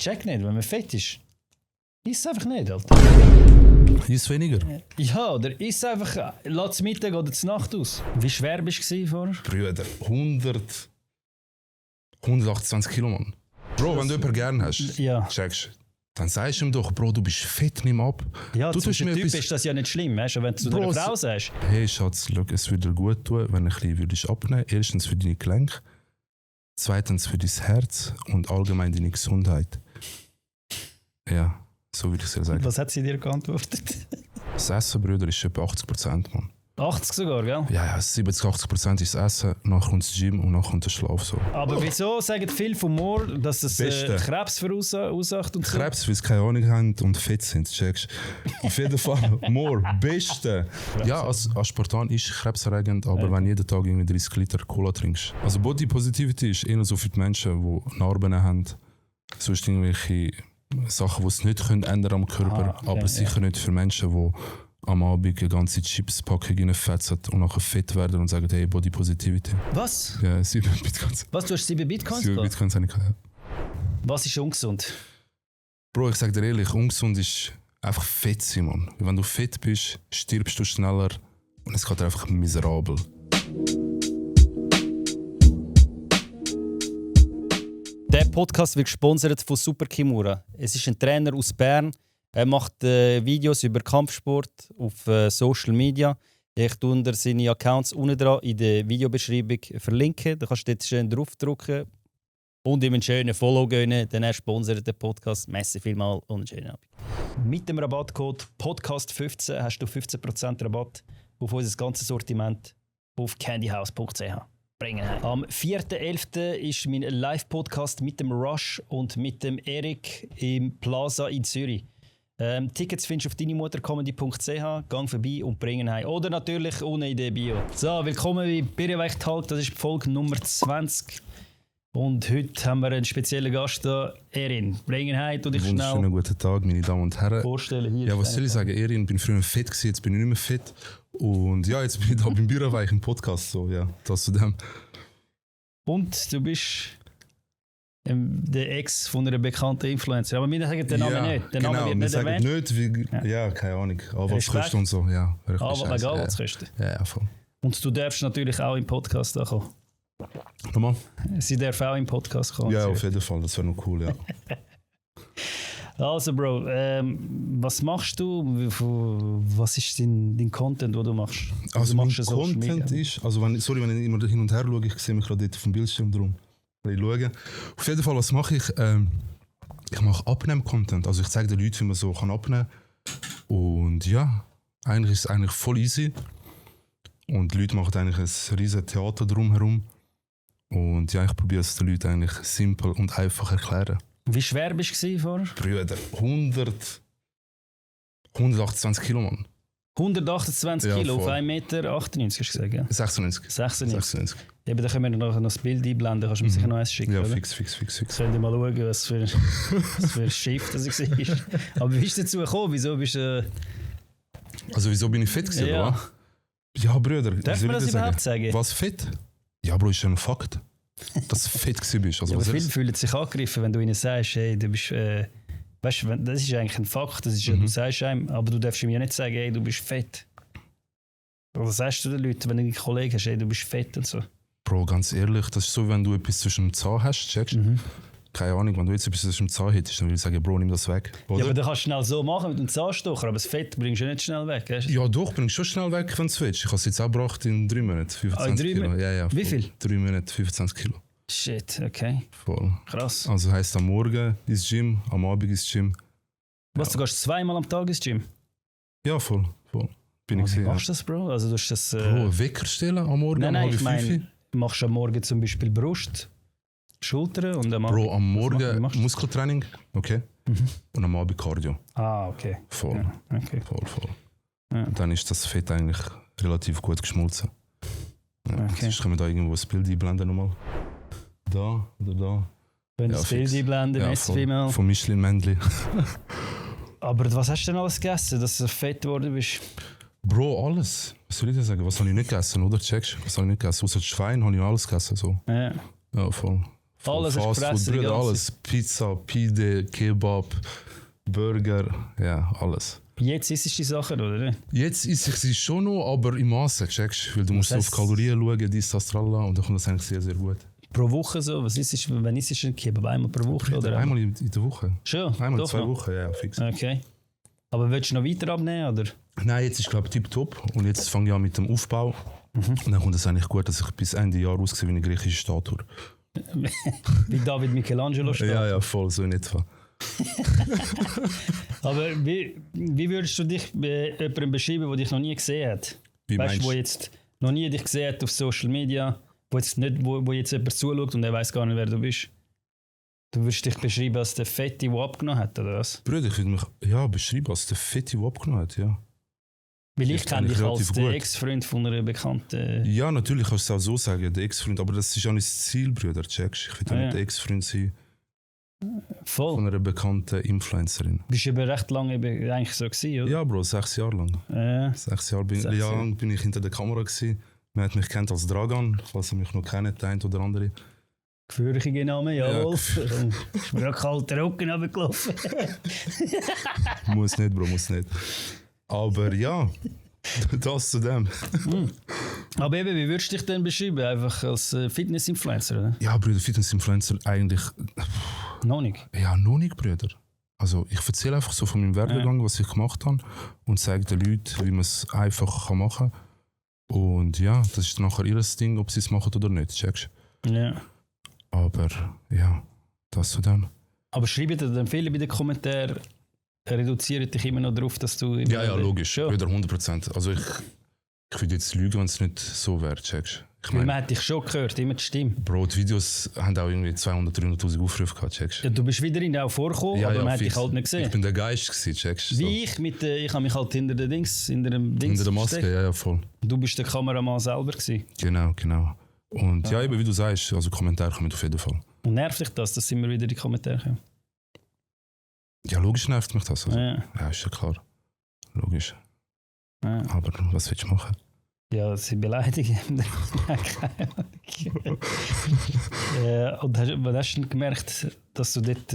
check nicht, wenn man fett ist. Iss einfach nicht, Alter. Iss weniger. Ja, oder iss einfach, lass es Mittag oder zur Nacht aus. Wie schwer bist du vorher? Brüder, 128 Kilo, Mann. Bro, wenn du jemanden gerne hast, Ja. checkst, dann sagst du ihm doch, Bro, du bist fett, nimm ab. Ja, du zwischen Typ ist das ja nicht schlimm, weißt du, wenn du zu einer Frau sagst. Hey Schatz, schau, es würde dir gut tun, wenn du ein bisschen abnehmen würdest. Erstens für deine Gelenke, zweitens für dein Herz und allgemein deine Gesundheit. Ja, so würde ich es dir sagen. Was hat sie dir geantwortet? Das Essen, Brüder, ist etwa 80%, Mann. 80 sogar, gell? Ja, 70-80% ist das Essen, nachher kommt das Gym und nachher kommt der Schlaf. So. Aber wieso sagen viele vom Moor, dass es Beste. Krebs verursacht und so? Krebs, weil sie keine Ahnung haben und fett sind, checkst. Auf jeden Fall, more, beste. Ja, Aspartam ist krebserregend, aber wenn jeden Tag irgendwie 30 Liter Cola trinkst. Also Body Positivity ist eher so für die Menschen, die Narben haben, sonst irgendwelche Sachen, die sie nicht können ändern am Körper, okay, aber sicher nicht für Menschen, die am Abend eine ganze Chips-Packung reinfetzen und nachher fett werden und sagen, hey, Body Positivity. Was? Ja, 7 Bitcoins. Was, du hast 7 Bitcoins 7 gehabt? Bitcoins habe ich gehabt. Was ist ungesund? Bro, ich sag dir ehrlich, ungesund ist einfach fett sein, Mann. Wenn du fett bist, stirbst du schneller und es geht dir einfach miserabel. Der Podcast wird gesponsert von Super Kimura. Es ist ein Trainer aus Bern. Er macht Videos über Kampfsport auf Social Media. Ich tue unter seine Accounts unten dran in der Videobeschreibung verlinken. Da kannst du dort schön draufdrücken und ihm einen schönen Follow gönnen. Dann er sponsert den Podcast. Merci vielmals und einen schönen Abend. Mit dem Rabattcode Podcast15 hast du 15% Rabatt auf unser ganzes Sortiment auf candyhouse.ch. Am 4.11. ist mein Live-Podcast mit dem Rush und mit dem Erik im Plaza in Zürich. Tickets findest du auf deinemuttercomedy.ch. Gang vorbei und bringen heim. Oder natürlich ohne in der Bio. So, willkommen bei Birrenweich Talk. Das ist die Folge Nummer 20. Und heute haben wir einen speziellen Gast da, Erin. Bringen heim, tu dich schnell Wunderschönen guten Tag, meine Damen und Herren. vorstellen. Hier Ja, was soll ich sagen? Erin, bin früher fett gewesen, jetzt bin ich nicht mehr fett. Und ja, jetzt bin ich da beim Birrenweich im Podcast. So, ja, das zu dem. Und du bist der Ex von einer bekannten Influencer. Aber wir sagen den Namen nicht. Der Name wird nicht erwähnt. Nicht, wie, ja, keine Ahnung. Aber was Respekt. kostet und so. Ja, Aber egal, was kostet. Ja, voll. Und du darfst natürlich auch im Podcast da kommen. Nochmal? Sie dürfen auch im Podcast kommen. Ja, auf jeden Fall. Das wäre noch cool, ja. Also, Bro, was machst du? Was ist dein Content, den du machst? Also, mein mein Content ist, also wenn ich immer hin und her schaue, ich sehe mich gerade dort auf dem Bildschirm drum. Ich schaue. Auf jeden Fall, was mache ich? Ich mache Abnehmen-Content. Also ich zeige den Leuten, wie man so abnehmen kann. Und ja, eigentlich ist es eigentlich voll easy. Und die Leute machen eigentlich ein riesiges Theater drumherum. Und ja, ich probiere es den Leuten eigentlich simpel und einfach erklären. Wie schwer bist du vorher? Brüder, 128 Kilo, Mann. 128 Ja, Kilo auf voll. 1,98 Meter, hast du gesagt, ja? 96. 96. Eben, da können wir noch das Bild einblenden, kannst du mir sicher noch eins schicken, Ja, oder? fix. Könnt ihr mal schauen, was für ein Schiff das war. Aber wie bist du dazu gekommen? Wieso bist du... Also wieso bin ich fett gewesen, Ja. oder? Ja, Brüder. wie Darf soll man ich das dir überhaupt sagen? Was, fett? Ja, Bro, ist ja ein Fakt. Dass du fett gewesen bist. Also, Ja, aber was viele ist? fühlen sich angegriffen, wenn du ihnen sagst, hey, du bist... weißt du, das ist eigentlich ein Fakt, das ist ja, du sagst einem, aber du darfst ihm ja nicht sagen, hey, du bist fett. Oder sagst du den Leuten, wenn du einen Kollegen hast, hey, du bist fett und so? Bro, ganz ehrlich, das ist so, wenn du etwas zwischen dem Zahn hast, checkst. Keine Ahnung, wenn du jetzt etwas zwischen dem Zahn hättest, dann würde ich sagen, Bro, nimm das weg. Oder? Ja, aber du kannst schnell so machen mit dem Zahnstocher, aber das Fett bringst du nicht schnell weg. Weißt du? Ja, doch, bring schon schnell weg, wenn du willst. Ich habe es jetzt auch gebracht in 3 Monaten, 25 in 3 Kilo. Monaten? Ja, Wie voll. viel? 3 Monate, 25 Kilo. Shit, okay. Voll. Krass. Also heisst am Morgen ins Gym, am Abend ins Gym. Was, du gehst 2-mal am Tag ins Gym? Ja, voll. Bin ich Wie gesehen. machst du das, Bro? Also du hast das... Bro, Wecker stellen am Morgen nein, um ich 4:30? meine, machst du am Morgen zum Beispiel Brust, Schultern und am Abend... Bro, am Wie Morgen machst du das? Muskeltraining, okay. Und am Abend Cardio. Ah, okay. Voll. Ja, okay. Voll. Ja. Und dann ist das Fett eigentlich relativ gut geschmolzen. Ja, Okay. Sonst können wir da irgendwo ein Bild einblenden nochmal. Da oder da. Wenn du Ja, das Bild fix. einblenden, Ja, merci voll. vielmals. Von Michelin-Männli. Aber was hast du denn alles gegessen, dass du so fett geworden bist? Bro, alles. Was soll ich dir sagen? Was habe ich nicht gegessen, oder? Checkst? Was habe ich nicht gegessen? Außer Schwein habe ich alles gegessen. So. Ja. Ja, voll. Alles ist Fast gefressen, Food, die Brüder, ganze alles. Pizza, Pide, Kebab, Burger, ja, alles. Jetzt isst du die Sachen, oder? Jetzt esse ich sie schon noch, aber im Maße, checkst, weil du musst heißt- auf Kalorien schauen, dies, das, tralala, und dann kommt das eigentlich sehr, sehr gut. Pro Woche so? Was isst du, wenn isst du einen Kebab? Einmal pro Woche? Oder? Einmal in der Woche. Schon? Einmal in Doch 2 noch? Wochen, ja, fix. Okay. Aber willst du noch weiter abnehmen, oder? Nein, jetzt ist glaube ich tipptopp und jetzt fange ich an mit dem Aufbau. Und dann kommt es eigentlich gut, dass ich bis Ende Jahr aussehe wie eine griechische Statue. Wie David Michelangelo steht. Ja, ja, voll, so in etwa. Aber wie würdest du dich bei jemandem beschreiben, der dich noch nie gesehen hat? Wie Weißt du, meinst wo du? jetzt noch nie dich gesehen hat auf Social Media, wo jetzt, nicht, wo jetzt jemand zuschaut und er weiß gar nicht, wer du bist? Du würdest dich beschreiben als der Fette, der abgenommen hat, oder was? Bruder, ich würde mich beschreiben als der Fette, der abgenommen hat, ja. Weil ich Ist kenne dich eigentlich als relativ der gut. Ex-Freund von einer bekannten... Ja, natürlich kannst du es auch so sagen, der Ex-Freund, aber das ist auch nicht das Ziel, Brüder, checkst. Ich will ja Ah, nicht ja. der Ex-Freund sein Voll. von einer bekannten Influencerin. Bist du eben recht lange eben eigentlich so gewesen, oder? Ja, Bro, 6 Jahre lang. 6 Jahre bin, 6 Jahre. lang bin ich hinter der Kamera gewesen. Man hat mich kennt als Dragan, falls ihr mich noch kennt, der eine oder andere. Gefürchtige Name, jawohl. Ist mir gerade kalter Rücken runtergelaufen. Muss nicht, Bro, muss nicht. Aber ja, das zu dem. Aber eben, wie würdest du dich denn beschreiben? Einfach als Fitness-Influencer, oder? Ja, Brüder, Fitness-Influencer eigentlich, Noch nicht. ja, noch nicht, Brüder. Also ich erzähle einfach so von meinem Werdegang, was ich gemacht habe und zeige den Leuten, wie man es einfach machen kann. Und ja, das ist nachher ihr Ding, ob sie es machen oder nicht, checkst. Ja. Aber ja, das zu dem. Aber schreiben dir dann viele bei den Kommentaren, reduzieren dich immer noch darauf, dass du... Ja, ja, logisch, Schon. Brüder, 100%. Also ich würde jetzt lügen, wenn es nicht so wäre, checkst. Ich Weil man meine, hat dich schon gehört, immer die Stimme. Bro, die Videos haben auch irgendwie 200.000, 300.000 Aufrufe gehabt, checkst. Ja, du bist wieder in auch vorgekommen, aber man hat dich fix. halt nicht gesehen. Ich bin der Geist gewesen, checkst. Wie ich, ich habe mich halt hinter dem Dings Hinter der Maske, versteckt. ja, voll. Du bist der Kameramann selber gewesen. Genau. Und ja, eben wie du sagst, also Kommentare kommen auf jeden Fall. Und nervt dich das, dass immer wieder die Kommentare kommen? Ja, logisch nervt mich das. Also. Ja. Ja, ist ja klar. Logisch. Ja. Aber was willst du machen? Ja, sie beleidigen. Keine Ahnung. Und wann hast du denn gemerkt, dass du dort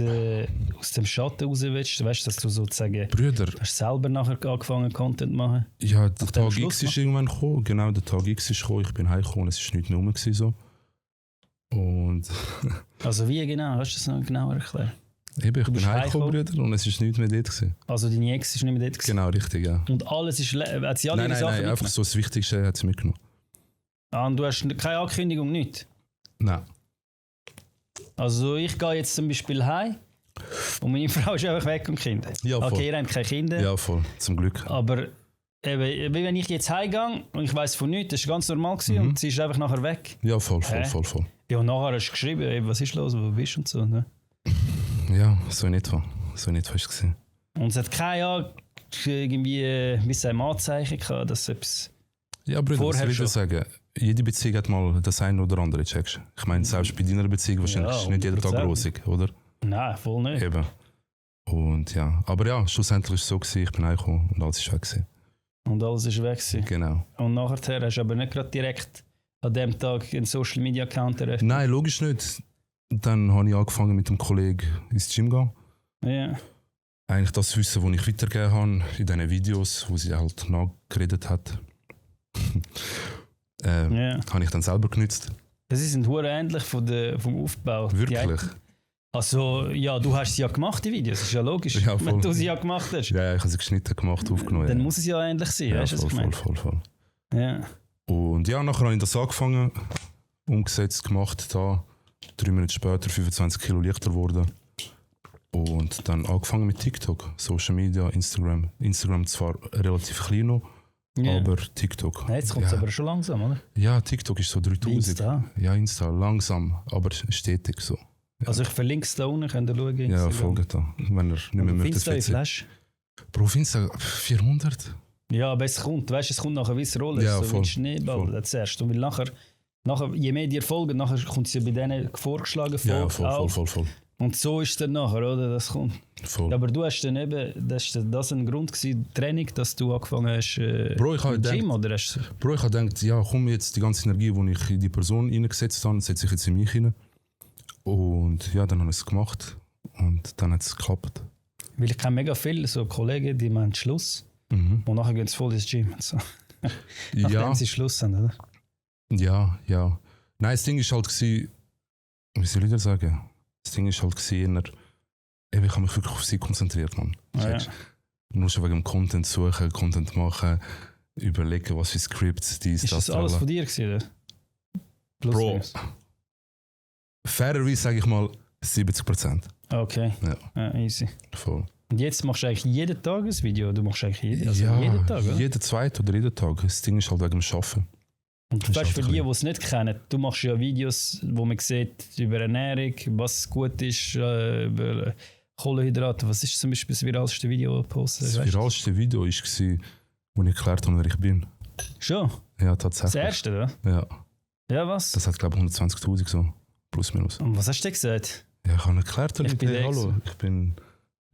aus dem Schatten raus willst? Weißt du, dass du sozusagen Brüder, hast selber nachher angefangen Content zu machen? ja, der Nach dem Tag Schluss X ist irgendwann gekommen. Genau, der Tag X ist gekommen. Ich bin heimgekommen, es war nichts mehr rum. Gewesen, so. Und Also wie genau? Hast du das noch genauer erklärt? eben, ich bin bist heimgekommen, heimgekommen? Brüder, und es war nichts mehr dort. Gewesen. Also deine Ex ist nicht mehr dort gewesen? Genau, richtig, ja. Und alles ist hat sie alle ihre Sachen Nein, einfach mitgenommen? so das Wichtigste hat sie mitgenommen. Und du hast keine Ankündigung, nichts? Nein. Also ich gehe jetzt zum Beispiel heim und meine Frau ist einfach weg und Kinder. Ja, voll. Okay, ihr habt keine Kinder, Ja, voll, zum Glück. aber eben, wie wenn ich jetzt heimgehe und ich weiss von nichts, das war ganz normal gewesen und sie ist einfach nachher weg. Ja, voll. Hä? Ja, und nachher hast du geschrieben, ey, was ist los, wo bist du und so. Ne? Ja, so in etwa. So in etwa war es gewesen. Und es hat keine irgendwie, wie sagt man, Anzeichen gehabt, dass etwas... Ja, Brüder, was Vorher will ich dir schon. sagen? Jede Beziehung hat mal das eine oder andere, checkst. Ich meine, selbst bei deiner Beziehung wahrscheinlich Ja, ist nicht jeder Tag 100%. rosig, oder? Nein, voll nicht. Eben. Und ja, aber ja, schlussendlich war es so, gewesen, ich bin heimgekommen und alles war weg. Gewesen. Und alles ist weg gewesen. Genau. Und nachher hast du aber nicht gerade direkt an dem Tag einen Social Media Account eröffnet. Nein, logisch nicht. Dann habe ich angefangen mit dem Kollegen ins Gym zu gehen. Ja. Eigentlich das Wissen, das ich weitergegeben habe in diesen Videos, wo sie halt nachgeredet hat, Ja. habe ich dann selber genützt. Das ist ein hure ähnlich vom Aufbau. Wirklich? Also, ja, du hast sie ja gemacht, die Videos, das ist ja logisch. Ja, voll. Wenn du sie ja gemacht hast, Ja, ich habe sie geschnitten, gemacht, aufgenommen. dann ja. muss es ja ähnlich sein, Ja, weißt du, was ich meine? voll. Ja. Und ja, nachher habe ich das angefangen, umgesetzt, gemacht, da. 3 Minuten später 25 Kilo leichter geworden. Und dann angefangen mit TikTok, Social Media, Instagram. Instagram zwar relativ klein noch, Ja. aber TikTok. Ja, jetzt kommt es ja. aber schon langsam, oder? Ja, TikTok ist so 3000. Insta. Ja, Insta, langsam, aber stetig so. Ja. Also ich verlinke es da unten, könnt ihr schauen. Ja, Instagram. folgt da, wenn er nicht mehr Auf möchte. Insta wie Flash? Bro, auf Insta 400? Ja, aber es kommt, weißt du, es kommt nachher wie es Rolle, Ja, so voll, wie Schneeball, voll. das erst. Und weil nachher, je mehr dir folgen, nachher kommt es ja bei denen vorgeschlagen, Ja, folgt auch. voll. Und so ist es dann nachher, oder? Das kommt. Voll. Ja, aber du hast dann eben, das ein Grund gewesen, Training, dass du angefangen hast Bro, ich habe mit Gym, gedacht- oder hast du... Bro, ich habe gedacht, ja, komm jetzt die ganze Energie, die ich in die Person hineingesetzt habe, setze ich jetzt in mich hinein. Und ja, dann habe ich es gemacht und dann hat es geklappt. Weil ich kenne mega viele so Kollegen, die machen Schluss und nachher gehen sie voll ins Gym. Und so. Nachdem sie Schluss haben, oder? Ja. Nein, das Ding ist halt gewesen, wie soll ich das sagen? Das Ding ist halt gewesen, ich habe mich wirklich auf sie konzentriert, Mann. Ja. Nur schon wegen dem Content suchen, Content machen, überlegen, was für Scripts, dies, Ist das alles von dir gewesen, oder? Plus Bro, minus. fairerweise sage ich mal 70%. Okay, Ja, easy. voll. Und jetzt machst du eigentlich jeden Tag ein Video? Du machst eigentlich jeden Tag, oder? Jeden zweiten oder jeden Tag. Das Ding ist halt wegen dem Arbeiten. Und weißt, für die, die es nicht kennen, du machst ja Videos, wo man sieht über Ernährung, was gut ist, über Kohlenhydrate. Was ist zum Beispiel das viralste Video, das du postet? Das viralste Video war, wo ich erklärt habe, wer ich bin. Schon? Ja, tatsächlich. Das erste, oder? Ja. Ja, was? Das hat, glaube ich, 120'000 so. Plus, minus. Und was hast du denn gesagt? Ja, ich habe erklärt, Ich bin der hallo, ich bin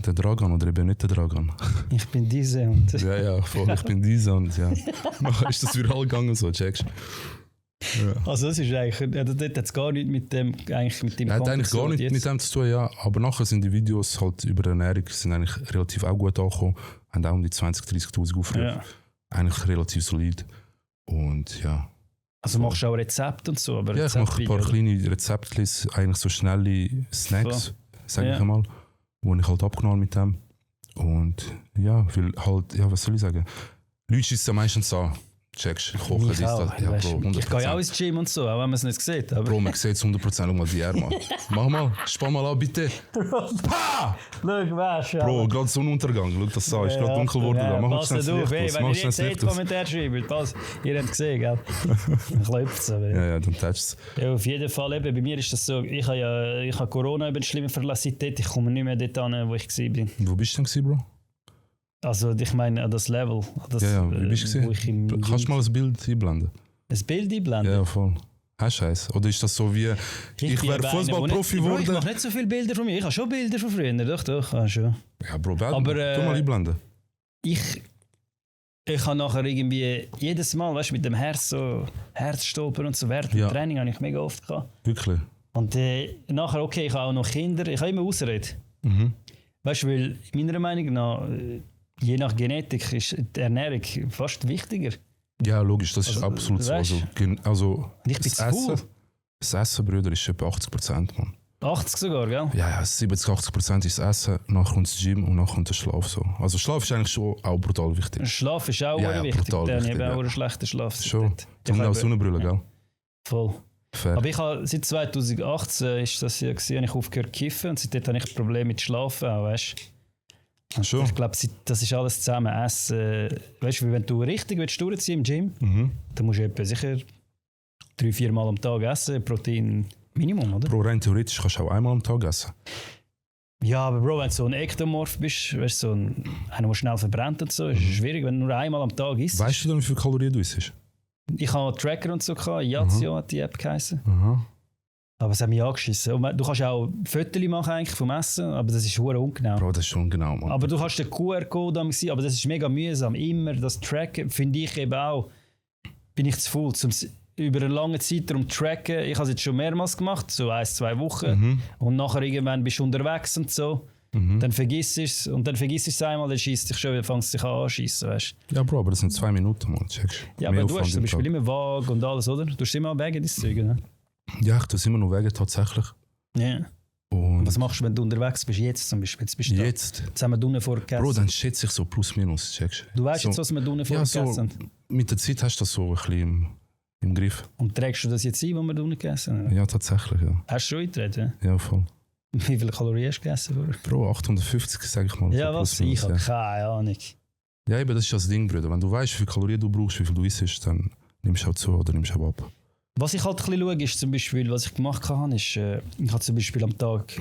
der Dragan oder ich bin nicht der Dragan. Ich bin diese und... ja, voll, ich bin dieser und ja. Nachher ist das viral gegangen so, checkst. Ja. Also das ist eigentlich... Das hat es gar nicht mit dem... Eigentlich mit dem Hat eigentlich gar nicht jetzt. mit dem zu tun, ja. Aber nachher sind die Videos halt über Ernährung sind eigentlich relativ auch gut angekommen. Haben auch um die 20'000, 30'000 Aufrufe. Ja. Eigentlich relativ solid. Und ja. Also machst du auch Rezepte und so? Aber Ja, ich mache ein paar Rezeptvideo, kleine Rezeptlis, eigentlich so schnelle Snacks, So. sage Ja. ich einmal, wo ich halt abgenommen mit dem. Und ja, weil halt, ja, was soll ich sagen? Leute schießen ja meistens an. Checkst, ich koche Ich dies, auch, das. Ja, weißt Bro, du. 100%. Ich gehe ja auch ins Gym und so, auch wenn man es nicht sieht. Aber Bro, man sieht es 100%. Schau mal die Arme. Mach mal, spann mal an, bitte. Ha! schau, weißt du. Bro, gerade Sonnenuntergang. Schau das an, ist gerade dunkel geworden. Ja, da. Mach pass schnell nicht das auf, Licht hey, aus. wenn Mach ihr schnell jetzt das einen Licht aus. Kommentar schreibt, pass, ihr habt es gesehen, gell? Dann klopft es aber. Ja, dann toucht es. Ja, auf jeden Fall, eben, bei mir ist das so, ich habe Corona über den schlimmen Verlass dort, ich komme nicht mehr dort an, wo ich war. Wo bist du denn, gewesen, Bro? Also ich meine an das Level. An das, Ja, wie bist du wo ich im Kannst du mal ein Bild einblenden? ein Bild einblenden? Ja, voll. Hast du eins? Oder ist das so wie, ich bin wäre aber einer, Fußballprofi wo nicht- Bro, Ich geworden? mache nicht so viele Bilder von mir. Ich habe schon Bilder von früher, doch, schon. Ja, Bro, tu Aber, mal einblenden. Ich habe nachher irgendwie jedes Mal, weißt du, mit dem Herz so Herzstolper und so während dem Ja. Training habe ich mega oft gehabt. Wirklich. Und nachher, okay, ich habe auch noch Kinder, ich habe immer Ausrede. Mhm. Weißt du, weil meiner Meinung nach, je nach Genetik ist die Ernährung fast wichtiger. Ja, logisch, das ist Also, absolut so. weißt Also Und ich bin das zu faul. das Essen, Brüder, ist etwa 80%, Mann. 80 sogar, gell? Ja, 70-80% ist das Essen, nachher kommt das Gym und nachher kommt der Schlaf. So. Also Schlaf ist eigentlich schon auch brutal wichtig. Schlaf ist auch Ja, wichtig, brutal dann wichtig, habe ich auch ja. einen schlechten Schlaf. Schon. Du musst auch Sonnenbrille, gell? Voll. Fair. Aber ich habe seit 2018 ist das ja gesehen, habe ich aufgehört zu kiffen und seitdem habe ich Probleme mit Schlafen auch, weißt du? Schon. Ich glaube, das ist alles zusammen. Essen, weißt du, wenn du richtig durchziehen im Gym, dann musst du etwa sicher 3-4 Mal am Tag essen, Protein Minimum, oder? Bro, rein theoretisch kannst du auch einmal am Tag essen. Ja, aber Bro, wenn du so ein Ektomorph bist, weißt du, so einer, der schnell verbrennt und so, ist es schwierig, wenn du nur einmal am Tag isst. Weißt du dann, wie viele Kalorien du isst? Ich habe einen Tracker und so gehabt, Yazio hat die App geheißen. Aha. Aber es hat mich angeschissen. Und du kannst auch Fotos machen eigentlich vom Essen, aber das ist verdammt ungenau. Bro, das ist schon genau, Mann. Aber du hast den QR-Code am gesehen, aber das ist mega mühsam. Immer das Tracken finde ich eben auch, bin ich zu faul, um über eine lange Zeitraum zu tracken. Ich habe es jetzt schon mehrmals gemacht, so 1-2 Wochen. Und nachher irgendwann bist du unterwegs und so. Dann vergisst es und dann vergisst es einmal, dann schießt dich schon, fängst dich an anschießen, weißt du. Ja, Bro, aber das sind 2 Minuten, Mann. Checkst. Ja, Mehr aber du Aufwand hast zum im Beispiel Tag. immer Waage und alles, oder? Du hast immer Waage dein Zeug, ne? Ja, ich tue es immer noch wegen tatsächlich. Ja. Und Was machst du, wenn du unterwegs bist? Jetzt zum Beispiel. Jetzt bist du jetzt, da. Jetzt haben wir unten vorgegessen. Bro, dann schätze ich so plus minus, checkst. Du weißt so, jetzt, was wir unten ja, vorgegessen so haben. mit der Zeit hast du das so ein bisschen im Griff. Und trägst du das jetzt ein, was wir unten gegessen haben? Ja, tatsächlich, ja. Hast du schon eingetreten? Ja, voll. Wie viele Kalorien hast du gegessen? Vorher? Bro, 850, sag ich mal. Ja, so was? plus minus, Ich habe keine Ahnung. Ja, eben, das ist das Ding, Bruder. Wenn du weißt, wie viel Kalorien du brauchst, wie viel du isst, dann nimmst du auch zu oder nimmst du auch ab. Was ich halt ein bisschen schaue, ist zum Beispiel, was ich gemacht habe, ist, ich habe zum Beispiel am Tag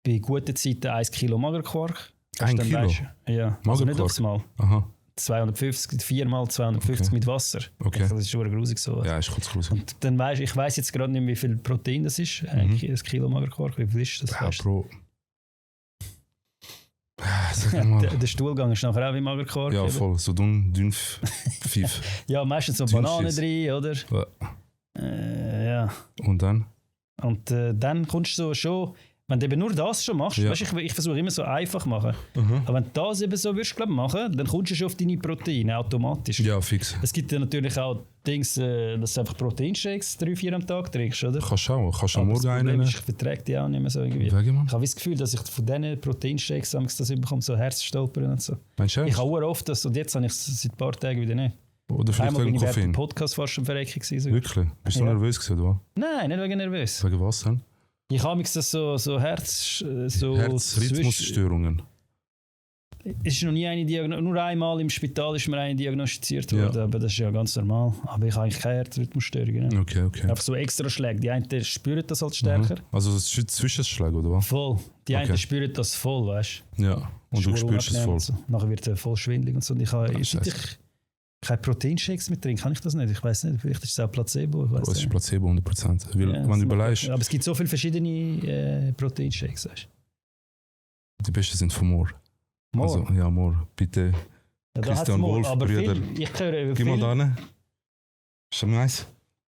bei guten Zeiten 1 Kilo Magerquark. 1 Kilo? Weißt, ja, also nicht Magerquark? aufs Mal. Aha, 250, 4 mal 250 Okay. mit Wasser. Okay. Das ist schon grusig so. ja, ist kurz grusig. Und dann weißt ich weiss jetzt gerade nicht, wie viel Protein das ist. Ein Kilo Magerquark, wie viel ist das? Ja, Weißt du? Bro. Sag mal. Der Stuhlgang ist nachher auch wie Magerquark. Ja, eben. voll. So dünn Pfiff. Ja, meistens so Dünn Bananen Schiss. drin, oder? Ja. Und dann? Und dann kommst du so schon, wenn du eben nur das schon machst, weißt, ich versuche immer so einfach zu machen. Aber wenn du das eben so würdest machen, dann kommst du schon auf deine Proteine automatisch. Ja, fix. Es gibt ja natürlich auch Dings, dass du einfach Proteinshakes 3-4 am Tag trinkst, oder? Kannst du auch morgen einen. Ich verträge die auch nicht mehr so irgendwie. Wegen, Ich habe das Gefühl, dass ich von diesen Proteinshakes das bekomme, so Herzstolpern und so. Meinst du? Ich habe auch oft das und jetzt habe ich es seit ein paar Tagen wieder nicht. Oder vielleicht Einmal bin wegen ich während dem Koffein. Podcast fast schon verrecken gewesen. Wirklich? Bist du nervös gewesen, oder? Nein, nicht wegen nervös. Wegen was denn? Ich habe mich das so Herzrhythmusstörungen. Es ist noch nie eine Diagnose. Nur einmal im Spital ist mir eine diagnostiziert worden, aber das ist ja ganz normal. Aber ich habe eigentlich keine Herzrhythmusstörungen. Ne? Okay. Einfach so extra Schläge. Die einen spüren das halt stärker. Also das ist Zwischenschläge, oder was? Voll. Die einen spüren das voll, weißt du? Ja. Und du spürst es voll. So. Nachher wird es voll schwindelig und so. Und ich habe seit ich keine Proteinshakes mehr trinke, kann ich das nicht. Ich weiß nicht, vielleicht ist es auch Placebo. Es ist Placebo 100%. Weil, ja, wenn du überlegst. Aber es gibt so viele verschiedene Proteinshakes, weißt du? Die besten sind von Moore. Moore? Also, ja, Moore. Bitte. Ja, Christian Wolf, Brüder. Ich höre gib mal da hin. Ist das nice?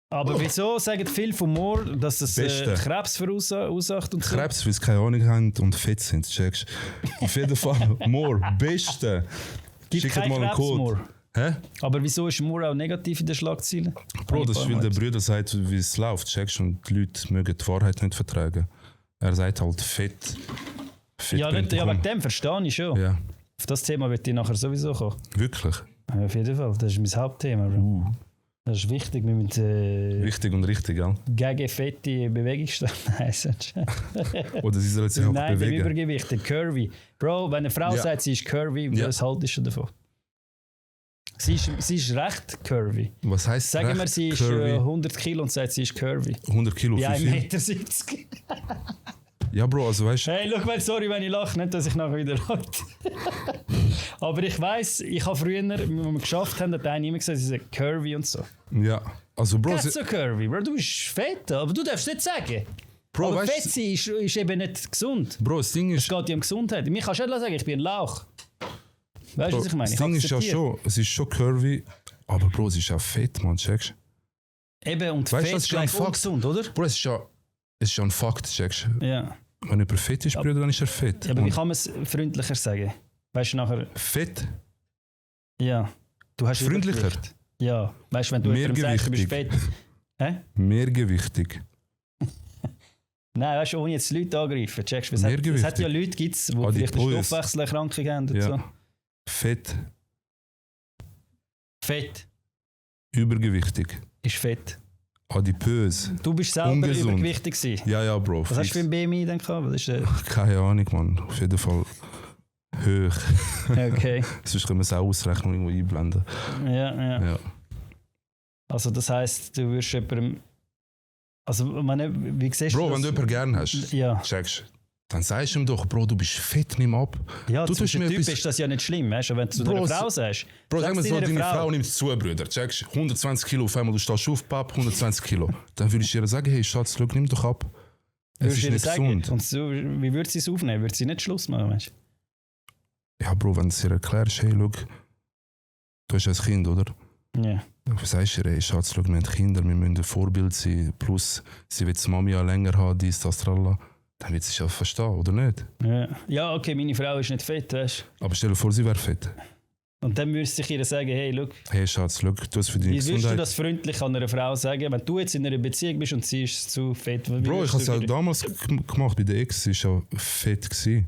Aber wieso sagen viele von Moore, dass es Krebs verursacht und so? Krebs, weil sie keine Ahnung haben und fett sind, checkst. Auf jeden Fall, Moore, Beste. Gibt keinen mal einen Krebs, Code. Moore. Hä? Aber wieso ist Moore auch negativ in den Schlagzeilen? Bro, das ist, weil der Brüder sagt, wie es läuft, checkst, und die Leute mögen die Wahrheit nicht vertragen. Er sagt halt fett. Ja, nicht, wegen dem verstehe ich schon. Ja. Auf das Thema wird ich nachher sowieso kommen. Wirklich? Ja, auf jeden Fall, das ist mein Hauptthema. Bro. Das ist wichtig, wir müssen wichtig und richtig, gell? Gegen fette Bewegungsstärke. Oder sie soll sich auch Nein, bewegen. Nein, übergewichtig, curvy. Bro, wenn eine Frau sagt, sie ist curvy, was haltest du davon? Sie ist recht curvy. Was heisst sagen wir, sie ist curvy? 100 Kilo und sagt, sie ist curvy. 100 Kilo, wie 1,70 Meter. Ja, Bro, also weißt du. Hey, schau, sorry, wenn ich lache, nicht, dass ich nachher wieder lache. Aber ich weiss, ich habe früher, als wir geschafft haben, hat einer immer gesagt, sie sind curvy und so. Ja, also Bro. Nicht so curvy, Bro, du bist fett, aber du darfst nicht sagen. Bro, aber fett sein ist eben nicht gesund. Bro, das Ding ist. Es geht ja um Gesundheit. Mir kannst du nicht sagen, ich bin ein Lauch. Weißt du, was ich meine? Das Ding ist ja schon, es ist schon curvy, aber Bro, es ist auch fett, man, checkst. Eben, und weißt, fett ist gleich ungesund, oder? Bro, es ist ja ein Fakt, checkst. Ja. Wenn jemand fett ist, Bruder, dann ist er fett. Ja, aber wie kann man es freundlicher sagen? Weißt du nachher... Fett? Ja. Du hast freundlicher? Ja. Weißt du, wenn du jemandem sagst, du bist fett... Hä? Mehrgewichtig. Nein, weißt du, ohne jetzt Leute angreifen. Checkst, es hat ja Leute, die vielleicht eine Stoffwechselerkrankung haben und so. Fett. Fett. Übergewichtig. Ist fett. Adipös. Du bist selber ungesund. übergewichtig gewesen. Ja, Bro. Was hast du für ein BMI denn gehabt? Was ist, keine Ahnung, Mann. Auf jeden Fall hoch. Okay. Sonst können wir es auch ausrechnen und irgendwo einblenden. Ja. Also das heisst, du wirst jemandem... Also, wie siehst Bro, du das? wenn du jemanden gerne hast, checkst, dann sagst du ihm doch, Bro, du bist fett, nimm ab. Ja, du tust mir Typ ist das ja nicht schlimm, weißt du? Wenn du zu einer Frau sagst. Bro, sag mir so, deine Frau nimmt zu, Brüder. Checkst, 120 Kilo auf einmal, du stehst auf, Papp, 120 Kilo. Dann würde ich ihr sagen, hey Schatz, schau, nimm doch ab. Es ist nicht gesund. Und so, wie würde sie es aufnehmen? Würde sie nicht Schluss machen, weißt du? Ja, Bro, wenn du es ihr erklärst, hey, schau, du hast ein Kind, oder? Ja. Was sagst du, hey Schatz, schau, wir haben Kinder, wir müssen ein Vorbild sein, plus sie will die Mami ja länger haben, dies, das, tralala. Dann wird sie es ja verstehen, oder nicht? Ja, okay, meine Frau ist nicht fett, weißt du. Aber stell dir vor, sie wäre fett. Und dann müsste ich ihr sagen, hey, schau. Hey Schatz, schau, du hast für deine Gesundheit... Wie würdest du das freundlich an einer Frau sagen, wenn du jetzt in einer Beziehung bist und sie ist zu fett? Bro, ich habe es ja damals gemacht bei der Ex, sie war ja fett gewesen.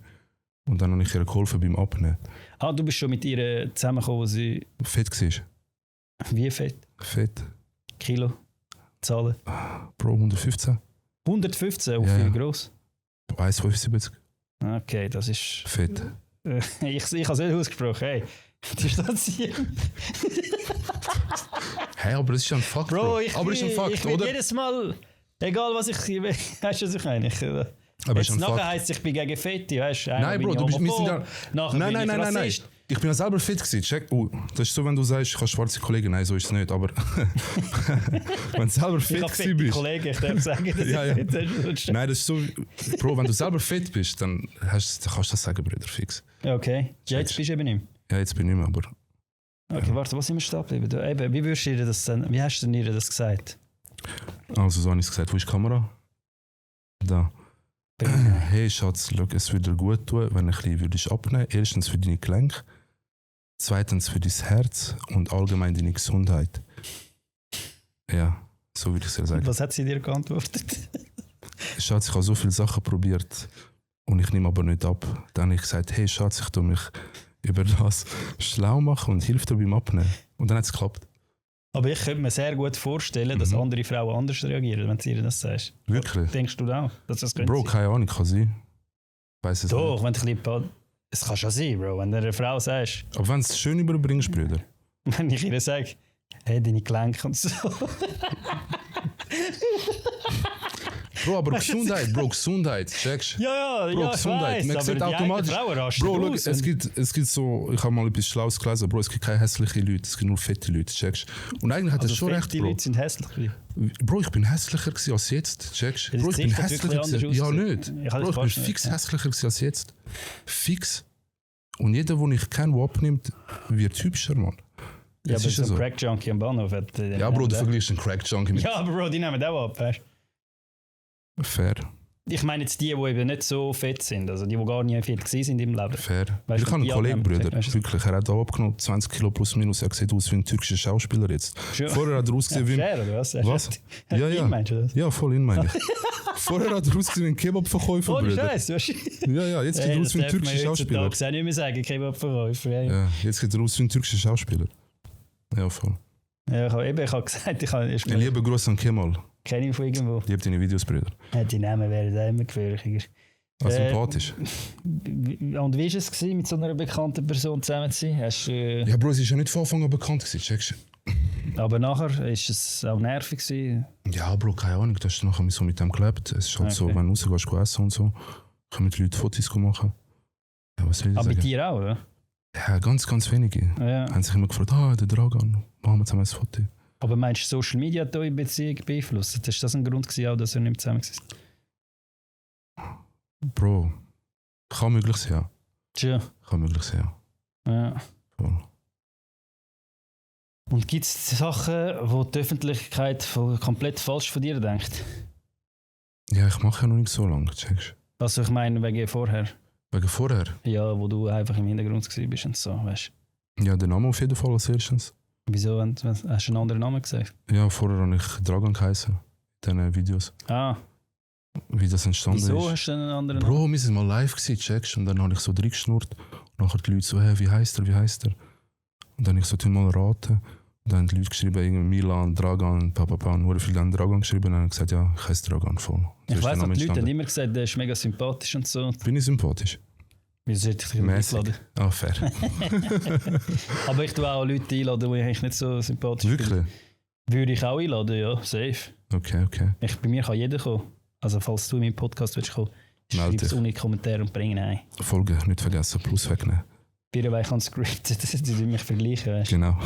Und dann habe ich ihr geholfen beim Abnehmen. Ah, du bist schon mit ihr zusammengekommen, wo sie... Fett war. Wie fett? Fett. Kilo? Zahlen? Bro, 115. 115? Wie viel gross? 1,75. Okay, das ist... Fett. ich habe es nicht ausgesprochen, hey. Distanzieren. Hey, aber das ist ja ein Fakt, Bro. Aber es ist ein Fakt, ich oder? Jedes Mal, egal was ich... Weißt du, was ich meine? Aber jetzt nachher heisst es, ich bin gegen Fette, weißt du? Nein, Bro, du bist... Nein. Ich bin ja selber fit gewesen. Check. Das ist so, wenn du sagst, ich habe schwarze Kollegen. Nein, so ist es nicht. Aber wenn du selber fit bist... Kollegen, ich darf sagen, dass ja. Nein, das ist so... Bro, wenn du selber fit bist, dann kannst du das sagen, Bruder, fix. Okay. Ja, jetzt bist du eben nicht mehr. Ja, jetzt bin ich nicht mehr, aber... Okay, warte, was sind wir stehen geblieben? Wie würdest du ihr das denn... Wie hast du ihr das gesagt? Also so habe ich es gesagt. Wo ist die Kamera? Da. Hey Schatz, schau, es würde dir gut tun, wenn du ein bisschen würdest abnehmen. Erstens für deine Gelenke, zweitens für dein Herz und allgemein deine Gesundheit. Ja, so würde ich es dir sagen. Was hat sie dir geantwortet? Schatz, ich habe so viele Sachen probiert und ich nehme aber nicht ab. Dann habe ich gesagt, hey Schatz, ich tue mich über das schlau machen und hilf dir beim Abnehmen. Und dann hat es geklappt. Aber ich könnte mir sehr gut vorstellen, dass andere Frauen anders reagieren, wenn du ihr das sagst. Wirklich? Denkst du auch, dass das könnte Bro, sein? keine Ahnung, kann sein. Weiss es Doch, nicht. wenn du ein bisschen... Es kann schon sein, Bro, wenn du einer Frau sagst, Aber wenn du es schön überbringst, Brüder. wenn ich ihr sage, hey, deine Gelenke und so. Bro, aber Gesundheit, Bro, Gesundheit, checkst? Ja, Bro, ja, ich Gesundheit. weiss, Man aber sieht die automatisch. Frauen rasten Bro, aus schau, es gibt so, ich habe mal etwas Schlaues gelesen, Bro, es gibt keine hässlichen Leute, es gibt nur fette Leute, checkst? Und eigentlich hat er also schon recht, die Bro. Leute sind hässlich. Bro, ich bin hässlicher gewesen als jetzt, checkst? Ja, Bro, das ich bin Gesicht hat hässlicher wirklich gewesen. anders Ja, ausgesehen. nicht. Ich habe Bro, das ich bin fast nicht, fix ja. hässlicher gewesen als jetzt. Fix. Und jeder, den ich kenne, der abnimmt, wird hübscher, Mann. Ja, Es aber ist so ein so. Crack-Junkie am Bahnhof hat... Ja, Bro, du vergleichst einen Crack-Junkie mit Ja, aber Bro, die nehmen auch ab, weißt du? fair. Ich meine jetzt die eben nicht so fett sind, also die gar nie fett sind im Leben. Fair. Weißt Ich du, habe einen die Kollegen, abnehmen, Brüder, weißt du? wirklich, er hat auch abgenommen, 20 Kilo plus minus, er sieht aus wie ein türkischer Schauspieler jetzt. Schon. Vorher hat er ausgesehen wie ein... Fair, oder was? Was? Ja, ja. Meinst du das? Ja, voll in meine ich. Vorher hat er ausgesehen wie ein Kebabverkäufer, Ohne Brüder. Scheiß, weißt du? Ja, jetzt sieht er aus wie ein türkischer Schauspieler. Das darf man nicht mehr sagen, Kebabverkäufer. Ja. Ja, jetzt sieht er aus wie ein türkischer Schauspieler. Ja, voll. Ja, ich habe gesagt, ich Liebe Grüße an Kemal. kenne ihn von irgendwo. Liebe deine Videos, Brüder. Ja, die Namen werden auch immer gefährlicher. Sympathisch. Und wie war es gewesen, mit so einer bekannten Person zusammen zu sein? Hast, Ja, Bro, sie ist ja nicht von Anfang an bekannt gewesen, checkst du? aber nachher war es auch nervig gewesen. Ja, Bro, keine Ahnung, du hast nachher so mit dem gelebt. Es ist halt so, Okay. wenn du rausgehst, essen und so, können mit Leuten Fotos machen. Ja, was soll ich Aber sagen? mit dir auch, oder? Ja, ganz, ganz wenige. Ja. Haben sich immer gefragt, der Dragan, machen wir zusammen ein Foto. Aber meinst du, Social Media hat eure Beziehung beeinflusst? Ist das ein Grund gewesen, auch, dass ihr nicht zusammen seid? Bro, kann möglich sein, ja. Tja. Kann möglich sein, ja. Ja. Voll. Und gibt es Sachen, wo die Öffentlichkeit komplett falsch von dir denkt? Ja, ich mache ja noch nicht so lange, checkst du? Also ich meine wegen vorher. Wegen vorher? Ja, wo du einfach im Hintergrund bist und so, weißt du. Ja, der Name auf jeden Fall als erstens. Wieso hast du einen anderen Namen gesagt? Ja, vorher habe ich Dragan geheißen. In diesen Videos. Ah, Wie das entstanden wieso ist. hast du einen anderen Namen? Bro, wir sind mal live gewesen, checkst du? Und dann habe ich so reingeschnurrt. Und nachher die Leute so, hey, wie heisst er, wie heisst er? Und dann habe ich so mal raten. Und dann haben die Leute geschrieben, irgendwie Milan, Dragan, Papa, und nur viele haben Dragan geschrieben. Und dann habe ich gesagt, ja, ich heiße Dragan voll. So Ich ist weiss der noch, Name die Leute haben entstanden. immer gesagt, der ist mega sympathisch und so. Bin ich sympathisch? Wieso hätte ich dich Mäßig. eingeladen? Ah, fair. Aber ich tue auch Leute einladen, die ich eigentlich nicht so sympathisch Wirklich? finde. Würde ich auch einladen, ja, safe. Okay. Bei mir kann jeder kommen. Also falls du in meinen Podcast willst kommen, schreib Meld es dich. unten in die Kommentare und bring ihn ein. Folge nicht vergessen, Plus wegnehmen. Bitte weich an Script, die tun mich vergleichen, weißt du. Genau.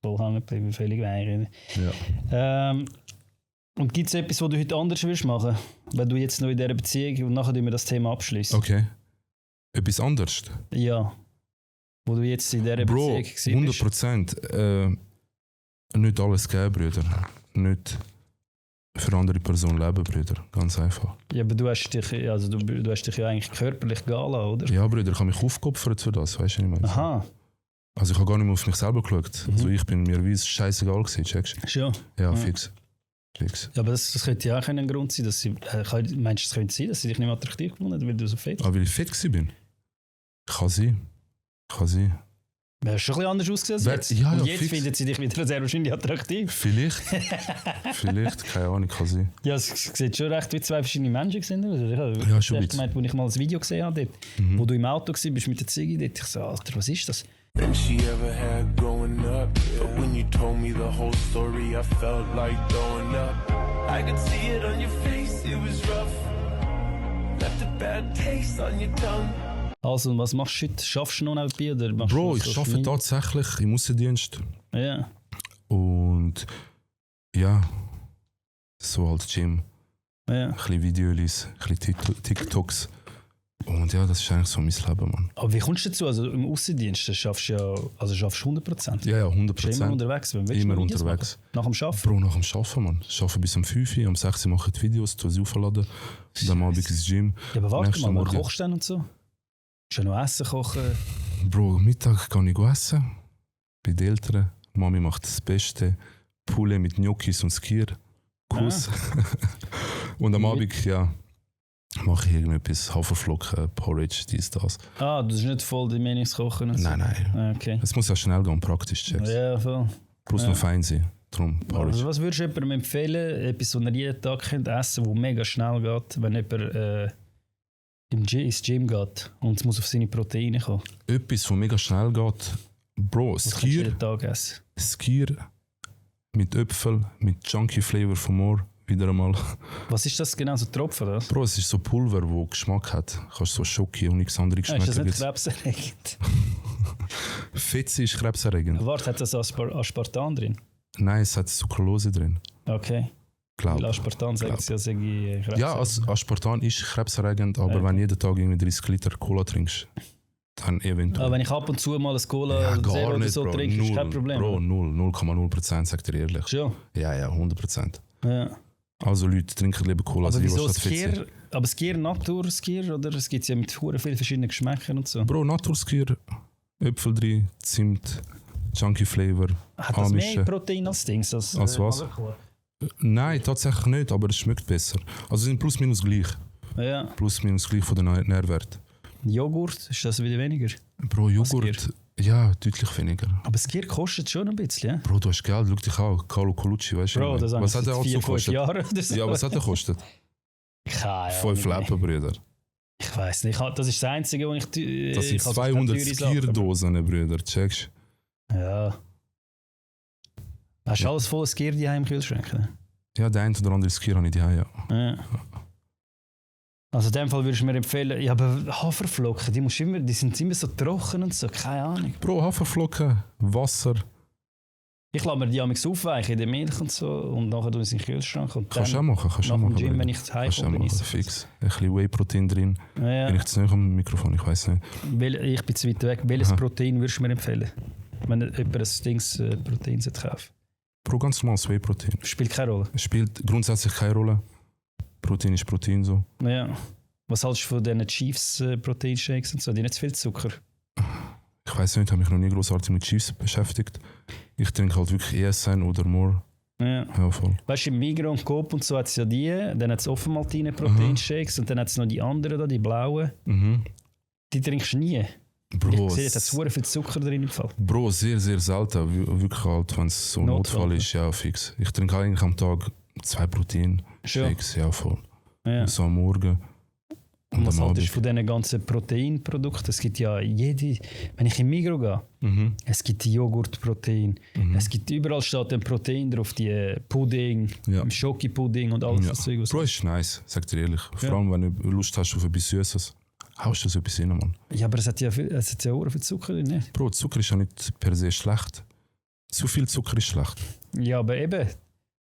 Voll hängen bleiben, völlig weich. Ja. Und gibt es etwas, was du heute anders würdest machen? Wenn du jetzt noch in dieser Beziehung und nachher wir das Thema abschließen. Okay. Etwas anderes? Ja. Wo du jetzt in dieser Bro, Beziehung bist. 100%. Nicht alles geben, Brüder. Nicht für andere Personen leben, Brüder. Ganz einfach. Ja, aber du hast dich, also du hast dich ja eigentlich körperlich gehen lassen, oder? Ja, Brüder, ich habe mich aufgeopfert für das, weißt du, was ich meine? Aha, Also ich habe gar nicht mehr auf mich selber geschaut. Also ich bin mir wie scheißegal gewesen, checkst du? schon. Ja, Ja. fix. Ja, aber das könnte ja auch ein Grund sein, dass sie, meinst du, es könnte sein, dass sie dich nicht mehr attraktiv gefunden hat, weil du so fett bist? Aber weil ich fett gewesen bin? Kann sein. Du hast schon ein bisschen anders ausgesehen als Wer- jetzt. ja, Und ja, jetzt fix. findet sie dich wieder sehr wahrscheinlich attraktiv. Vielleicht. Vielleicht, keine Ahnung, kann sein. Ja, es sieht schon recht wie zwei verschiedene Menschen gewesen. Also ich habe Ja, schon erst ein gemeint, als ich mal ein Video gesehen habe, dort, wo du im Auto warst mit der Ziggy, dort ich so, Alter, was ist das? Than she ever had growing up. But when you told me the whole story, I felt like throwing up. I could see it on your face, it was rough. Left a bad taste on your tongue. Also, und was machst du heute? Schaffst du noch nebenbei? Oder machst Bro, du ich Social arbeite Media? tatsächlich im Aussendienst. Ja. Und ja, so halt Gym. Ja. Ein bisschen Videos, ein bisschen TikToks. Und ja, das ist eigentlich so mein Leben, Mann. Aber wie kommst du dazu? Also im Aussendienst schaffst du ja, also schaffst 100%? Ja, Bist du immer 100%. unterwegs? Wenn willst du Immer noch Videos unterwegs. machen? Nach dem Arbeiten? Bro, nach dem Arbeiten, Mann. Ich arbeite bis um 5 Uhr, um 6 Uhr mache ich die Videos, tue sie aufladen. Und am Abend ins Gym. Ja, aber warte Nächsten mal, Morgen. wann kochst du denn und so? Hast du ja noch Essen kochen? Bro, Mittag kann ich essen. Bei den Eltern. Mami macht das Beste. Poulet mit Gnocchis und Skier. Kuss. Und am Abend, ja, mache ich irgendetwas. Haferflocken, Porridge, dies, das. Ah, du bist nicht voll die Menüs kochen und so? Nein. Ah, okay. Es muss ja schnell gehen, praktisch checkst. Ja, voll. Plus noch fein sein. Darum Porridge. Also was würdest du jemandem empfehlen, etwas, was er jeden Tag könnt essen kann, das mega schnell geht, wenn jemand ins Gym geht und es muss auf seine Proteine kommen? Etwas, was mega schnell geht. Bro, Was kannst du jeden Tag essen? Skier mit Äpfel, mit Junkie Flavor von Moor. Wieder einmal. Was ist das genau, so Tropfen, oder? Bro, es ist so Pulver, das Geschmack hat. Kannst so Schoki und nichts anderes Ah, ist das schmecken. nicht krebserregend? Fetze ist krebserregend. Warte, hat das Aspartan drin? Nein, es hat Sucralose drin. Okay. Glaub. Weil Aspartan sagt es ja, sage ich, Ja, Aspartan ist krebserregend, aber Okay. wenn du jeden Tag irgendwie 30 Liter Cola trinkst, dann eventuell. Aber wenn ich ab und zu mal ein Cola ja, Zero gar oder nicht, so Bro. trinke, ist kein Problem. Bro, oder? 0,0%, sagt dir ehrlich. Schon? Ja, 100%. Ja. Also Leute, trinken lieber Cola, Aber Zero wieso statt Fetze. Skier? Aber Skier Natur Skier? Oder es gibt ja mit vielen verschiedenen Geschmäckern und so. Bro, Naturskier, Äpfel drin, Zimt, Junkie Flavor. Hat das mehr anmischen. Protein als Dings? Als was? Haferflocken? Nein, tatsächlich nicht, aber es schmeckt besser. Also sie sind plus minus gleich. Ja. Plus minus gleich von den Nährwerten. Joghurt, ist das wieder weniger? Bro, Joghurt, ja, deutlich weniger. Aber Skier kostet schon ein bisschen, ja? Bro, du hast Geld, schau dich an. Carlo Colucci, weißt du? Bro, das was hat habe der ich Auto 4-5 gekostet? Jahre oder so. Ja, was hat der gekostet? Keine 5 Ahnung. Lappen, Brüder. Ich weiß nicht, das ist das Einzige, was ich... Das sind ich habe 200 keine teure Sache, Skierdosen, Brüder. Checkst aber- Ja. Hast du alles voll Skier die im Kühlschrank? Ne? Ja, der eine oder andere Skier habe ich daheim, ja. Ja. Also in dem Fall würde ich mir empfehlen, ja, aber Haferflocken, die sind immer so trocken und so, keine Ahnung. Bro, Haferflocken, Wasser. Ich lasse mir die amigs aufweichen in der Milch und so und nachher tun sie in den Kühlschrank. Und Kannst du auch dann machen, kannst du auch nach dem machen. Gym, Brüder. wenn ich zu Hause Kannst du auch komme, bin machen, ich fix. Ein bisschen Whey-Protein drin. Bin Ja, ich zu nah am Mikrofon, ich weiß nicht. ich bin zu weit weg. Welches Aha. Protein würdest du mir empfehlen, wenn jemand ein Dings Protein kauft? Bro, ganz normales Whey-Protein. Spielt keine Rolle. Es spielt grundsätzlich keine Rolle. Protein ist Protein so. Ja. Was hältst du von diesen Chiefs Proteinshakes und so? Die haben nicht zu viel Zucker. Ich weiß nicht, ich habe mich noch nie großartig mit Chiefs beschäftigt. Ich trinke halt wirklich ESN oder More. Ja. Ja, voll. Weißt du, im Migros und Coop und so hat es ja die, dann hat es Offenmaltine Proteinshakes und dann hat es noch die anderen da, die blauen. Mhm. Die trinkst du nie. Bro, Ich sehe, da hat sehr viel Zucker drin im Fall. Bro, sehr, sehr selten. Wirklich halt, wenn es so ein Notfall, Notfall ist, ja, fix. Ich trinke eigentlich am Tag 2 Protein-Shakes, ja, voll. Ja. So am Morgen. Und was am haltest du Abend. von diesen ganzen Proteinprodukten? Es gibt ja wenn ich im Migros gehe, Mhm. es gibt die Joghurtprotein, Mhm. es gibt überall steht ein Protein drauf, die Pudding, Ja. Schoki-Pudding und alles Ja. das Zeug. was- Bro, ist nice, sag dir ehrlich. Vor Ja. allem, wenn du Lust hast auf etwas Süßes, haust du so etwas rein, Mann. Ja, aber es hat ja auch viel Zucker drin. Nicht? Bro, Zucker ist ja nicht per se schlecht. Zu viel Zucker ist schlecht. Ja, aber eben,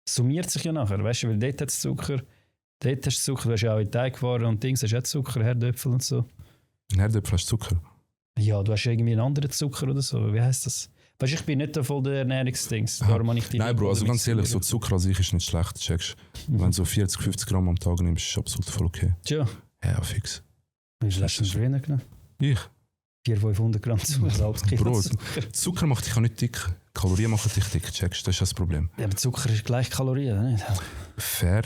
summiert sich ja nachher, weißt du, weil dort hat es Zucker, dort hast du Zucker, du hast ja auch in Teigwaren und Dings, hast auch Zucker, Herdöpfel und so. In Herdöpfel hast du Zucker. Ja, du hast irgendwie einen anderen Zucker oder so, wie heisst das? Weißt du, ich bin nicht da voll der Ernährungsdings, Aha. darum habe ich die Nein, Bro, also ganz ehrlich, so so Zucker an sich ist nicht schlecht, checkst. Wenn du so 40, 50 Gramm am Tag nimmst, ist absolut voll okay. Tja, Ja, fix. wie viel hast du denn früher genommen? Ich? 400-500 Gramm Zucker, ein halbes Kilo Bro, Zucker. Zucker macht dich auch nicht dick. Kalorien machen dich dick, checkst. Das ist das Problem. Ja, aber Zucker ist gleich Kalorien, oder nicht? Fair,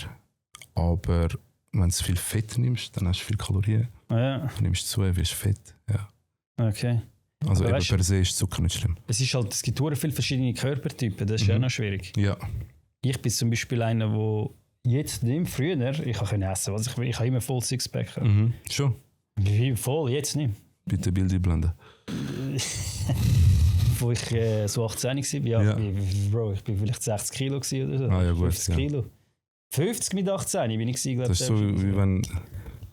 aber wenn du viel Fett nimmst, dann hast du viel Kalorien. Ja, Dann nimmst du zu, wirst fett. Ja. okay. Also Aber eben weißt du- per se ist Zucker nicht schlimm. Es ist halt, es gibt sehr viele verschiedene Körpertypen, das ist ja auch noch schwierig. Ja. Ich bin zum Beispiel einer, der jetzt nimmt, früher, ich kann essen, was ich will, ich habe immer voll Sixpack. Mhm. Schon. Wie voll, jetzt nicht. Bitte Bild einblenden. Wo ich so 18 war, ja, Ja. Bro, ich bin vielleicht 60 Kilo gewesen oder so. Ah, ja, gut, 50 ja. Kilo. 50 mit 18 bin ich gewesen, Das ist so, wie wenn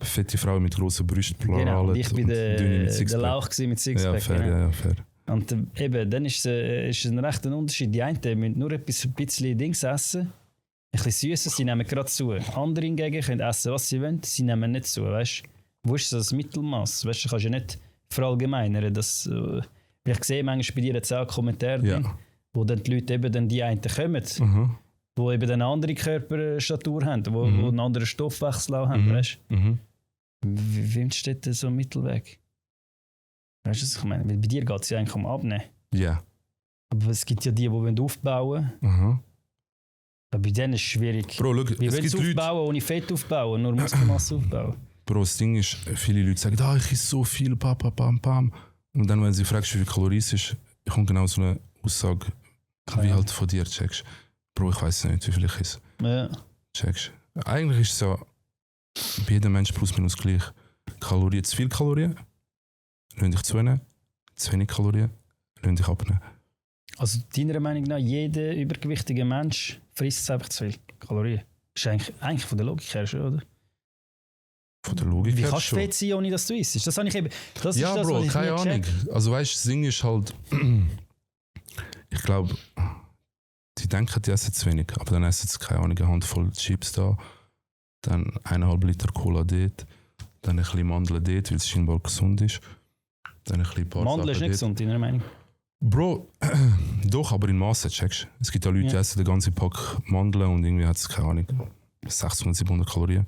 fette Frauen mit grossen Brüsten pluralen Genau, und ich bin dünne mit der Sixpack. Lauch gewesen mit Sixpack. Ja, fair, genau. ja, fair. Und eben, dann ist es ein rechter Unterschied. Die einen müssen nur ein bisschen Dings essen, ein bisschen Süßes, sie nehmen gerade zu. Andere hingegen können essen, was sie wollen, sie nehmen nicht zu, weißt? Wo ist das Mittelmaß? Weißt du, kannst ja nicht verallgemeinern. Das, ich sehe manchmal bei dir jetzt auch Kommentare drin, wo dann die Leute eben dann die einen kommen, wo eben eine andere Körperstatur haben, wo einen anderen Stoffwechsel auch haben. Weißt du? Wem steht denn so ein Mittelweg? Weißt du, was ich meine? Weil bei dir geht es ja eigentlich um Abnehmen. Ja. Aber es gibt ja die aufbauen wollen. Aber bei denen ist es schwierig. Bro, look, Wie es willst gibt du Leute... aufbauen, ohne Fett aufbauen, nur Muskelmasse aufbauen? Bro, das Ding ist, viele Leute sagen, ich esse so viel, pam. Und dann, wenn sie fragst, wie viel Kalorien es ist, kommt genau so eine Aussage, wie halt von dir, checkst. Bro, ich weiß nicht, wie viel ich esse. Ja. Checkst. Eigentlich ist es ja bei jedem Mensch plus minus gleich. Kalorien, zu viel Kalorien, lass dich zunehmen. Zu wenig Kalorien, lass dich abnehmen. Also deiner Meinung nach, jeder übergewichtige Mensch frisst einfach zu viel Kalorien. Das ist eigentlich von der Logik her schon, oder? Von der Logik Wie her kannst du schon. fett sein, ohne dass du isst? Das habe ich eben... Das Ja, ist das, Bro, was ich keine nie Ahnung. check. Also weißt du, das Ding ist halt... ich glaube, die denken, die essen zu wenig. Aber dann essen sie, keine Ahnung, eine Handvoll Chips da, dann 1,5 Liter Cola dort, dann ein bisschen Mandeln dort, weil es scheinbar gesund ist. Dann ein bisschen paar Mandeln ist Sachen nicht dort. gesund, deiner Meinung? Bro, doch, aber in Masse, checkst. Es gibt ja Leute, die essen den ganzen Pack Mandeln und irgendwie hat es, keine Ahnung, 600, 700 Kalorien.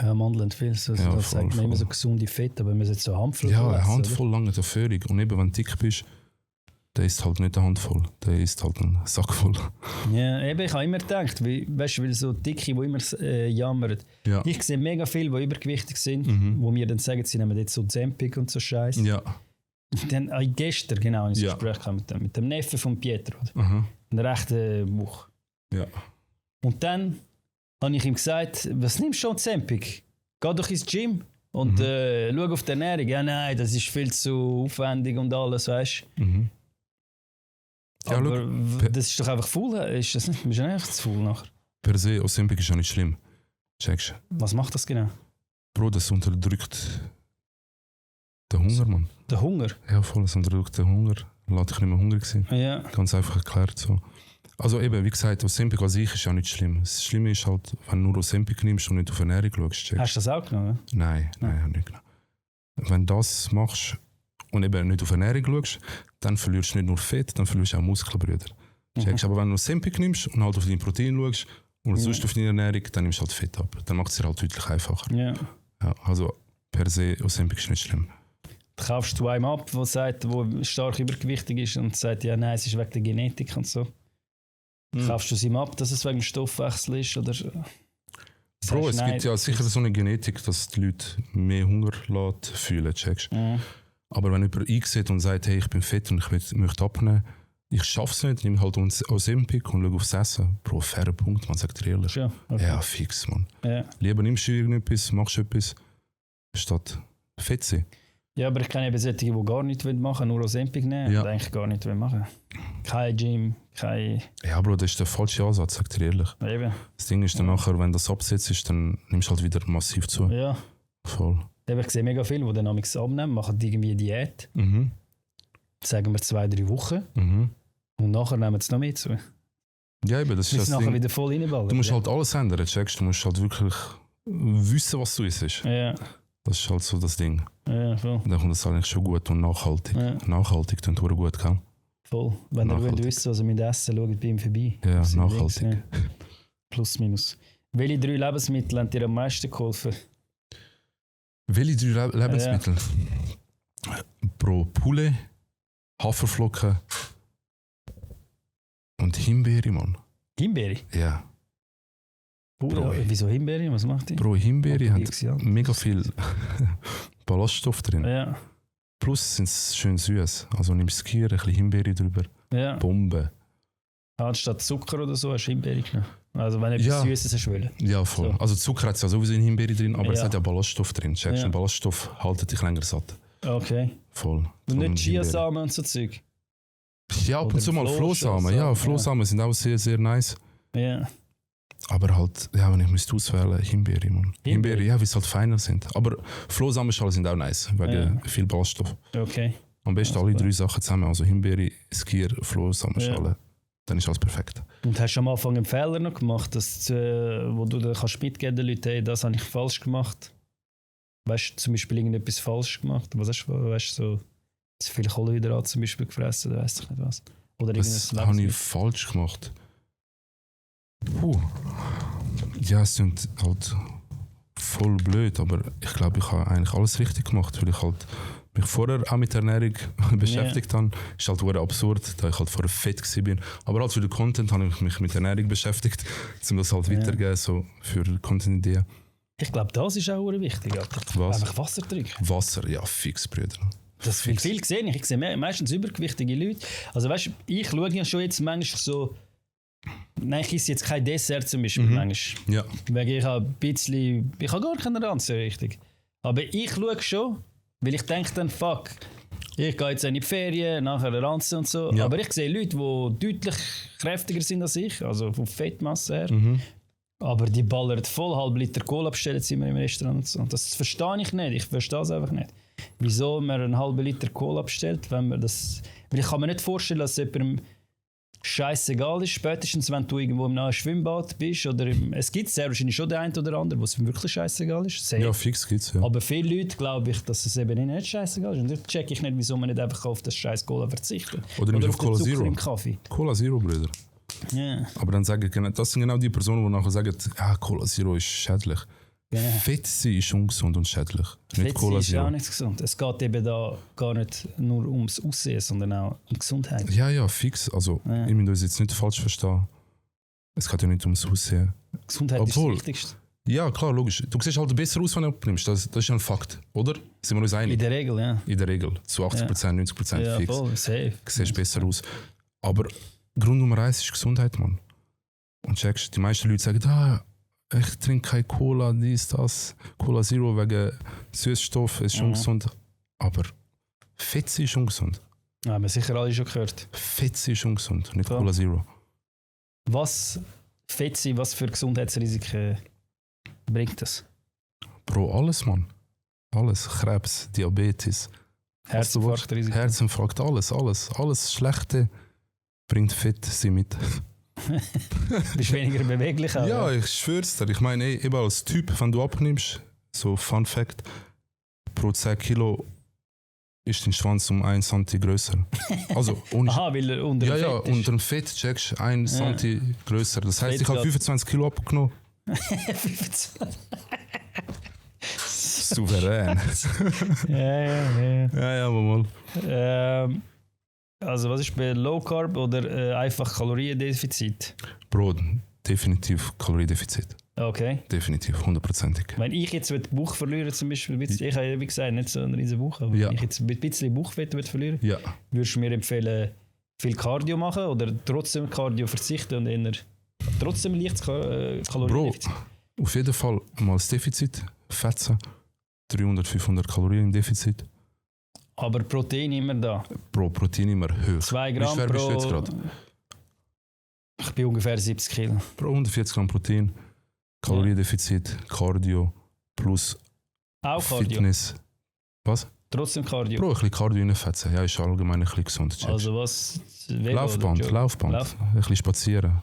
Ja, Mandeln und viel. So, Ja, das voll, sagt man immer voll. so gesunde Fett, aber man sollte so eine Handvoll Ja, eine essen, Handvoll lange der Führung. Und eben, wenn du dick bist, der isst halt nicht eine Handvoll, der isst halt einen Sack voll. oder? Ja, eben, ich habe immer gedacht, weißt du, weil so Dicke, die immer jammern. Ja. Ich sehe mega viele, die übergewichtig sind, wo mir dann sagen, sie nehmen jetzt so Ozempic und so Scheiß. Ja. Dann gestern genau in ein Ja. Gespräch gehabt mit dem Neffen von Pietro. Oder? Aha. Ein rechter Buch. Ja. Und dann habe ich ihm gesagt, was nimmst du schon Ozempic? Geh doch ins Gym und schau auf die Ernährung. Ja, nein, das ist viel zu aufwendig und alles, weißt du. Ja, Aber look, das ist doch einfach faul. Ist das nicht? Du bist ja einfach zu faul nachher. per se, Ozempic ist ja nicht schlimm. Checkst. Was macht das genau? Bro, das unterdrückt den Hunger, Mann. Der Hunger? Ja, voll, das unterdrückt den Hunger. Lässt dich nicht mehr hungrig sein. Ja. Ganz einfach erklärt so. Also eben, wie gesagt, Ozempic an sich ist ja nicht schlimm. Das Schlimme ist halt, wenn du nur Ozempic nimmst und nicht auf Ernährung schaust. Checkst. Hast du das auch genommen? Nein, habe nicht genommen. Wenn du das machst und eben nicht auf Ernährung schaust, dann verlierst du nicht nur Fett, dann verlierst du auch Muskelbrüder. Checkst. Aber wenn du Ozempic nimmst und halt auf dein Protein schaust und sonst auf deine Ernährung, dann nimmst du halt Fett ab. Dann macht es dir halt deutlich einfacher. Ja. Ja, also per se, Ozempic ist nicht schlimm. Dann kaufst du einem ab, der sagt, wo stark übergewichtig ist und sagt, ja nein, es ist wegen der Genetik und so. Kaufst du es ihm ab, dass es wegen dem Stoffwechsel ist? Oder Bro, es nein, gibt ja sicher so eine Genetik, dass die Leute mehr Hunger fühlen, checkst. Aber wenn jemand einsieht und sagt, hey, ich bin fett und ich möchte abnehmen, ich schaffe es nicht, nehme halt Ozempic und schaue aufs Essen. Bro, fairer Punkt, man sagt dir ehrlich. Ja, okay. Ja, fix, man. Ja. Lieber nimmst du irgendetwas, machst du etwas, statt fett sein. Ja, aber ich kenne eben solche, die gar nichts machen wollen, nur Ozempic nehmen Ja. und eigentlich gar nichts machen. Kein Gym, kein... Ja, Bro, das ist der falsche Ansatz, sag dir ehrlich. Eben. Das Ding ist dann nachher, wenn das absetzt ist, dann nimmst du halt wieder massiv zu. Ja. Voll. Eben, ich sehe mega viele, die dann amigs abnehmen, machen irgendwie eine Diät, sagen wir 2-3 Wochen und nachher nehmen sie noch mehr zu. Ja, eben, das ist Bis das nachher Ding. wieder voll reinballern. Du musst ja. halt alles ändern, checkst. Du musst halt wirklich wissen, was du isst. Ja, Das ist halt so das Ding. ja, voll. Und dann kommt das eigentlich schon gut und nachhaltig. Ja. Nachhaltig klingt verdammt gut, gell? Voll. Wenn ihr Nachhaltig. wollt wissen, was ihr mit essen, schaut bei ihm vorbei. Ja, Auf seinem nachhaltig. Links, ja. Plus, minus. Welche 3 Lebensmittel haben dir am meisten geholfen? Welche 3 Lebensmittel? Bro, Poulet, Haferflocken und Himbeere, Mann. Himbeere? Ja. Bro. Wieso Himbeere? Was macht die? Bro, Himbeere hat Antioxidant. mega viel Ballaststoff drin. Ja, Plus sind sie schön süß. Also nimmst du Skier, ein bisschen Himbeere drüber. ja. Bombe. Anstatt Zucker oder so hast du Himbeere genommen. Also wenn du Ja. etwas Süßes hast wollen. Ja, voll. So. Also Zucker hat es ja sowieso in Himbeere drin, aber es Ja. hat ja Ballaststoff drin. Checkst Ja. Und Ballaststoff haltet dich länger satt. Okay. Voll. Und Von nicht Himbeere. Chiasamen und so Zeug? Ja, ab Oder und zu mal Flohsamen, Flohsamen. Ja, so. Flohsamen sind auch sehr, sehr nice. Ja. Aber halt, ja, wenn ich müsste auswählen, Himbeere, Mann. Himbeere, ja, weil sie halt feiner sind. Aber Flohsamenschalen sind auch nice, wegen viel Ballaststoff. Okay. Am besten Also alle gut. 3 Sachen zusammen, also Himbeere, Skier, Flohsamenschale. Dann ist alles perfekt. Und hast du am Anfang einen Fehler noch gemacht, dass, wo du dann kannst mitgeben den Leuten, hey, das habe ich falsch gemacht? weißt du, zum Beispiel irgendetwas falsch gemacht? Was hast du, weißt du, so zu viel Kohlenhydrat zum Beispiel gefressen oder weiss ich nicht was? Oder Was habe ich falsch gemacht? Ja, es sind halt voll blöd, aber ich glaube, ich habe eigentlich alles richtig gemacht, weil ich halt mich vorher auch mit Ernährung beschäftigt habe. Ist halt sehr absurd, da ich halt vorher fett war. Aber halt für den Content habe ich mich mit Ernährung beschäftigt, um das halt weitergeben, so für Content-Ideen. Ich glaube, das ist auch wichtig. Alter. Was? Einfach Wasser trinken. Wasser, ja, fix, Brüder. Das viel gesehen. Ich sehe meistens übergewichtige Leute. Also weißt du, ich schaue ja schon jetzt manchmal so. Nein, ich esse jetzt kein Dessert zum Beispiel manchmal. Ja. Weil ich habe ein bisschen. Ich habe gar keine Ranzen richtig. Aber ich schaue schon, weil ich denke dann, fuck, ich gehe jetzt in die Ferien, nachher eine Ranzen und so. Ja. Aber ich sehe Leute, die deutlich kräftiger sind als ich, also von Fettmasse her. Aber die ballern voll halb Liter Cola, bestellen sie immer im Restaurant und so. Und das verstehe ich nicht. Ich verstehe es einfach nicht. Wieso man einen halben Liter Cola bestellt, wenn man das. Weil ich kann mir nicht vorstellen, dass es jemandem scheißegal ist, spätestens wenn du irgendwo im nahen Schwimmbad bist. Oder es gibt sehr wahrscheinlich schon den einen oder anderen, wo es wirklich scheißegal ist. Sehr. Ja, fix gibt's, ja. Aber viele Leute glaube ich, dass es eben nicht scheißegal ist. Und da check ich nicht, wieso man nicht einfach auf das scheiß Cola verzichtet. Oder nicht auf den Cola Zucker Zero. im Kaffee. Cola Zero, Brüder. Ja. Aber dann sagen, das sind genau die Personen, die nachher sagen, Cola Zero ist schädlich. Ja. Fett sein ist ungesund und schädlich. Nicht Fett Cola ist Zero. auch nicht gesund. Es geht eben da gar nicht nur ums Aussehen, sondern auch um Gesundheit. Ja, fix. Also, ich muss uns jetzt nicht falsch verstehen. Es geht ja nicht ums Aussehen. Gesundheit Obwohl- ist das Wichtigste. Ja, klar, logisch. Du siehst halt besser aus, wenn du abnimmst. Das ist ein Fakt, oder? Sind wir uns einig? In der Regel, ja. In der Regel. Zu 80%, 90% Ja, fix. voll, safe. Du siehst besser aus. Aber Grund Nummer 1 ist Gesundheit, Mann. Und checkst, die meisten Leute sagen, ich trinke keine Cola, dies, das. Cola Zero wegen Süßstoff, ist ungesund. Aber Fett sein ist ungesund. Ja, haben wir sicher alle schon gehört. Fett sein ist ungesund, nicht Ja. Cola Zero. Was Fett sein, was für Gesundheitsrisiken bringt das? Bro, alles, Mann. Alles. Krebs, Diabetes, Herzinfarktrisiko. Herzinfarkt, alles Schlechte bringt Fett sein mit. Bist weniger beweglich auch. Ja, ich schwör's dir. Ich meine, eben als Typ, wenn du abnimmst, so Fun Fact, pro 10 Kilo ist dein Schwanz um 1 cm grösser. Also, ohne Aha, weil er unter dem ja, Fett ist. unter dem Fett checkst du 1 cm grösser. Das heisst, Fett ich habe geht- 25 Kilo abgenommen. 25. Souverän. ja. ja, aber mal. Also was ist bei Low Carb oder einfach Kaloriendefizit? Bro, definitiv Kaloriendefizit. Okay. Definitiv, 100%. Wenn ich jetzt Bauch verlieren zum Beispiel, ich habe ja wie gesagt nicht so einen riesen Bauch, aber Ja. wenn ich jetzt ein bisschen Bauchfett verlieren Ja. würdest du mir empfehlen, viel Cardio machen oder trotzdem Cardio verzichten und eher trotzdem leichtes Bro, Kaloriendefizit? auf jeden Fall mal das Defizit fetzen. 300, 500 Kalorien im Defizit. Aber Protein immer da. Bro, Protein immer hoch. 2 Wie Gramm schwer bist du jetzt pro... gerade? Ich bin ungefähr 70 Kilo. Bro, 140 Gramm Protein, Kaloriendefizit, Cardio plus Auch Cardio. Fitness. Was? Trotzdem Cardio. Bro, ein bisschen Cardio reinfetzen. Ja, ist allgemein ein bisschen gesund. checkst. Also was? Velo Laufband, oder Laufband. Ein bisschen spazieren.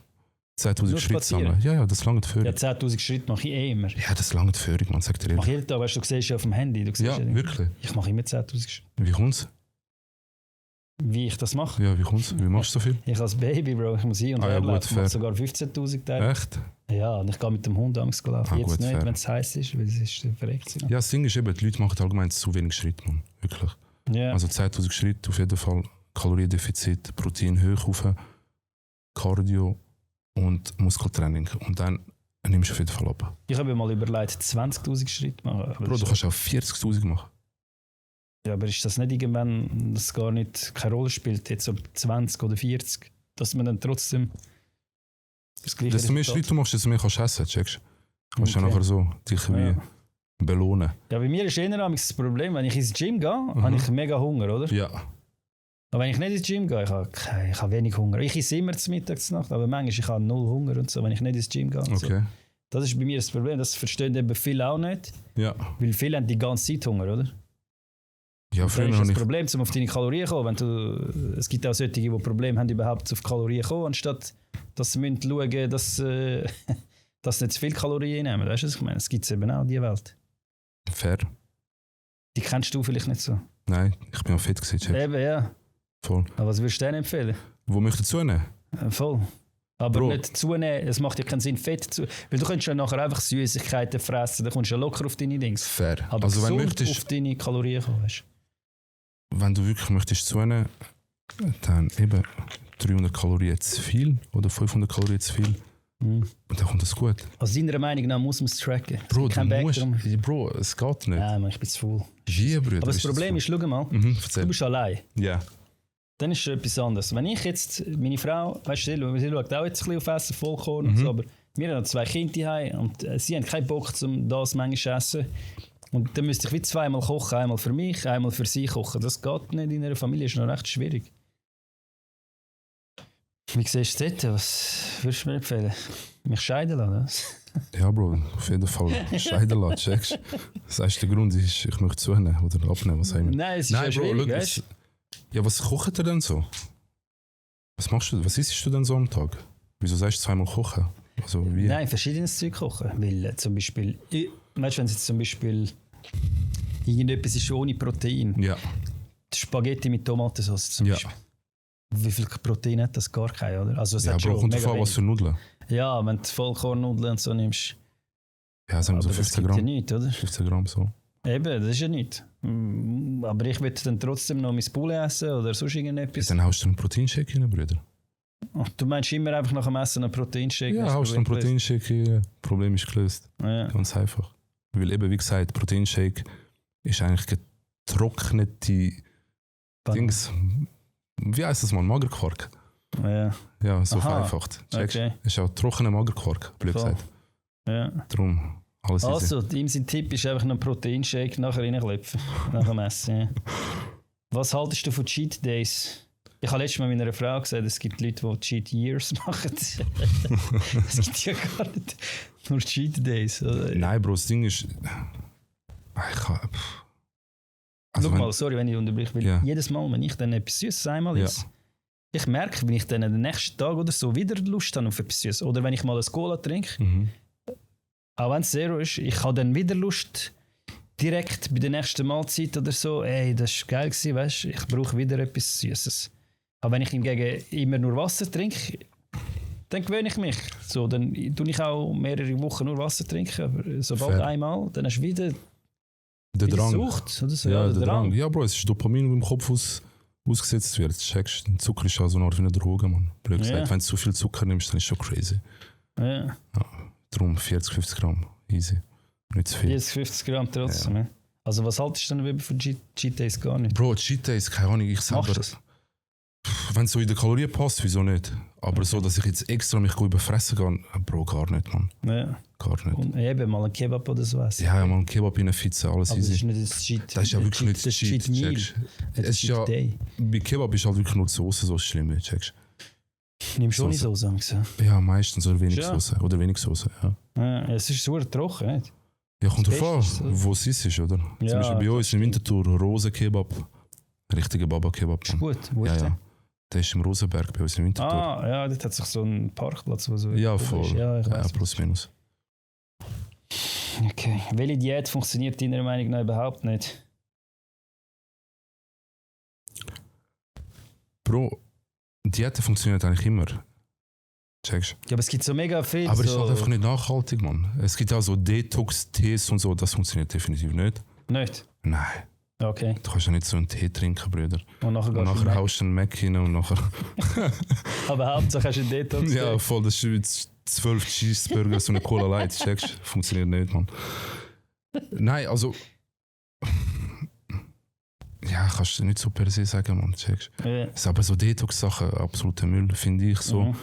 10'000 Nur Schritte spazieren? sammeln. Ja, das langt für. Ja, 10'000 Schritte mache ich immer. Ja, das langt für, man sagt dir Ich mache ehrlich. jeden Tag, weißt du, du siehst ja auf dem Handy. Du siehst Ja, wirklich. Ich mache immer 10'000 Schritte. Wie kommt's? Wie ich das mache? Ja, wie kommt's? Wie machst du so viel? Ich als Baby, Bro, ich muss hin und Ah ja, her gut, laufen. Ich mache fair. sogar 15'000 Tage. Echt? Ja, und ich gehe mit dem Hund Angst laufen. Ah, Jetzt gut, nicht, fair. wenn es heiß ist, weil es ist verreckt. Ja, das Ding ist eben, die Leute machen allgemein zu wenig Schritte, man. Wirklich. Ja. Also 10'000 Schritte auf jeden Fall. Kaloriendefizit, Protein hoch rauf, Cardio und Muskeltraining. Und dann nimmst du auf jeden Fall ab. Ich habe mir mal überlegt, 20'000 Schritte machen. Aber Bro, ist du kannst auch 40'000 machen. ja, aber ist das nicht irgendwann, dass es gar nicht keine Rolle spielt, jetzt ob 20 oder 40, dass man dann trotzdem das gleiche Desto mehr Resultat- Schritte du machst, desto mehr kannst du essen, checkst du? Kannst du Okay. nachher so dich wie Ja. belohnen. Ja, bei mir ist eher das Problem, wenn ich ins Gym gehe, habe ich mega Hunger, oder? Ja. Aber wenn ich nicht ins Gym gehe, ich habe wenig Hunger. Ich esse immer zu Mittag, zu Nacht, aber manchmal ich habe null Hunger und so, wenn ich nicht ins Gym gehe. und So. Okay. Das ist bei mir das Problem, das verstehen eben viele auch nicht, Ja. weil viele haben die ganze Zeit Hunger, oder? Ja, Dann früher ist noch das nicht. Problem, um auf deine Kalorien zu kommen. Es gibt auch solche, die Probleme haben, überhaupt auf Kalorien zu kommen, anstatt dass sie müssen schauen, dass dass sie nicht zu viel Kalorien nehmen. Weißt du, was ich meine? Es gibt eben auch in dieser Welt. Fair. Die kennst du vielleicht nicht so. Nein, ich bin auch fett gewesen, check. Eben, ja. Voll. Aber was würdest du denen empfehlen? Wo möchtest du zunehmen? Voll. Aber Bro. nicht zunehmen, es macht ja keinen Sinn, Fett zu... Weil du könntest ja nachher einfach Süßigkeiten fressen, dann kommst du ja locker auf deine Dings. Fair. Aber Also wenn, gesund möchtest, auf deine Kalorien kommen, weißt wenn du wirklich möchtest zunehmen, dann eben 300 Kalorien zu viel oder 500 Kalorien zu viel. du? Und dann kommt das gut. Also deiner Meinung nach muss man es tracken. Es Bro, gibt du keinen Weg musst... darum. Bro, es geht nicht. Nein, man, ich bin zu faul. Wie, Brüder? Aber das Problem ist, schau mal, erzähl. du bist allein. Ja. Dann ist es etwas anderes. Wenn ich jetzt, meine Frau, weißt du, sie schaut auch jetzt ein bisschen auf Essen, Vollkorn und so, aber wir haben 2 Kinder zu Hause und sie haben keinen Bock, um das manchmal zu essen. Und dann müsste ich wie zweimal kochen, einmal für mich, einmal für sie kochen. Das geht nicht in einer Familie, ist noch recht schwierig. Wie siehst du das? Was würdest du mir empfehlen? Mich scheiden lassen? Ja, Bro, auf jeden Fall scheiden lassen, checkst. Das erste Grund ist, ich möchte zunehmen oder abnehmen, was haben wir. Nein, es ist ja schwierig, weißt du? Ja, was kocht ihr denn so? Was machst du, was isst du denn so am Tag? Wieso sagst du zweimal kochen? Also, wie? Nein, verschiedenes Zeug kochen. Weil zum Beispiel, weißt du, wenn es jetzt zum Beispiel irgendetwas ist ohne Protein, Ja, die Spaghetti mit Tomatensauce zum ja. Beispiel. Wie viel Protein hat das? Gar kein, oder? Also es Ja, hat Bro, schon kommt mega davon, was wenig. für Nudeln. Ja, wenn du Vollkornnudeln und so nimmst. Ja, sagen wir so Aber das 15 gibt ja Gramm. nichts, oder? 15 Gramm so. Eben, das ist ja nichts. Aber ich würde dann trotzdem noch mein Poulet essen oder sonst irgendetwas. Dann haust du einen Proteinshake rein, Brüder. Ach, du meinst immer einfach nach dem Essen einen Proteinshake? Ja, Hast du haust du einen Problem Proteinshake rein, Problem ist gelöst. gelöst? Ja. Ganz einfach. Weil eben, wie gesagt, Proteinshake ist eigentlich getrocknete Dings. Wie heisst das mal? Magerquark. Ja, Ja, so Aha, vereinfacht. Checkst? okay. Ist auch trockener Magerquark, blöd Voll. gesagt. ja. Darum, alles easy. Also, ihm sein Tipp ist einfach noch einen Proteinshake nachher reinklopfen. Nach dem Essen. Ja. Was haltest du von Cheat Days? Ich habe letztes Mal meiner Frau gesagt, es gibt Leute, die Cheat Years machen. Es gibt ja gar nicht nur Cheat Days. Oder? Nein, Bro, das Ding ist... Ich kann... Schau mal, sorry, wenn ich unterbreche, weil Ja. jedes Mal, wenn ich dann etwas Süßes einmal Ja. esse, ich merke, wenn ich dann den nächsten Tag oder so wieder Lust habe auf etwas Süßes, oder wenn ich mal ein Cola trinke, auch wenn es Zero ist, ich habe dann wieder Lust, direkt bei der nächsten Mahlzeit oder so, ey, das war geil gewesen, weißt du, ich brauche wieder etwas Süßes. Aber wenn ich hingegen immer nur Wasser trinke, dann gewöhne ich mich. So, dann tue ich auch mehrere Wochen nur Wasser trinken, aber sobald Fair. einmal, dann hast du wieder Der Drang. Sucht, oder so. Ja, der Drang. Ja, Bro, es ist Dopamin, das im Kopf ausgesetzt wird. Checkst, der Zucker ist auch so eine Art wie eine Droge, man. Blöd gesagt. Ja. Wenn du zu viel Zucker nimmst, dann ist es schon crazy. Ja. Darum 40, 50 Gramm. Easy. Nicht zu viel. Jetzt 50 Gramm trotzdem. Ja. Also was haltest du denn von Cheat Days gar nicht? Bro, Cheat Days, keine Ahnung, ich selber... Machst du das? Wenn es so in der Kalorien passt, wieso nicht? Aber so, dass ich jetzt extra mich überfressen kann, Bro, gar nicht, man. Ja. Gar nicht. Und eben mal ein Kebab oder so essen. Ja, man, Kebab in eine Pizza, alles Aber das ist easy. nicht das Cheat. Das ist ja wirklich nicht das Cheat Meal. checkst. Das Es ist ja, Day. bei Kebab ist halt wirklich nur die Soße so schlimm, checkst. Nimmst du ohne Soße. Soße, haben sie gesagt. Ja, meistens oder wenig Ja. Soße. Oder wenig Soße, ja. Ja, es ist super trocken, nicht? Ja, kommt Das drauf an, Beste ist so. wo es ist, oder? Zum Ja, Beispiel bei das uns in Winterthur Rosen-Kebab. Richtiger Baba-Kebab. Ist gut. Wo Ja, ist der? ja. Der ist im Rosenberg bei uns in Winterthur. Ah, ja, dort hat sich so ein Parkplatz, wo so. ja, oben voll. ist. Ja, ich Ja, weiß. plus minus. Okay. Welche Diät funktioniert deiner Meinung nach überhaupt nicht? Bro, Diäten funktioniert eigentlich immer. Checkst. Ja, aber es gibt so mega viel. Aber es ist so halt einfach nicht nachhaltig, Mann. Es gibt auch so Detox-Tees und so, das funktioniert definitiv nicht. Nicht? Nein, Okay. du kannst ja nicht so einen Tee trinken, Brüder. Und nachher Und gehst du nachher weg. haust du einen Mac rein und nachher... Aber Hauptsache hast du einen Detox. ja, voll, das ist wie 12 Cheeseburger, so eine Cola Light, checkst. Funktioniert nicht, Mann. Nein, also... Ja, kannst du nicht so per se sagen, Mann, checkst. Ja. Es ist aber so Detox-Sachen, absoluter Müll, finde ich so. Mhm.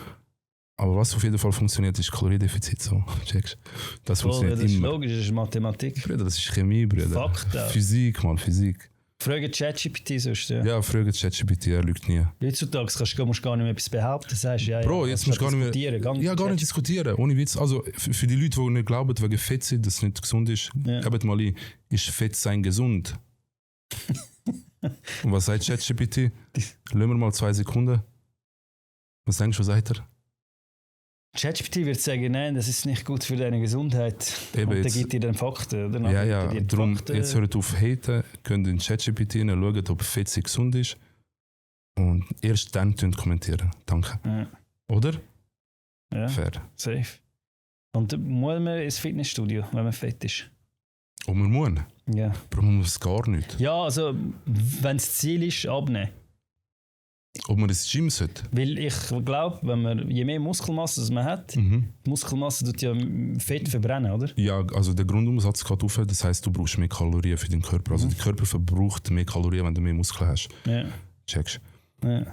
Aber was auf jeden Fall funktioniert, ist Kaloriendefizit, so, checkst. Das Voll, ja, funktioniert das ist immer. logisch, das ist Mathematik. Brüder, das ist Chemie, Brüder. Fakt auch. Physik, Mann, Physik. Frage ChatGPT sonst. Ja. Ja, früher ChatGPT, er lügt nie. Heutzutage musst du gar nicht mehr etwas behaupten. Sagst, ja, Bro, ja, jetzt musst du gar nicht mehr... diskutieren. Gang Ja, gar nicht Chat- diskutieren, ohne Witz. Also für die Leute, die nicht glauben, wegen Fett sind, dass es nicht gesund ist, Ja. gebt mal ein, ist Fett sein gesund? Und was sagt ChatGPT? Lassen wir mal 2 Sekunden. Was denkst du, was sagt er? ChatGPT wird sagen, nein, das ist nicht gut für deine Gesundheit. Eben und dann jetzt- gibt dir dann Fakten. Oder? Nachher Ja, gibt er dir die darum, Fakten. jetzt hört auf haten, könnt in ChatGPT schauen, ob Fetzi gesund ist. Und erst dann kommentieren. Danke. Ja, Oder? ja, Fair. safe. Und muss man ins Fitnessstudio, wenn man fett ist? Und wir müssen. Ja. Aber man muss gar nicht. Ja, also, wenn das Ziel ist, abnehmen. Ob man ins Gym sollte. Weil ich glaube, wenn man, je mehr Muskelmasse das man hat, die Muskelmasse tut ja Fett verbrennen, oder? Ja, also der Grundumsatz geht auf, das heisst, du brauchst mehr Kalorien für deinen Körper. Also der Körper verbraucht mehr Kalorien, wenn du mehr Muskeln hast. Ja. Checkst. Ja.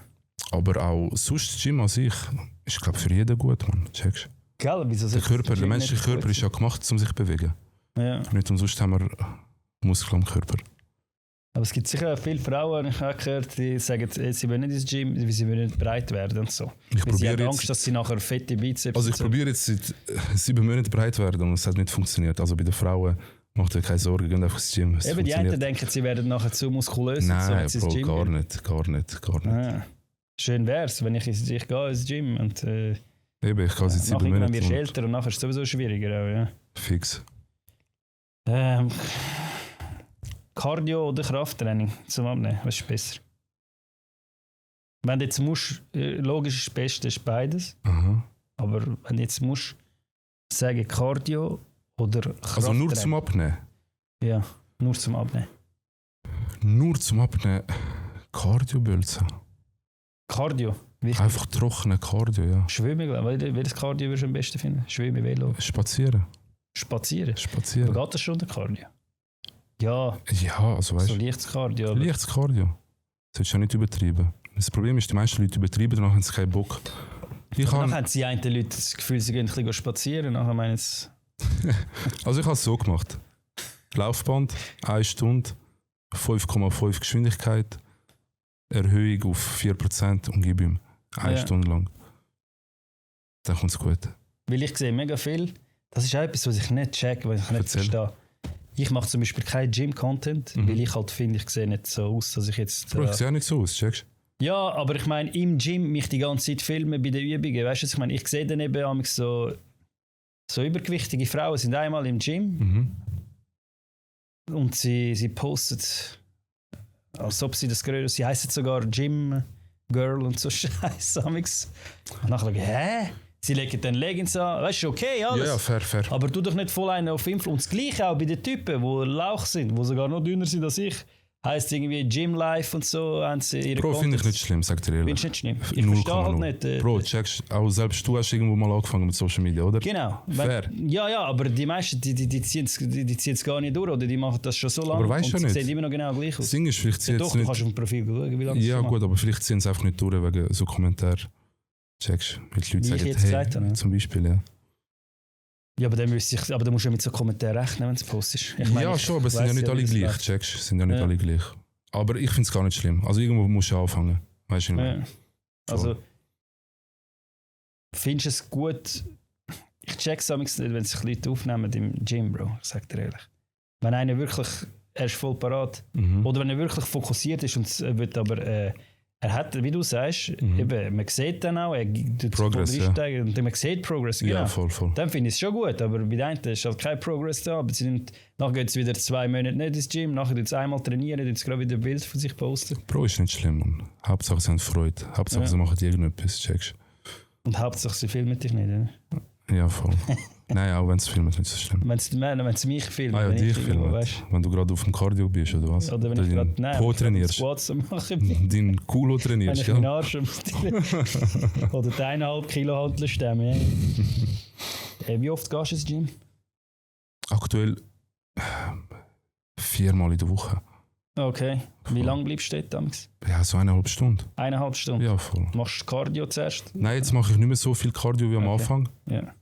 Aber auch sonst das Gym an sich ist, glaube ich, für jeden gut, man. Checkst. Gell, wieso Der sollte das Körper, der Gym menschliche nicht Körper gut ist ja gemacht, um sich zu bewegen. sein? Ja. Nicht umsonst haben wir Muskeln am Körper. Aber es gibt sicher auch viele Frauen, ich habe gehört, die sagen, sie wollen nicht ins Gym, weil sie wollen nicht breit werden und so. Ich Weil sie haben probiere Angst, jetzt, dass sie nachher fette Bizeps also ich und so. probiere jetzt seit 7 Monaten breit werden und es hat nicht funktioniert. Also bei den Frauen macht euch keine Sorgen, geht einfach ins Gym. Es Eben, die einen funktioniert. denken, sie werden nachher zu muskulös und so, Nein, wenn sie ins Bro, Gym gar gehen. nicht, gar nicht, gar nicht. Ah. Schön wär's, wenn ich gehe ins Gym und Eben, ich kann seit 7 nachher Monaten wirst du und älter und nachher ist es sowieso schwieriger. Auch, ja. fix. Cardio oder Krafttraining zum Abnehmen, was ist besser? Wenn du jetzt musst, logisch ist das Beste ist beides, Aha. aber wenn du jetzt musst sagen Cardio oder Krafttraining. Also nur zum Abnehmen? Ja, nur zum Abnehmen. Nur zum Abnehmen Cardio-Bölzen. Cardio, wichtig. Einfach trockene Cardio, ja. Schwimmen, welches Cardio würdest du am besten finden? Schwimmen, Velo, Spazieren. Spazieren. Spazieren. Aber geht das schon unter Cardio? Ja, Ja, also weißt so du, leichtes Cardio. Aber leichtes Cardio. Das solltest du ja nicht übertreiben. Das Problem ist, die meisten Leute übertreiben, danach haben sie keinen Bock. Ich danach habe haben die einen Leute das Gefühl, sie gehen ein bisschen spazieren, nachher meinen sie, es so gemacht. Laufband, 1 Stunde, 5,5 Geschwindigkeit, Erhöhung auf 4% und gib ihm 1 Ja. Stunde lang. Dann kommt es gut. weil ich sehe mega viel, das ist auch etwas, was ich nicht check, was ich nicht Erzähl. verstehe. Ich mache zum Beispiel keinen Gym-Content, weil ich halt finde, ich sehe nicht so aus, dass ich jetzt... Bro, ich sehe auch nicht so aus, checkst Ja, aber ich meine, im Gym mich die ganze Zeit filmen bei den Übungen. Weißt du, ich meine, ich sehe dann eben manchmal so übergewichtige Frauen sind einmal im Gym und sie postet, als ob sie das größte, sie heißen sogar Gym Girl und so Scheiße. Und nachher sage ich, hä? Sie legen dann Leggings an, weißt du, okay, alles. Ja, fair. Aber tu doch nicht voll einen auf Influencer. Und das Gleiche auch bei den Typen, die Lauch sind, die sogar noch dünner sind als ich. Heisst irgendwie Gym Life und so, haben sie ihre Bro, finde ich nicht schlimm, sag dir ehrlich. Findest du nicht schlimm? Ich verstehe halt 0,0. nicht. Bro, checkst, auch selbst du hast irgendwo mal angefangen mit Social Media, oder? Genau. Fair. Ja, aber die meisten, die ziehen es gar nicht durch, oder die machen das schon so lange Aber weißt und du sie nicht. sehen immer noch genau gleich aus. Das Ding ist, vielleicht Ja, ziehen doch, es du nicht... kannst auf dem Profil schauen, wie lange Ja sie gut, aber vielleicht ziehen sie einfach nicht durch wegen so Kommentaren. Checkst, weil die Leute Wie ich sagen, jetzt gesagt habe, ja. zum Beispiel, ja. Ja, aber dann musst du ja mit so Kommentaren rechnen, wenn du es postest. Ich meine, Ja, ich schon, aber es sind weiss ja nicht alle wie das gleich, läuft. checkst, sind ja nicht Ja. alle gleich. Aber ich finde es gar nicht schlimm. Also irgendwo musst du anfangen, weißt du? Ja. Also, findest du es gut? Ich check's nicht, wenn sich Leute aufnehmen im Gym, Bro. Ich sag dir ehrlich. Wenn einer wirklich, er ist voll parat, oder wenn er wirklich fokussiert ist und es wird aber, er hat, wie du sagst, eben, man sieht dann auch, er tut Progress, voll reinsteigen und man sieht Progress, genau. Ja, voll. Dann finde ich es schon gut, aber bei den einen ist halt kein Progress da. Aber nachher geht es wieder 2 Monate nicht ins Gym, nachher tun sie einmal trainieren, tun sie gerade wieder ein Bild von sich posten. Bro, ist nicht schlimm, Mann. Hauptsache sie haben Freude. Hauptsache Ja. sie machen irgendetwas, checkst. Und Hauptsache sie filmen dich nicht. Oder? Ja, voll. Nein, auch wenn es filmen, ist nicht so schlimm. Wenn sie mich filmen, Ah ja, wenn dich ich irgendwo, filmen. weißt Wenn du gerade auf dem Cardio bist, oder was? oder wenn ich gerade, nein, Po wenn ich gerade trainierst. Squats am machen bin, Dein Kulo wenn trainierst, ich meinen ja? Arsch oder die 1,5 Kilo Hanteln stemmen. Ja. Wie oft gehst du ins Gym? Aktuell 4-mal in der Woche. Okay. Wie Voll. lange bleibst du dort damals? Ja, so 1,5 Stunden. 1,5 Stunden. Ja, voll. Machst du Cardio zuerst? Nein, jetzt mache ich nicht mehr so viel Cardio wie am Okay. Anfang. Ja.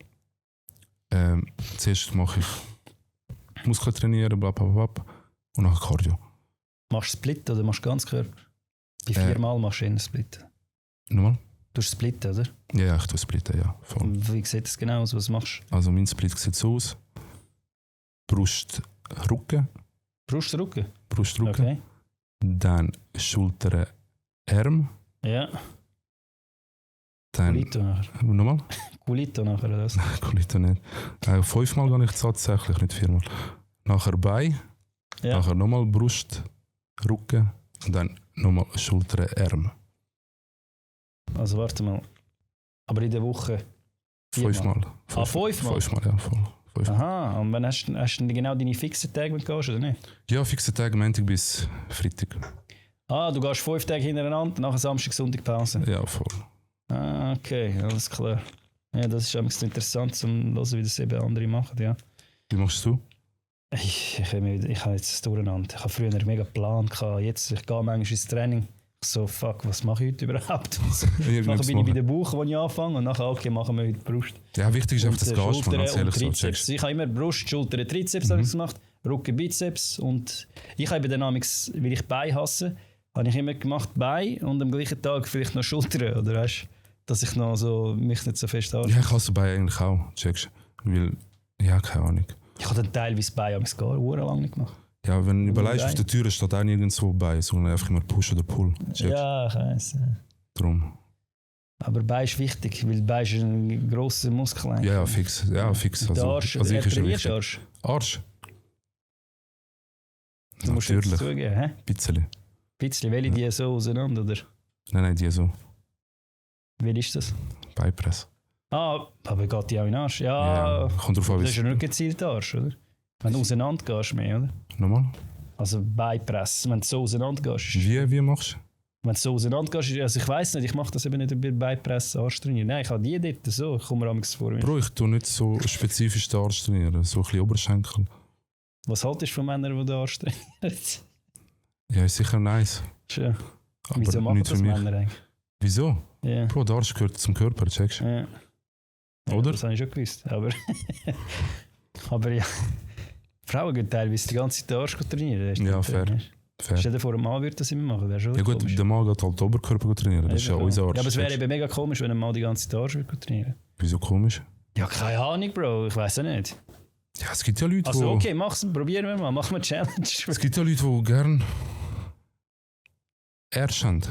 Zuerst mache ich Muskeln trainieren, bla bla bla. Und nachher Cardio. Machst du Split oder machst du Ganzkörper? Die 4-mal machst du einen Split. Nochmal? Du hast Split, oder? Ja, ich tue splitten, ja. Voll. Wie sieht das genau aus? Was machst du? Also mein Split sieht so aus. Brust, Rücken. Brust, Rücken? Brust, Rücken. Okay. Dann Schultern, Arm. Ja. Dann, Culito nachher. nochmal? Culito nachher, oder was? Culito nicht. 5-mal gehe ich tatsächlich, nicht 4-mal. Nachher Bein, Ja. nachher nochmal Brust, Rücken und dann nochmal Schultern, Arme. Also warte mal. Aber in der Woche 4-mal? 5-mal. 5-mal? 5-mal, ja, voll. 5-mal. Aha, und wann hast du denn genau deine fixen Tage, wenn du gehst, oder nicht? Ja, fixe Tage, Montag bis Freitag. Ah, du gehst 5 Tage hintereinander, nachher Samstag, Sonntag Pause. Ja, voll. Ah, okay, alles klar. Ja, das ist eigentlich interessant zu hören, wie das eben andere machen, ja. Wie machst du? Ich habe jetzt das durcheinander. Ich habe früher einen mega Plan gehabt. Jetzt ich gehe manchmal ins Training. So, fuck, was mache ich heute überhaupt? Nachher bin ich bei der Bauch, wo ich anfange, und nachher, okay, machen wir heute Brust. Ja, wichtig ist einfach das Gas, man ganz ehrlich so. Trizeps. Ich habe immer Brust, Schulter, Trizeps habe ich gemacht, Rücken, Bizeps, und ich habe dann amigs, weil ich Bein hasse, habe ich immer gemacht Bein und am gleichen Tag vielleicht noch Schulter, oder weißt, dass ich noch so mich nicht so fest habe. Ja, ich hasse Bein eigentlich auch, checkst. Weil, ja, keine Ahnung. Ich habe dann teilweise Bein amigs gar lang nicht gemacht. Ja, wenn du überlegst, Bein. auf der Tür steht auch nirgendwo bei, sondern einfach immer Push oder Pull. Checkst. Ja, ich weiss. Drum. Aber Bein ist wichtig, weil Bein ist ein grosser Muskel. eigentlich. Ja, fix. Ja, fix. Der Arsch, also ich ist trainierst du wichtig. Arsch? Arsch? Du musst jetzt Natürlich. zugeben, hä? Ein bisschen. Bisschen, welche die so auseinander, oder? Nein, die so. Wie ist das? Beipress. Ah, aber geht die auch in den Arsch? Ja, Kommt drauf an, das wie ist ja nicht gezielt Arsch, oder? Wenn du auseinander gehst mehr, oder? Nochmal? Also Beipress, wenn du so auseinander gehst. Wie machst du? Wenn du so auseinander gehst, also ich weiss nicht, ich mache das eben nicht bei Beipress, Arsch trainieren. Nein, ich habe die dort so, ich komme mir amigs vor. Bro, ich tue nicht so spezifisch den Arsch trainieren, so ein bisschen Oberschenkel. Was haltest du von Männern, die den Arsch trainieren? Ja, ist sicher nice. Schön. Aber Wieso machen nicht das für mich. Männer eigentlich? Wieso? Ja. Bro, der Arsch gehört zum Körper, checkst du? Ja. Oder? Das habe ich schon gewusst. Aber ja, Frauen gehen teilweise die ganze Zeit den Arsch trainieren. Das ist Ja, nicht fair. weißt? Fair. Stell dir vor, ein Mann würde das immer machen. Wäre schon Ja gut, komisch. der Mann geht halt den Oberkörper trainieren, das ist ja Eben, unser Arsch. Ja, aber es wäre checkst eben mega komisch, wenn ein Mann die ganze Zeit den Arsch würde trainieren. Wieso komisch? Ja, keine Ahnung, Bro. Ich weiß ja nicht. Ja, es gibt ja Leute, Also wo... okay, probieren wir mal. Machen wir eine Challenge. Es gibt ja Leute, die gerne Arsch haben.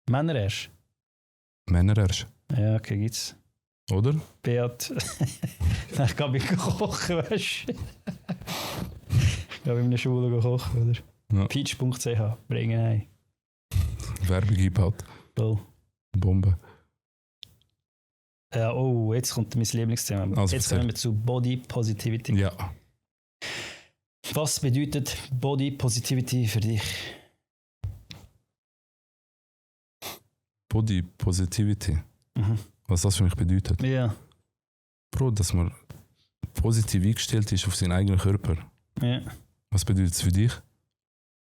Männer erst. Männer Arsch. Ja, okay, gibt's. Oder? Beat. Ich kann mich kochen, weißt du? Ich habe in einer Schule kochen, oder? Ja. Peach.ch, bringen ein. Werbung eingebaut. Voll. Bombe. Oh, jetzt kommt mein Lieblingsthema. Also, jetzt kommen wir zu Body Positivity. Ja. Was bedeutet Body Positivity für dich? Body Positivity. Mhm. Was das für mich bedeutet. Ja, Bro, dass man positiv eingestellt ist auf seinen eigenen Körper. ja. Was bedeutet es für dich?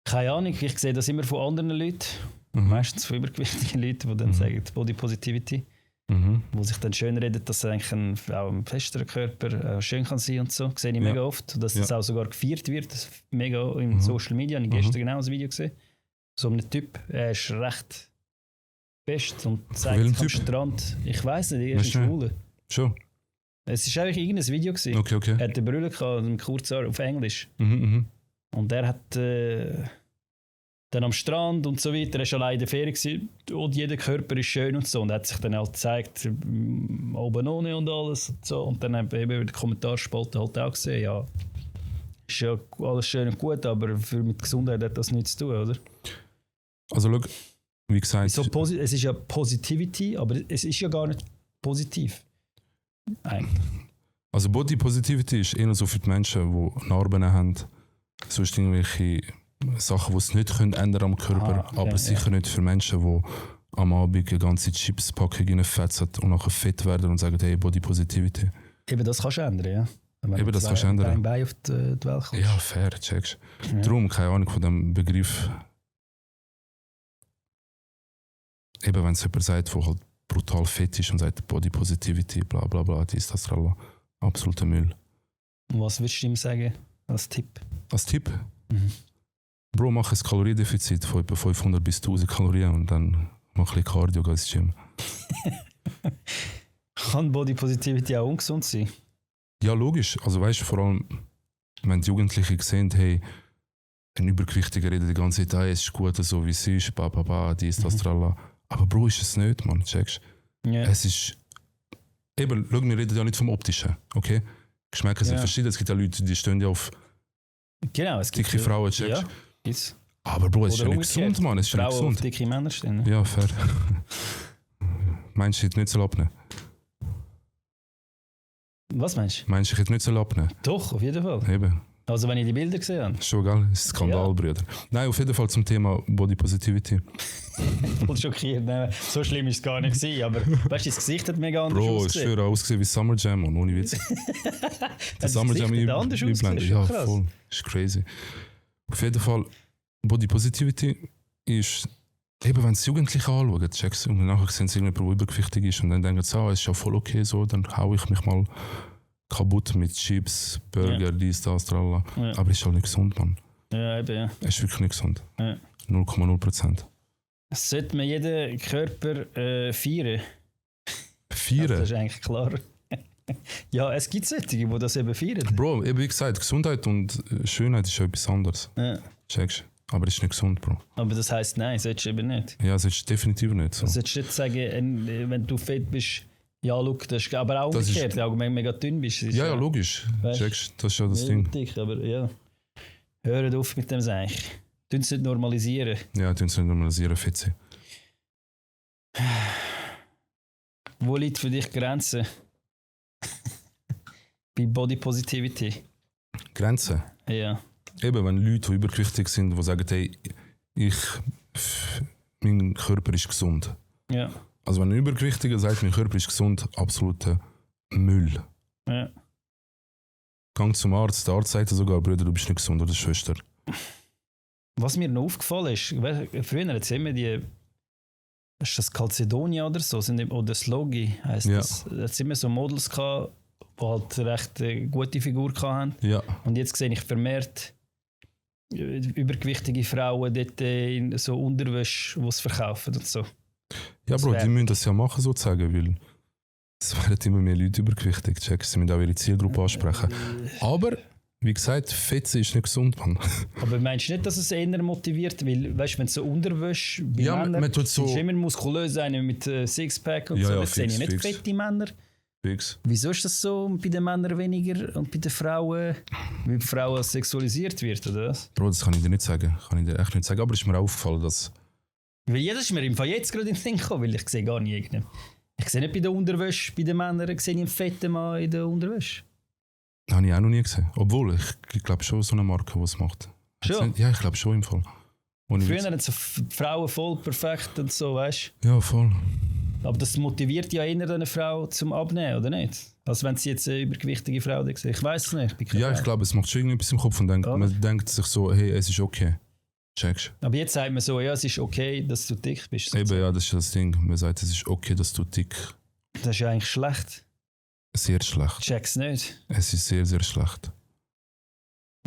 Keine Ahnung, ich sehe das immer von anderen Leuten. Mhm. Meistens von übergewichtigen Leuten, die dann sagen Body Positivity. Mhm. Wo sich dann schön redet, dass eigentlich auch ein festerer Körper schön kann sein und so. Das sehe ich mega oft. Dass das auch sogar gefeiert wird. Das mega in Social Media. Ich habe gestern genau ein Video gesehen. So ein Typ, er ist recht best und zeigt welchem sich am Typ? Strand. Ich weiss nicht, er ist Weißt du ein Schwuler. Schon? Es war eigentlich irgendein Video gewesen. Okay, okay. Er hat eine Brille gehabt, einen Kurzhaar auf Englisch. Mhm, mhm. Und er hat dann am Strand und so weiter, er war allein in der Ferien gewesen, und jeder Körper ist schön und so. Und er hat sich dann halt gezeigt, oben ohne und alles und so. Und dann haben wir eben in der Kommentarspalte halt auch gesehen, ja, ist ja alles schön und gut, aber mit Gesundheit hat das nichts zu tun, oder? Also schau, wie gesagt... So es ist ja Positivity, aber es ist ja gar nicht positiv. Eigentlich. Also Body Positivity ist eher so für die Menschen, die Narben haben, sonst irgendwelche Sachen, die sie nicht können ändern am Körper, okay, aber sicher nicht für Menschen, die am Abend eine ganze Chipspackung reinfetzen und nachher fett werden und sagen, hey, Body Positivity. Eben das kannst du ändern, ja. Wenn Eben, du das kannst du ändern. Ein Bein auf die Welt kommst. Ja, fair, checkst. Ja. Darum, keine Ahnung von dem Begriff. Eben, wenn es jemand sagt, der halt brutal fett ist und sagt Body Positivity, bla bla bla, dies, das, tralala. Absoluter Müll. Und was würdest du ihm sagen als Tipp? Als Tipp? Mhm. Bro, mach ein Kaloriendefizit von etwa 500 bis 1000 Kalorien und dann mach ein bisschen Cardio, geh ins Gym. Kann Body Positivity auch ungesund sein? Ja, logisch. Also weißt du, vor allem, wenn die Jugendlichen sehen, hey, ein Übergewichtiger redet die ganze Zeit, hey, es ist gut, so wie es ist, dies, das, tralala. Aber Bro, ist es nicht, Mann, checkst Ja. Es ist... Eben, schau, wir reden ja nicht vom Optischen, okay? Geschmäcker sind Ja. verschieden. Es gibt ja Leute, die stehen ja auf Genau, es gibt dicke Frauen, checkst Ja, gibt's. Aber Bro, es ist ja Oder nicht gesund, umgekehrt. Mann. Es ist ja nicht Frauen auf gesund. dicke Männer stehen. Ja, fair. Meinst du, ich hätte nicht so abnehmen? Was meinst du? Meinst du, ich hätte nicht so abnehmen? Doch, auf jeden Fall. Eben. Also wenn ich die Bilder gesehen habe. Schon, gell? Das ist ein Skandal, Ja. Brüder. Nein, auf jeden Fall zum Thema Body Positivity. Voll schockiert. Nein, so schlimm ist es gar nicht gewesen, aber weißt du, das Gesicht hat mega anders Bro, ich ausgesehen. schwöre, ausgesehen wie Summer Jam, und ohne Witz. Das Gesicht hat anders ausgesehen, Ja, schon krass. voll. Ist crazy. Auf jeden Fall, Body Positivity ist, eben wenn es Jugendliche anschauen, checkst du, und nachher sehen sie irgendjemanden, der übergewichtig ist, und dann denken sie, es ist ja voll okay so, dann hau ich mich mal kaputt mit Chips, Burger, dies, das, tralala. Ja. Aber es ist halt nicht gesund, Mann. Ja, eben, ja. Es ist wirklich nicht gesund. Ja. 0,0%. Es sollte man jeden Körper feiern. Das Feiern? ist eigentlich klar. Ja, es gibt solche, die das eben feiern. Bro, eben wie gesagt, Gesundheit und Schönheit ist ja etwas anderes. Ja. Checkst du? Aber es ist nicht gesund, Bro. Aber das heisst, nein, solltest du eben nicht. Ja, es ist definitiv nicht so. Du solltest nicht sagen, wenn du fett bist, ja, schau, das ist aber auch Das ist- umgekehrt, auch wenn du mega dünn bist. ist Ja, logisch. Weißt- Checkst du? Das ist ja das mega Ding. dick, aber ja. Hört auf mit dem Seich. Tun es nicht normalisieren. Ja, tun sie nicht normalisieren, fit sein. Wo liegt für dich die Grenze? Bei Body Positivity. Grenzen. Ja. Eben, wenn Leute, die übergewichtig sind, die sagen, hey, mein Körper ist gesund. Ja. Also wenn ein Übergewichtiger sagt, mein Körper ist gesund, absoluter Müll. Ja. Gang zum Arzt, der Arzt sagt dir sogar, Bruder, du bist nicht gesund, oder Schwester. Was mir noch aufgefallen ist, früher hat es immer die, ist das Calcedonia oder so, oder Slogi heisst Ja. das. Da hat es immer so Models gehabt, die halt recht gute Figur hatten. Ja. Und jetzt sehe ich vermehrt übergewichtige Frauen dort in so Unterwäsche, die es verkaufen und so. Ja, Das Bro, wär- die müssen das ja machen, sozusagen, weil es werden immer mehr Leute übergewichtig. Checkst, sie müssen auch ihre Zielgruppe ansprechen. Aber, wie gesagt, Fett ist nicht gesund, Mann. Aber meinst du nicht, dass es eher motiviert? Weil, weißt du, wenn du so Unterwäsche bei Ja, Männern, man tut so- ist immer muskulös einer mit Sixpack und Ja, so, ja, das sehe ich fix, nicht fix. fette Männer. Fix. Wieso ist das so bei den Männern weniger und bei den Frauen, weil die Frauen sexualisiert wird, oder was? Bro, das kann ich dir nicht sagen. Kann ich dir echt nicht sagen. Aber es ist mir aufgefallen, dass... Weil jedes ist mir im Fall jetzt gerade in den Sinn gekommen, weil ich sehe gar nicht irgendeinen. Ich sehe nicht bei der Unterwäsche, bei den Männern, sehe ich einen fetten Mann in der Unterwäsche. Habe ich auch noch nie gesehen. Obwohl, ich glaube schon so eine Marke, die es macht. Schon? Ja, ich glaube schon im Fall. Ohne Früher Witz. haben so Frauen voll perfekt und so, weißt du? Ja, voll. Aber das motiviert ja eher eine Frau zum Abnehmen, oder nicht? Als wenn sie jetzt eine übergewichtige Frau sieht. Ich weiß es nicht. bin keine Ja, ich Frau. glaube, es macht schon irgendetwas im Kopf und Ja. man denkt sich so, hey, es ist okay. Checkst Aber jetzt sagt man so, ja, es ist okay, dass du dick bist. Eben, ja, das ist das Ding. Man sagt, es ist okay, dass du dick... Das ist ja eigentlich schlecht. Sehr schlecht. Check's nicht. Es ist sehr, sehr schlecht.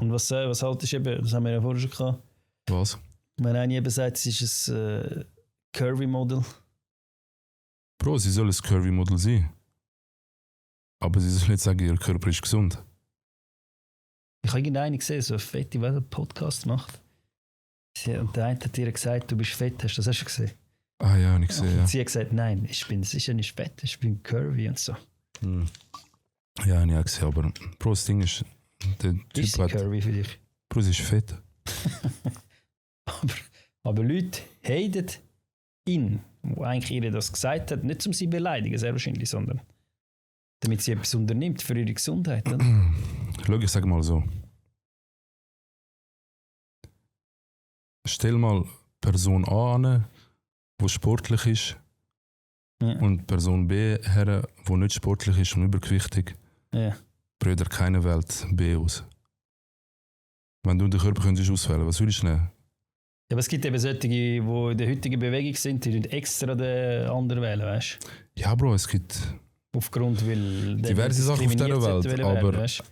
Und was haltest du eben, das haben wir ja vorher schon gehabt, Was? wenn einer eben sagt, es ist ein Curvy-Model. Bro, sie soll ein Curvy-Model sein. Aber sie soll nicht sagen, ihr Körper ist gesund. Ich habe irgendeinen gesehen, so eine fette, die einen Podcast macht. Und der eine hat ihr gesagt, du bist fett, hast du das auch schon gesehen? Ah ja, habe ich gesehen, Und ja. sie hat gesagt, nein, ich bin sicher nicht fett, ich bin curvy und so. Hm. Ja, habe ich auch gesehen, aber Bro, das Ding ist, der Ist Typ sie hat... curvy für dich? Bro, sie ist fett. Aber Leute haten ihn, wo eigentlich ihr das gesagt hat, nicht um sie zu beleidigen, sehr wahrscheinlich, sondern damit sie etwas unternimmt für ihre Gesundheit. Oder? Schau, ich sage mal so. Stell mal Person A an, die sportlich ist, Ja. und Person B her, die nicht sportlich ist und übergewichtig. Ja. Brüder, keine Welt B aus. Wenn du den Körper könntest auswählen, was würdest du nehmen? Aber es gibt eben solche, die in der heutigen Bewegung sind, die tun extra den anderen wählen, weißt du? Ja, Bro, es gibt Aufgrund, weil diverse Sachen auf dieser Welt, aber weißt?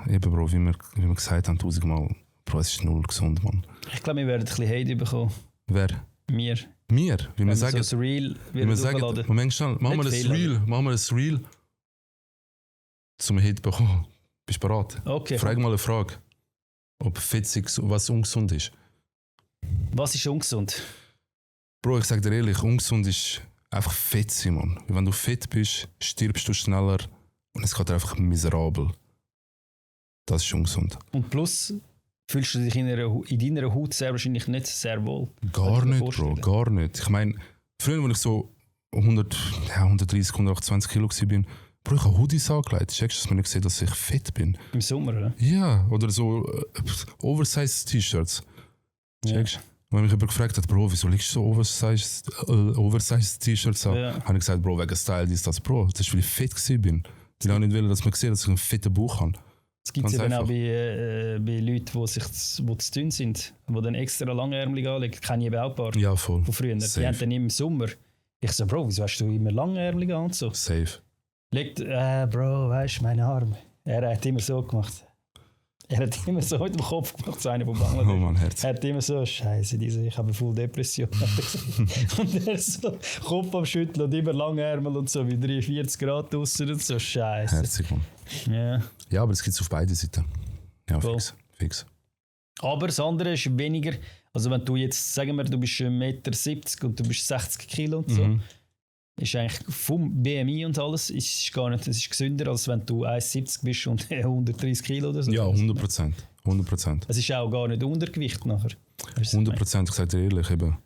eben, Bro, wie wir gesagt haben, 1000-mal, Bro, es ist null gesund, Mann. Ich glaube, wir werden ein bisschen Hate bekommen. Wer? Wir. Wir? Wie Wenn wir wir sagen, so ein Reel wie wir wieder sagen, hochladen. Moment schnell, machen wir Nicht ein viel, Reel, zum Hit bekommen. Bist du bereit? Okay. Frag mal eine Frage, ob Fetzig was ungesund ist. Was ist ungesund? Bro, ich sag dir ehrlich, ungesund ist einfach fett sein, Mann. Wenn du fett bist, stirbst du schneller und es geht dir einfach miserabel. Das ist ungesund. Und plus fühlst du dich in deiner Haut sehr wahrscheinlich nicht sehr wohl. Gar nicht, Bro, gar nicht. Ich meine, früher, als ich so 130, 128 Kilo war, Bro, ich habe Hoodies angelegt. Checkst du, dass man nicht sieht, dass ich fett bin? Im Sommer, oder? Ja, oder so Oversize-T-Shirts. Checkst du? Ja. Wenn mich jemand gefragt hat, Bro, wieso legst du so Oversize-T-Shirts an? Ja. Habe ich gesagt, Bro, wegen Style ist das. Bro, das ist, weil ich fett bin. Die wollen nicht, dass man sieht, dass ich einen fetten Bauch habe. Es gibt es Ganz eben auch einfach. bei Leuten, die zu dünn sind, die dann extra langärmelig anlegen. Kenne ich eben auch ein paar Ja, voll. von früher. Die Safe. haben dann im Sommer. Ich so, Bro, wieso hast du immer langärmelig an und so? Safe. Legt, Bro, weißt du, meine Arme. Er hat immer so gemacht. Er hat immer so mit dem Kopf gemacht, so einer von Bangladesch. Oh Mann, Herz. Er hat immer so, Scheiße, ich habe voll Depression. Hat er gesagt. Und er so, Kopf am Schütteln und immer Langärmel und so, wie 43 Grad draussen und so, Scheiße. Herzig, Mann. Ja. Ja, aber es gibt es auf beiden Seiten. Ja, Voll. fix. Aber das andere ist weniger, also wenn du jetzt, sagen wir, du bist 1,70 Meter und du bist 60 Kilo und so, ist eigentlich vom BMI und alles, ist gar nicht, es ist gesünder, als wenn du 1,70 bist und 130 Kilo oder so. Ja, 100%. 100%. Es ist auch gar nicht Untergewicht nachher. Weißt du, was ich 100%, ich sage dir ehrlich, eben. meine?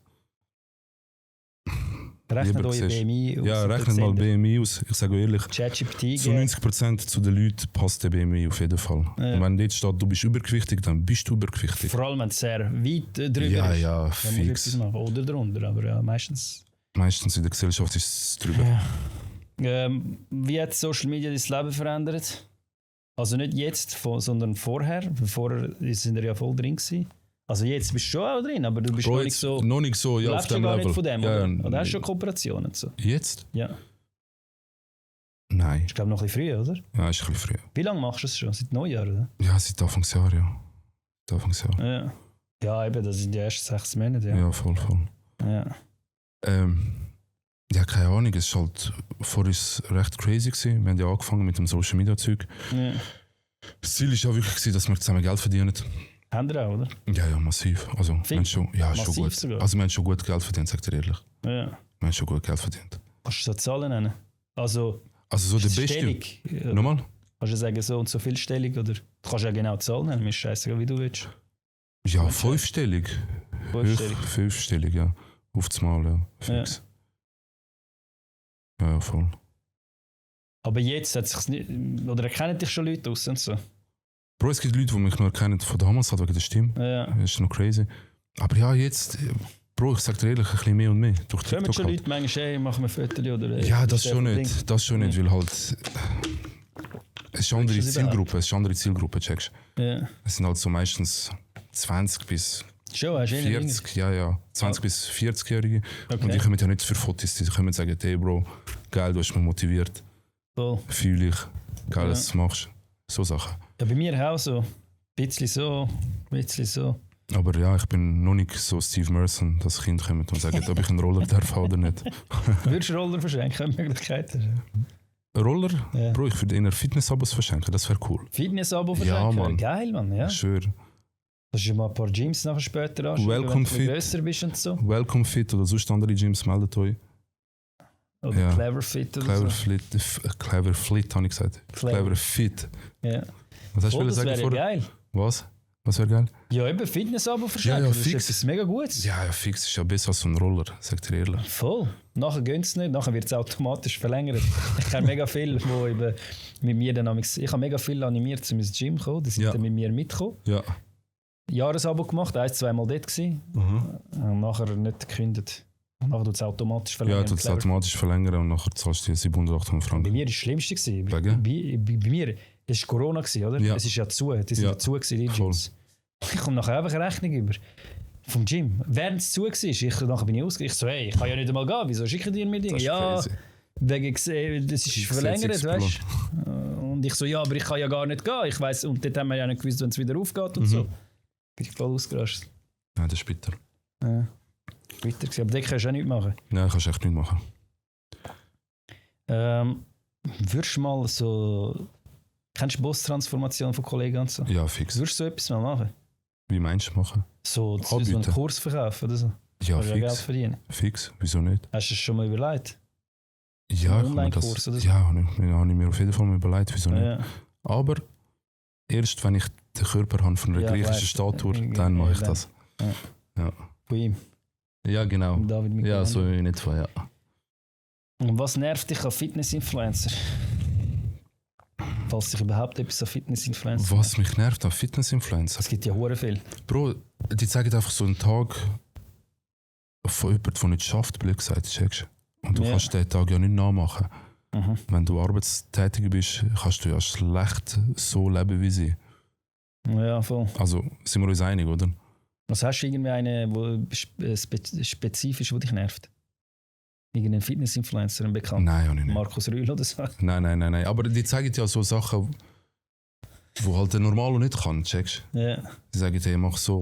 Rechnet lieber euer siehst. BMI aus. Ja, und rechnet mal erzählt. BMI aus. Ich sage ehrlich, ChatGPT zu 90% zu den Leuten passt der BMI auf jeden Fall. Ja. Und wenn dort steht, du bist übergewichtig, dann bist du übergewichtig. Vor allem, wenn es sehr weit drüber Ja, ist. ja, Dann musst du etwas fix. machen. Oder drunter, aber ja, meistens. Meistens in der Gesellschaft ist es drüber. Wie hat Social Media dein Leben verändert? Also nicht jetzt, sondern vorher. Vorher sind wir ja voll drin gewesen. Also jetzt bist du schon auch drin, aber du bist Bro, noch nicht jetzt so. noch nicht so, ja, Du auf lebst ja dem gar Level. nicht von dem, ja, oder? ja, Oder hast du schon Kooperationen und so? Jetzt? Ja. Nein. Ich glaube noch ein bisschen früher, oder? Ja, ist ein bisschen früher. Wie lange machst du es schon? Seit Neujahr, oder? Ja, seit Anfangsjahr, ja. Seit Anfangsjahr. Ja. Ja, eben, das sind die ersten 6 Monate. Ja, voll. Ja. Ja, keine Ahnung, es war halt vorher recht crazy gewesen. Wir haben ja angefangen mit dem Social Media Zeug. Ja. Das Ziel war ja wirklich gewesen, dass wir zusammen Geld verdienen. Haben wir auch, oder? Ja, massiv. Also, wir haben schon, ja, schon Massiv gut. sogar? Also, wir haben schon gut Geld verdient, sagt ihr ehrlich. Ja. Wir haben schon gut Geld verdient. Kannst du so Zahlen nennen? Also, Also, so der beste. Stellung. Nochmal? Kannst du sagen, so und so viel Stellung? Oder du kannst ja genau Zahlen nennen, mir ist scheißegal, wie du willst. Ja, fünfstellig. Fünfstellig. Fünfstellig, ja. Auf das Mal, ja. Fix. Ja, voll. Aber jetzt hat sich's nicht. Oder erkennen dich schon Leute aus und so? Bro, es gibt Leute, die mich noch erkennen von damals, halt wegen der Stimme. Ja. Das ist noch crazy. Aber ja, jetzt, Bro, ich sag dir ehrlich, ein bisschen mehr und mehr. Durch Kommen TikTok schon halt. Leute manchmal, hey, machen wir Fotos oder. Ja, das schon nicht. Das schon nicht, weil halt. Es ist eine andere Willst du sie Zielgruppe, es ist eine andere Zielgruppe, checkst du? Ja. Es sind halt so meistens 20 bis Schon, hast du 40, ja. 20 bis 40-Jährige. Okay. Und die kommen ja nicht für Fotos, die können sagen, hey Bro, geil, du hast mich motiviert, Voll. fühle ich, geil, Ja. dass du es machst. So Sachen. Ja, bei mir auch so. Bisschen so, bisschen so. Aber ja, ich bin noch nicht so Steve Merson, dass Kinder kommen und sagen, ob ich einen Roller darf oder nicht. Würdest du Roller verschenken, wenn du Möglichkeiten? Roller? Ja. Bro, ich würde eher Fitness-Abos verschenken, das wäre cool. Fitness-Abo Ja, verschenken? Mann. Geil, Mann, ja. Ich schwöre. Kannst du mal ein paar Gyms nachher später anschauen, Welcome wenn du Fit. grösser bist und so. Welcome Fit oder sonst andere Gyms, meldet euch. Oder Ja. Clever Fit oder Clever so. Flit, Clever Flit, habe ich gesagt. Clever Fit. Ja. Was hast du Oh, wollen das sagen wäre ja vorher? geil. Was? Was wäre geil? Ja, eben Fitness-Abo verschenken. Ja, das ist fix. etwas mega Gutes. Ja, fix ist ja besser als so ein Roller, sagt ihr ehrlich. Voll. Nachher gehen es nicht, nachher wird es automatisch verlängert. Ich kenne mega viele, die eben mit mir dann ich habe mega viel animiert, zu ins Gym kommen. Die sind Ja. dann mit mir mitgekommen. Ja. Jahresabo gemacht, 1-2 Mal dort gewesen. Und nachher nicht gekündigt. Und nachher tut es automatisch Ja, verlängern. du es Clever. automatisch verlängern und nachher zahlst du dir 700, 800 Bei Franken. mir war das Schlimmste. Gewesen. Wegen? Bei mir, es war Corona, gewesen, oder? Ja. Es ist ja zu, die sind Ja. ja zu gewesen, die Voll. Gyms. Ich komme nachher einfach eine Rechnung über. Vom Gym. Während es zu war, nachher bin ich ausgegangen. Ich so, hey, ich kann ja nicht einmal gehen, wieso schicken die mir Dinge? Das ist Ja, crazy. wegen das ist verlängert, Gesetzesplan. weißt du? Und ich so, ja, aber ich kann ja gar nicht gehen. Ich weiss, und dort haben wir ja nicht gewusst, wenn es wieder aufgeht und so. Bin ich voll ausgerastet. Nein, das ist bitter. Ja. Bitter gewesen. Aber dort kannst du auch nichts machen. Nein, kannst du echt nicht machen. Würdest du mal so... Kennst du Boss-Transformation von Kollegen und so? Ja, fix. Würdest du so etwas mal machen? Wie meinst du machen? So einen Anbieten. Kurs verkaufen oder so? Ja, Kannst du Geld fix. verdienen. Fix, wieso nicht? Hast du es schon mal überlegt? Ja, Ein ich mir das, Online-Kurs oder so? ja, habe ich mir auf jeden Fall mal überlegt, wieso nicht. Ja. Aber erst wenn ich den Körper habe von einer Ja, griechischen weiss. Statue, Ja, dann mache ich dann. das. Von ihm. Ja, genau. David Michel. Ja, so in etwa, ja. Und was nervt dich an Fitness-Influencer? Falls dich überhaupt etwas an Fitness-Influencer Was mich nervt an Fitness-Influencer. Es gibt ja hure viel. Bro, die zeigen einfach so einen Tag von jemandem, der nicht schafft, blöd gesagt, checkst du? Und du Ja. kannst den Tag ja nicht nachmachen. Mhm. Wenn du arbeitstätig bist, kannst du ja schlecht so leben wie sie. Ja, voll. Also sind wir uns einig, oder? Was hast du irgendwie eine, wo spezifisch, die dich nervt? Irgendein Fitness-Influencer, ein Bekannter? Nein, habe ich nicht. Markus Rühl oder so? Nein. Aber die zeigen ja so Sachen, wo halt der Normalo nicht kann, checkst du? Ja. Die sagen, hey, mach so.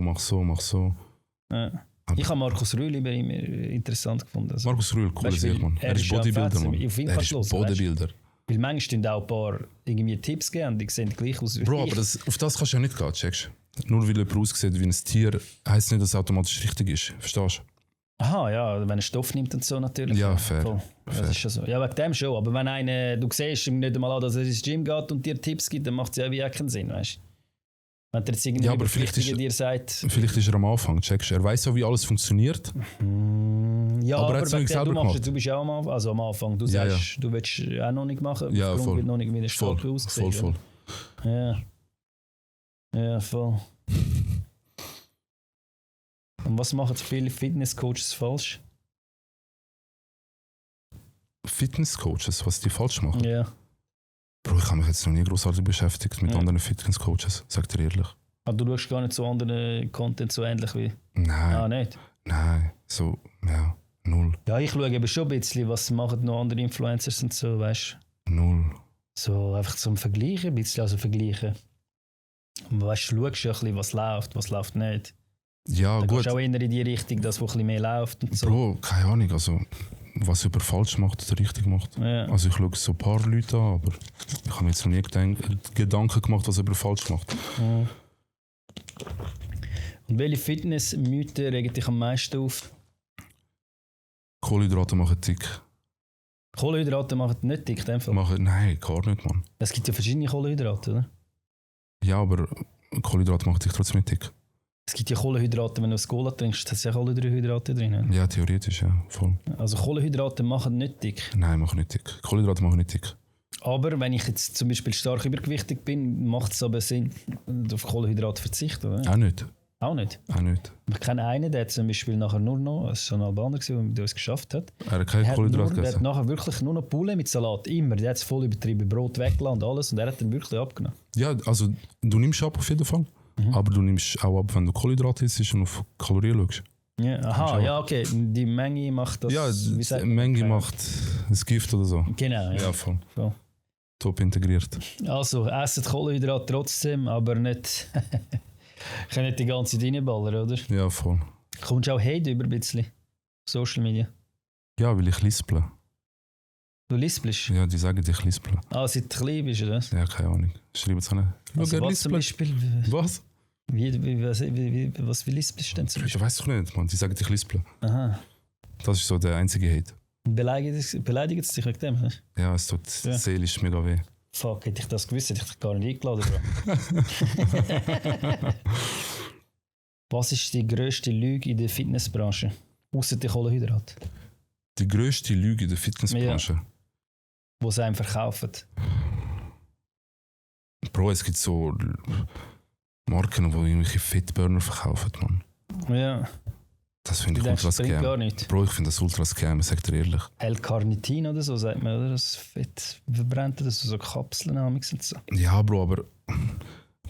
Ja. Ich habe Markus Rühl immer interessant gefunden. Also, Markus Rühl, cooler weißt du, Sieg, Mann. er Er ist ist ja Bodybuilder, fett, Mann. auf ihn Er kannst ist du hören, Bodybuilder. weil manchmal tun auch ein paar irgendwie Tipps geben und die sehen gleich aus wie Bro, ich. aber auf das kannst du ja nicht gehen, checkst du? Nur weil jemand aussieht wie ein Tier, heisst nicht, dass es automatisch richtig ist. Verstehst du? Aha, ja, wenn er Stoff nimmt und so natürlich. Ja, fair. Voll. Das Fair. ist schon so. Ja, wegen dem schon. Aber wenn einer, du siehst ihm nicht einmal an, dass er ins Gym geht und dir Tipps gibt, dann macht es ja wie auch keinen Sinn, weißt du? Wenn der jetzt irgendwie Ja, aber vielleicht Überpflichtige ist- dir sagt, Vielleicht ist er am Anfang, checkst du? Er weiß ja, wie alles funktioniert. ja, Aber er aber hat's wegen nicht dem, selber du, machst, gemacht. du bist ja auch am Anfang, du Ja, sagst, du willst auch noch nicht machen, Ja, aufgrund, voll. weil noch nicht wie eine Voll, Statue aussehen. voll. Ja. Ja, voll. Und was machen viele Fitnesscoaches falsch? Fitnesscoaches, was die falsch machen. Ja. Bro, ich habe mich jetzt noch nie großartig beschäftigt mit Ja. anderen Fitnesscoaches, sag dir ehrlich. Aber du schaust gar nicht so anderen Content so ähnlich wie. Nein, Nicht? nein, so, ja, null. Ja, ich schaue eben schon ein bisschen, was machen noch andere Influencers und so, weißt Null. so einfach zum Vergleichen, ein bisschen, also vergleichen. Und weißt du, schaust ja ein bisschen, was läuft nicht. Ja, Dann gut. gehst du auch eher in die Richtung, dass wo ein bisschen mehr läuft und so. Bro, keine Ahnung, also was jemand falsch macht oder richtig macht. Ja. Also ich schaue so ein paar Leute an, aber ich habe mir jetzt noch nie Gedanken gemacht, was jemand falsch macht. Ja. Und welche Fitnessmythen regen dich am meisten auf? Kohlenhydrate machen dick. Kohlenhydrate machen nicht dick, in dem Fall. Nein, gar nicht, Mann. Es gibt ja verschiedene Kohlenhydrate, oder? Ja, aber Kohlenhydrate machen dich trotzdem nicht dick. Es gibt ja Kohlenhydrate, wenn du ein Cola trinkst, hast du ja Kohlenhydrate drin. Ja, theoretisch, ja, voll. Also Kohlenhydrate machen nicht dick. Nein, machen nicht dick. Kohlenhydrate machen nicht dick. Aber wenn ich jetzt zum Beispiel stark übergewichtig bin, macht es aber Sinn, auf Kohlenhydrate zu verzichten, oder? Auch nicht. Auch nicht. Auch nicht. Ich kenne einen, der hat zum Beispiel nachher nur noch, es war ein Albaner, der es geschafft hat, Er hat keine der Kohlenhydrate hat gegessen. nachher wirklich nur noch Poulet mit Salat, immer. Der hat es voll übertrieben, Brot weggelassen und alles und er hat dann wirklich abgenommen. Ja, also du nimmst ab auf jeden Fall. Aber du nimmst auch ab, wenn du Kohlenhydrate isst und auf Kalorien schaust. Ja, aha, Schau. ja, okay, die Menge macht das... Ja, wie die sagt man? Menge macht das Gift oder so. Genau, ja. Ja, voll. Voll. Top integriert. Also, essen Kohlenhydrate trotzdem, aber nicht... Ich kann nicht die ganze Zeit reinballern, oder? Ja, voll. Kommst du auch Hate über ein bisschen? Social Media. Ja, weil ich lisple. Du lispelst? Ja, die sagen, ich lisple. Ah, seit du klein bist, oder was? Ja, keine Ahnung. Schreiben es an. Also, er was zum lispelt. Beispiel? Was? Was lispelst du denn zum Beispiel? Ich weiß doch nicht, Mann. Die sagen, ich lisple. Aha. Das ist so der einzige Hate. Beleidigt es dich wegen dem? Ne? Ja, es tut Ja. seelisch mega weh. Fuck, hätte ich das gewusst, hätte ich dich gar nicht eingeladen. Bro. Was ist die grösste Lüge in der Fitnessbranche? Außer der Kohlenhydrat. Die grösste Lüge in der Fitnessbranche. Die sie einem verkaufen. Bro, es gibt so Marken, die irgendwelche Fettburner verkaufen, Mann. Ja. Das finde Du ich denkst, ultra das bringt gar scam. nichts. Bro, ich finde das ultra scam, sag dir ehrlich. L-Carnitin oder so, sagt man, oder? Das Fett verbrennt, das so Kapseln und so. Ja, Bro, aber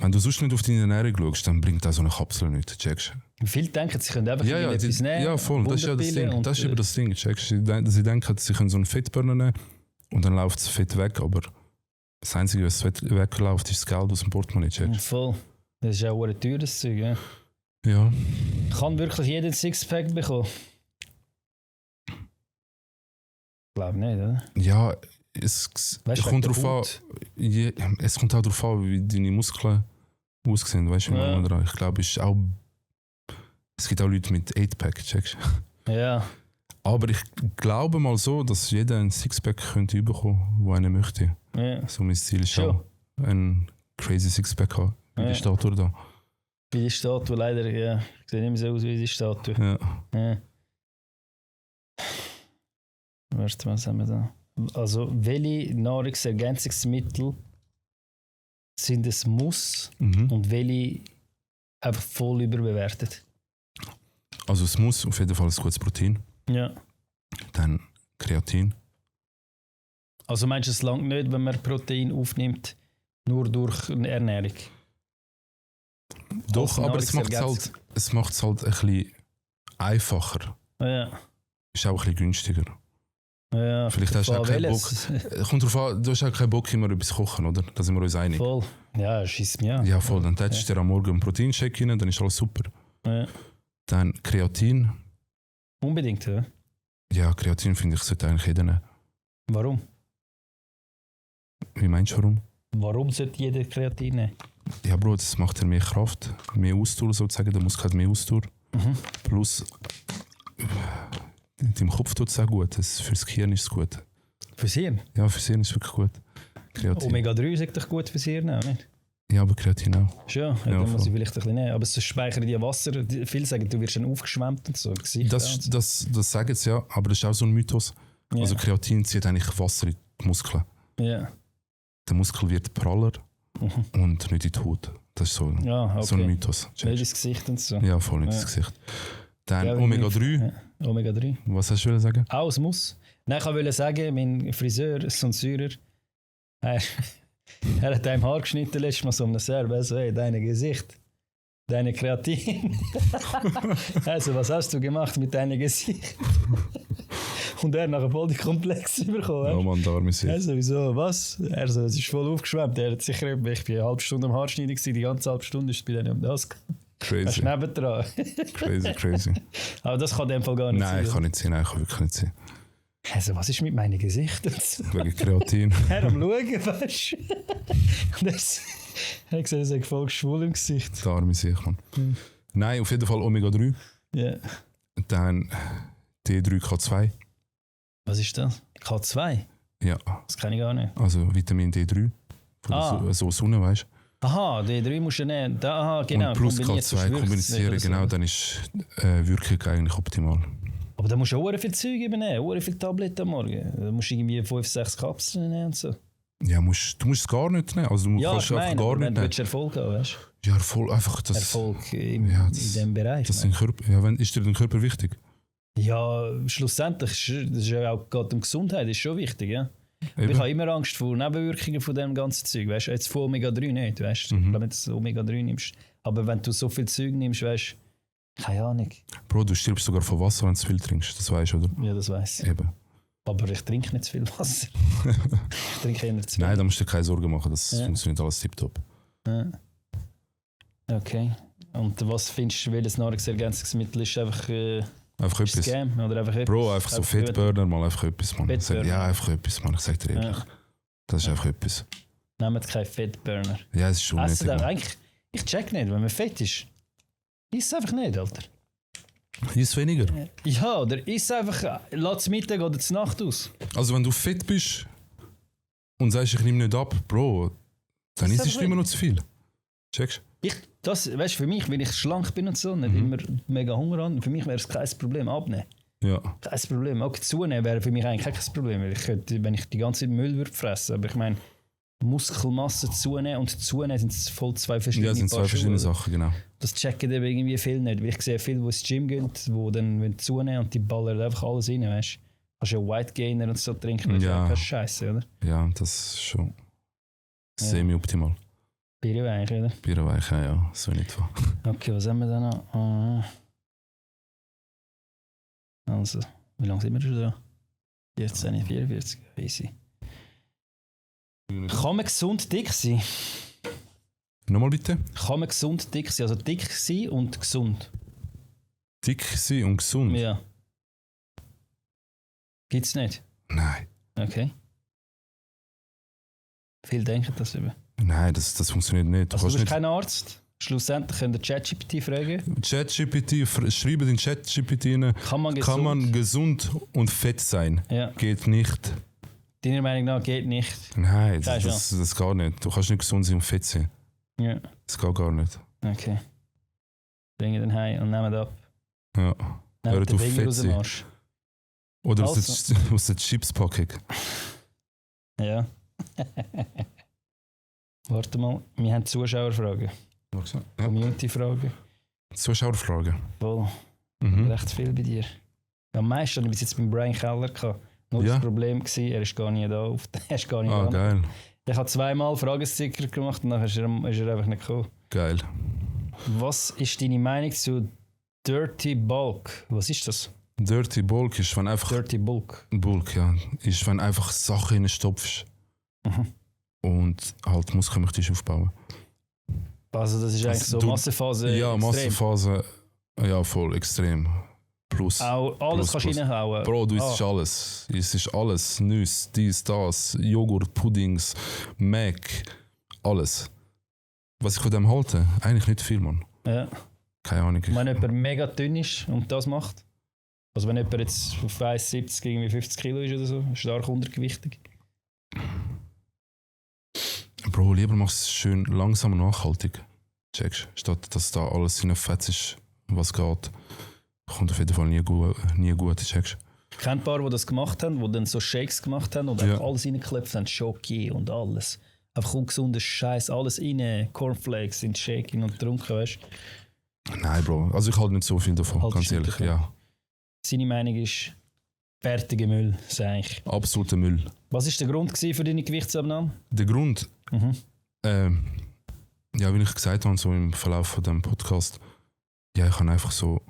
wenn du sonst nicht auf deine Ernährung schaust, dann bringt auch so eine Kapsel nichts, checkst Viele denken, sie können einfach ja, etwas nehmen. ja, voll, das ist ja das Wunderpille Ding. und, Das ist eben das Ding, checkst Sie denken, sie können so einen Fettburner nehmen und dann läuft das Fett weg, aber das Einzige, was das Fett wegläuft, ist das Geld aus dem Portemonnaie, checkst Voll. Das ist auch ein teures Zeug. Ja. Ja. Kann wirklich jeder ein Sixpack bekommen? Ich glaube nicht, oder? Ja, es Weißt du, kommt wegen der darauf an, es kommt auch darauf an, wie deine Muskeln aussehen, weißt du, Ja. ich glaube, es ist auch Es gibt auch Leute mit 8-Pack, checkst du? Ja. Aber ich glaube mal so, dass jeder ein Sixpack könnte bekommen, wo einer möchte. Ja. So mein Ziel ist Schon. auch, ein crazy Sixpack haben, wie Ja. die Statue da. Wie die Statue leider, ja. Sieht nicht mehr so aus wie die Statue. Ja. Ja. Warte, was haben wir da? Also, welche Nahrungsergänzungsmittel sind ein Muss Mhm. und welche einfach voll überbewertet? Also es muss auf jeden Fall ein gutes Protein, Ja. dann Kreatin. Also meinst du, es langt nicht, wenn man Protein aufnimmt, nur durch eine Ernährung? Doch, Als aber es macht es halt ein bisschen einfacher. Ja. Ist auch ein bisschen günstiger. Ja. Vielleicht hast du auch keinen welches? Kommt drauf an, du hast auch keinen Bock immer etwas kochen, oder? Da sind wir uns einig. Voll. Ja, schießt mir an. Ja, voll. Dann tätschst du dir am Morgen einen Proteinshake rein, dann ist alles super. Ja. Dann Kreatin. Unbedingt, ja. Ja, Kreatin finde ich, sollte eigentlich jeder nehmen. Warum? Wie meinst du, warum? Warum sollte jeder Kreatin nehmen? Ja, Bro, das macht dir mehr Kraft, mehr Ausdauer sozusagen. Der Muskel hat mehr Ausdauer. Mhm. Plus, deinem Kopf tut es auch gut. Fürs Gehirn ist es gut. Fürs Hirn? Ja, fürs Hirn ist es wirklich gut. Kreatin. Omega-3 ist doch gut fürs Hirn, auch, nicht? Ja, aber Kreatin auch. Schon, ja, Ja, dann muss voll. ich vielleicht ein bisschen nehmen. Aber es speichert ja Wasser. Viele sagen, du wirst dann aufgeschwemmt und so. im Gesicht, ja. Das sagen sie ja, aber das ist auch so ein Mythos. Ja. Also Kreatin zieht eigentlich Wasser in die Muskeln. Ja. Der Muskel wird praller Mhm. und nicht in die Haut. Das ist so, Ja, okay. so ein Mythos. Nicht ins Gesicht und so. Ja, voll nicht Ja. ins Gesicht. Dann Ja, Omega-3. Ja. Omega-3. Was hast du sagen? Auch es muss. Nein, ich wollte sagen, mein Friseur, so ein Syrer, er hat einem Haar geschnitten letztes Mal so einem Serbe, so, hey, dein Gesicht, deine Kreatin. Also, was hast du gemacht mit deinem Gesicht? Und er hat nachher voll die Komplexe bekommen. Oh Mann, da arme Seele. Also, wieso, was? Er so, es ist voll aufgeschwemmt. Er hat sicher, ich bin eine halbe Stunde am Haarschneiden gewesen, die ganze halbe Stunde ist bei denen um das. Er ist Crazy. nebendran. Crazy. Aber das kann in dem Fall gar nicht Nein, sein. kann nicht sein. Nein, kann wirklich nicht sein. Also, was ist mit meinem Gesicht? Und so. Wegen Kreatin. Er am Schauen, weißt du? Und er hat gesagt, er sei voll schwul im Gesicht. Der arme Seele, Mann. Nein, auf jeden Fall Omega-3. Ja. Dann D3K2. Was ist das? K2? Ja, Das kenne ich gar nicht. also Vitamin D3. Von Ah. der so Sonne, weißt du? Aha, D3 musst du nehmen. Da, aha, genau. Und plus kombiniert, sonst K2 wirkt's kommunizieren, nicht oder genau, so. dann ist Wirkung eigentlich optimal. Aber da musst du auch sehr viel Zeug nehmen, sehr viel Tabletten am Morgen. Da musst du irgendwie 5-6 Kapseln nehmen und so. Ja, du musst es gar nicht nehmen. Also du Ja, kannst ich einfach meine, gar aber nicht wenn du nehmen. willst Erfolg haben, weißt Ja, voll einfach du? das. Erfolg in ja, diesem Bereich. Das meine sind Körper, ja, ist dir dein Körper wichtig? ich. Ja, schlussendlich, das ist ja auch gerade um Gesundheit, ist schon wichtig, ja. Aber ich Eben. habe immer Angst vor Nebenwirkungen von dem ganzen Zeug. Weißt du, jetzt von Omega-3 nicht, weißt du? Mhm. Ich glaube, wenn du Omega-3 nimmst. Aber wenn du so viel Zeug nimmst, weißt du, keine Ahnung. Bro, du stirbst sogar von Wasser, wenn du zu viel trinkst. Das weißt du, oder? Ja, das weiss ich. Eben. Aber ich trinke nicht zu viel Wasser. Ich trinke eher zu viel. Nein, da musst du dir keine Sorgen machen. Das Ja. funktioniert alles tiptop. Ja. Okay. Und was findest du, welches Nahrungsergänzungsmittel ist einfach Einfach ist etwas. Scam? Oder einfach etwas? Bro, einfach so Fettburner, mal einfach etwas, Mann. Fettburner. Ja, einfach etwas, Mann. Ich sag dir ehrlich. Ja. Das ist einfach etwas. Nehmt keinen Fettburner. Ja, es ist schon Essen nötig. darf Mann. eigentlich, ich check nicht, wenn man fett ist. Iss einfach nicht, Alter. Ist weniger. Ja, oder iss einfach, lass Mittag oder zur Nacht aus. Also wenn du fett bist und sagst, ich nehme nicht ab, Bro, dann Das ist isst du einfach immer noch zu viel. Checkst Das, weißt, für mich, wenn ich schlank bin und so, nicht immer mega Hunger habe, für mich wäre es kein Problem, abnehmen. Ja. Kein Problem. Auch zunehmen wäre für mich eigentlich kein Problem. Weil ich könnte, wenn ich die ganze Zeit Müll würde fressen, aber ich meine, Muskelmasse zunehmen und zunehmen sind voll zwei verschiedene Ja, sind zwei Paar verschiedene Schuhe. Sachen, genau. Das checken eben irgendwie viel nicht. Weil ich sehe viele, die ins Gym gehen, die dann wenn zunehmen und die ballern einfach alles rein, weißt du. Kannst ja White Gainer und so trinken, das ist Ja. ja keine Scheiße, oder? Ja, das ist schon Ja. semi-optimal. Bier eigentlich, oder? Bierweich, ja, so nicht wahr. Okay, was haben wir da noch? Also, wie lange sind wir schon da? 14:44, easy. Kann man gesund dick sein? Nochmal bitte. Kann man gesund dick sein? Also dick sein und gesund. Dick sein und gesund? Ja. Gibt's nicht? Nein. Okay. Viele denken das über. Nein, das funktioniert nicht. Also du bist nicht. kein Arzt? Schlussendlich könnt ihr ChatGPT fragen. ChatGPT, schreibe den ChatGPT rein. Kann man gesund und fett sein? Ja. Geht nicht. Deiner Meinung nach geht nicht. Nein, das geht nicht. Du kannst nicht gesund sein und fett sein. Ja. Das geht gar nicht. Okay. Bringen den heim und nehmen ab. Ja. Nehmt den auf Finger fett aus dem sein. Arsch. Oder Also. aus der Chips-Packung. Ja. Warte mal, wir haben Zuschauerfragen. Ja. Community-Fragen. Zuschauerfragen. Voll. Mhm. Recht viel bei dir. Am meisten habe ich bis jetzt beim Brian Keller gehabt. Nur Ja. das Problem war, er ist gar nicht da. Er ist gar nicht da. Geil. Ich habe 2-mal Fragesticker gemacht und dann ist er einfach nicht gekommen. Geil. Was ist deine Meinung zu Dirty Bulk? Was ist das? Dirty Bulk ist, wenn einfach... Dirty Bulk. Bulk, ja. Ist, wenn einfach Sachen reinstopfst. Mhm. Und halt Muskeln möchtest aufbauen. Also das ist eigentlich so Massephase. Ja, extrem. Massephase. Ja, voll, extrem. Plus. Auch alles kannst du reinhauen. Bro, du isst alles. Es ist alles. Nüsse, dies, das, Joghurt, Puddings, Mac, alles. Was ich von dem halte? Eigentlich nicht viel, Mann. Ja. Keine Ahnung. Wenn jemand mega dünn ist und das macht, also wenn jemand jetzt auf 1,70 irgendwie 50 Kilo ist oder so, stark untergewichtig. Bro, lieber machst du es schön langsam und nachhaltig. Checkst, statt dass da alles in Fett ist, was geht. Kommt auf jeden Fall nie gut, checkst. Ich kenne ein paar, die das gemacht haben, die dann so Shakes gemacht haben und Ja. einfach alles reingeklopft haben, Schoki und alles. Einfach ungesunder Scheiß, alles rein, Cornflakes in Shaken und getrunken, weißt du. Nein, Bro, also ich halte nicht so viel davon, Haltest ganz nicht ehrlich. davon? Ja. Seine Meinung ist, fertiger Müll, sage ich. Absoluter Müll. Was war der Grund für deine Gewichtsabnahme? Der Grund, Mhm. ja, wie ich gesagt habe, so im Verlauf von dem Podcast, ja, ich habe einfach so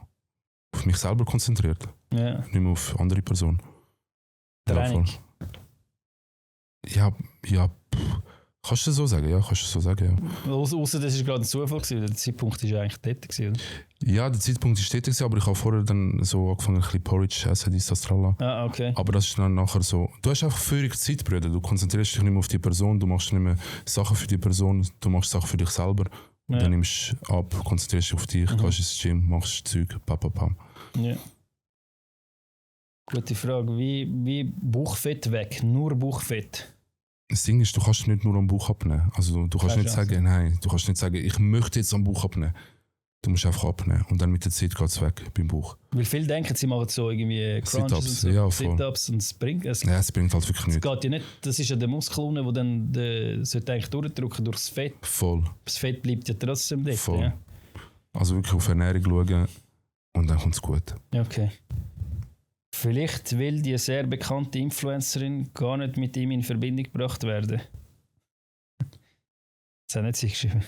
auf mich selber konzentriert, Ja, nicht mehr auf andere Personen. Training. Ja, kannst du so sagen, ja, Ausser das war gerade ein Zufall, der Zeitpunkt war eigentlich dort. Oder? Ja, der Zeitpunkt ist stetig, aber ich habe vorher dann so angefangen, ein bisschen Porridge zu essen, dies, das, tralla. Ah, okay. Aber das ist dann nachher so, du hast einfach völlig Zeit, Brüder, du konzentrierst dich nicht mehr auf die Person, du machst nicht mehr Sachen für die Person, du machst Sachen für dich selber. Ja. Dann nimmst du ab, konzentrierst dich auf dich, gehst ins Gym, machst Zeug, pam. Ja. Gute Frage. Wie Bauchfett weg? Nur Bauchfett? Das Ding ist, du kannst nicht nur am Bauch abnehmen. Also du kannst nicht sagen, nein, du kannst nicht sagen, ich möchte jetzt am Bauch abnehmen. Du musst einfach abnehmen und dann mit der Zeit geht es weg beim Bauch. Weil viele denken, sie machen so irgendwie Crunches und so, ja, voll. Sit-Ups und es bringt es. Ja, es bringt halt wirklich Es nichts. geht ja nicht, das ist ja der Muskel unten, der dann sollte eigentlich durchdrücken durchs Fett. Voll. Das Fett bleibt ja trotzdem dort. Voll. Ja. Also wirklich auf Ernährung schauen und dann kommt es gut. Okay. Vielleicht will die sehr bekannte Influencerin gar nicht mit ihm in Verbindung gebracht werden. Das hat nicht sie geschrieben.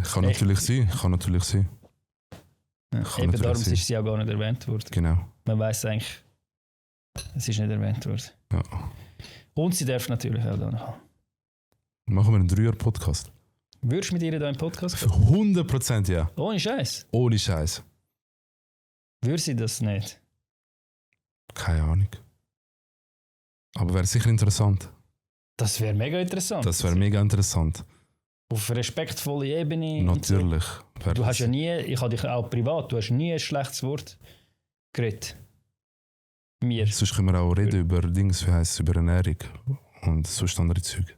Kann natürlich sein. Ja, Kann eben natürlich darum sein. ist sie ja gar nicht erwähnt worden. Genau. Man weiß eigentlich, es ist nicht erwähnt worden. Ja. Und sie darf natürlich auch da noch. Machen wir einen 3-Jahr-Podcast. Würdest du mit ihr da einen Podcast gehen? 100% ja. Ohne Scheiß. Ohne Scheiß. Würde sie das nicht? Keine Ahnung. Aber wäre sicher interessant. Das wäre mega interessant. Das wäre mega interessant. Auf respektvolle Ebene. und so. Natürlich. Du hast ja nie, ich habe dich auch privat, du hast nie ein schlechtes Wort geredet. Mir. Sonst können wir auch reden über Dings, wie heisst es, über Ernährung und sonst andere Zeug.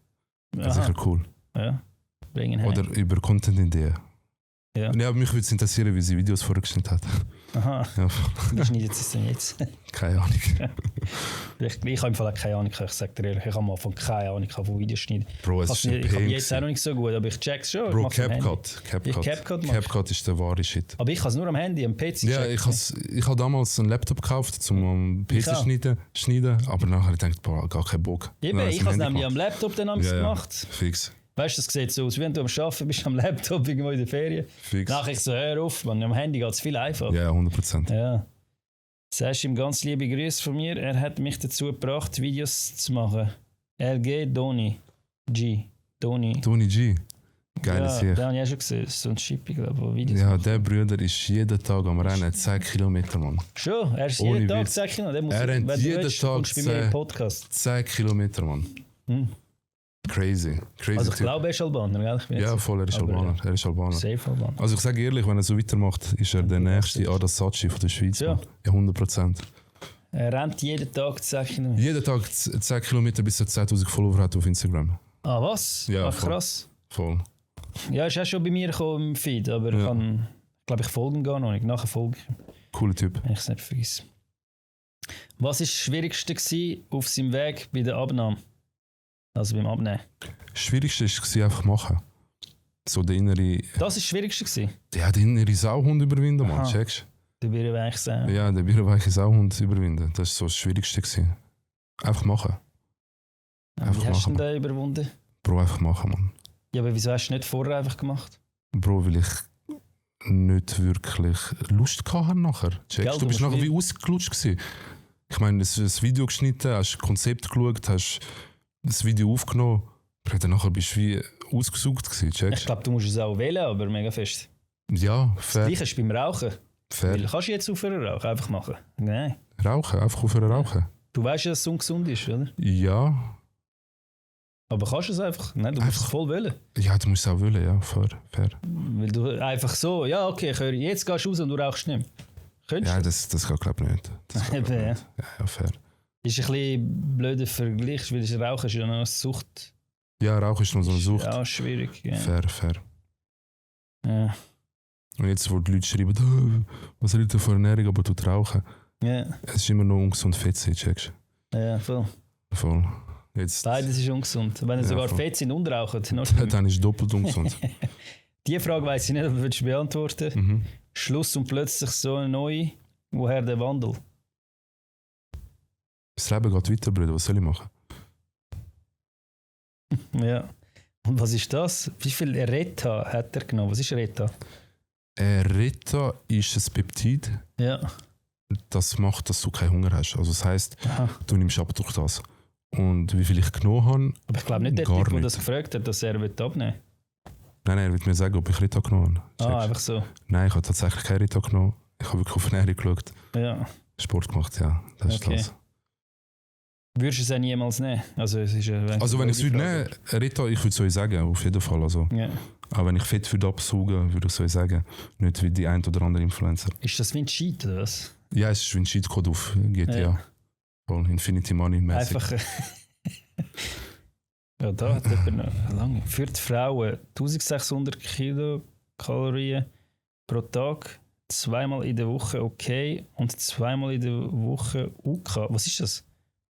Das ist Aha. sicher cool. Ja. Bringen heim. Oder über Content-Ideen. Ja. Ja, mich würde es interessieren, wie sie Videos vorgeschnitten hat. Aha. Ja, Wie schneidet sie es denn jetzt? keine Ahnung. Ich habe im Fall auch keine Ahnung, ich sage dir ehrlich, ich habe am Anfang keine Ahnung von Videos schneiden. Bro, es ist ein Ich habe Pain jetzt auch noch gewesen. nicht so gut, aber ich check's schon. Bro, ich mach's am Handy. CapCut mach ich. CapCut ist der wahre Shit. Aber ich kann es nur am Handy, am PC Ja, checken. ich habe damals einen Laptop gekauft, um am Ich PC auch. schneiden, aber nachher habe ich gedacht, boah, gar keinen Bock. Eben, Dann ich habe habe es es am nämlich Handy am Laptop dann gemacht. gemacht. Fix. Weißt du, das sieht so aus, wie wenn du am Arbeiten bist, am Laptop irgendwo in der Ferien. Fix. Nachher ich so, hör auf, man, am Handy geht es viel einfacher. Ja, 100%. Ja. Sagst ihm ganz liebe Grüße von mir. Er hat mich dazu gebracht, Videos zu machen. LG Doni G. Doni. Tony G. Geiles Ja, Sieg. den habe ich auch schon gesehen. So ein Chippy, glaube ich, der Videos Ja, macht. der Bruder ist jeden Tag am Rennen, 10 Kilometer, Mann. Schon, er ist Ohne jeden Tag Witz. 10 Kilometer. Der muss, Er rennt wenn du jeden willst, Tag kommst du bei mir im 10. Podcast. 10 Kilometer, Mann. Hm. Crazy Also ich Typ. glaube, er ist Albaner, gell? Ich bin Ja, jetzt voll, er ist aber, Albaner. Safe Albaner. Also ich sage ehrlich, wenn er so weitermacht, ist er der nächste Adas Sachi von der Schweiz. Ja. Mann. Ja, 100%. Er rennt jeden Tag 10 Kilometer. Jeden Tag 10 Kilometer bis er 10'000 Follower hat auf Instagram. Ah, was? Ja, Ah, voll. krass. Voll. Ja, ist auch schon bei mir gekommen im Feed, aber Ja. ich glaube, ich folge ihm gar noch nicht. Nachher folge ich ihm, Cooler Typ. wenn ich es nicht vergesse. Was war das Schwierigste gewesen auf seinem Weg bei der Abnahme? Also beim Abnehmen. Das Schwierigste war einfach machen. So der innere... Das war das Schwierigste gewesen. Ja, den innere Sauhund überwinden, Mann. Aha. Checkst Der Birrenweich sein. Ja, der birrenweiche Sauhund überwinden. Das war so das Schwierigste gewesen. Einfach machen. einfach Wie hast du machen, denn den überwunden? Bro, einfach machen, Mann. Ja, aber wieso hast du nicht vorher einfach gemacht? Bro, weil ich nicht wirklich Lust hatte nachher. Checkst Gell, du? du bist musst nachher wie- wie ausgelutscht gewesen. Ich meine, das Video geschnitten, hast Konzept geschaut, hast das Video aufgenommen. Aber nachher bist du wie ausgesucht gewesen, Ich checkst glaube, du musst es auch wählen, aber mega fest. Ja, Das fair. Gleiche ist beim Rauchen. Weil fair. kannst du jetzt aufhören rauchen? Einfach machen. Nein. Rauchen, einfach aufhören rauchen. Du weißt ja, dass es ungesund ist, oder? Ja, Aber kannst du es einfach? Nein, du musst es Einfach- voll wollen. ja, du musst es auch wollen, ja, fair. Weil du einfach so, ja, okay, ich höre, jetzt gehst du raus und du rauchst nicht mehr. Könntest Ja, du? das geht glaube ich nicht. Das geht, Eben, glaub ich, ja. nicht. Ja, fair. Ist ein bisschen ein blöder Vergleich, weil das Rauchen ist ja noch eine Sucht. Ja, Rauchen ist noch so eine Sucht. Ja, schwierig. Ja. Fair. Ja. Und jetzt, wo die Leute schreiben, was redet ihr für Ernährung, aber du rauchen. Ja. Es ist immer noch ungesund fett sein, checkst Ja, voll. du? Voll. Jetzt, Beides ist ungesund. Wenn sie Ja, sogar voll. fett sind und rauchen, noch schlimmer. dann ist es doppelt ungesund. Die Frage weiss ich nicht, ob du willst beantworten willst. Mhm. Schluss und plötzlich so eine neue. Woher der Wandel? Das Leben geht weiter, Bruder, was soll ich machen? Ja. Und was ist das? Wie viel Reta hat er genommen? Was ist Reta? Reta ist ein Peptid, Ja. das macht, dass du keinen Hunger hast. Also das heisst, Aha. du nimmst ab durch das. Und wie viel ich genommen habe, Aber ich glaube nicht, der Gar Typ, der nicht. das gefragt hat, dass er abnehmen will. nein, er wird mir sagen, ob ich Reta genommen habe. Ah, Checkst? einfach so. Nein, ich habe tatsächlich keine Reta genommen. Ich habe wirklich auf Ernährung geschaut, Ja. Sport gemacht, ja. Das Okay. ist das. Würdest du es auch niemals nehmen? Also, es ist Also wenn ich es würde nehmen. nehmen, Reta, ich würde es euch sagen, auf jeden Fall. Also, Ja. auch wenn ich Fett würde absaugen, würde ich es euch sagen. Nicht wie die ein oder andere Influencer. Ist das wie ein Cheat oder was? Ja, es ist wie ein Cheatcode auf GTA. Ja. Voll Infinity Money mäßig. Einfach. Ja, da hat jemand noch lange. Für die Frauen 1600 Kilokalorien pro Tag, zweimal in der Woche OK und zweimal in der Woche UK. Was ist das?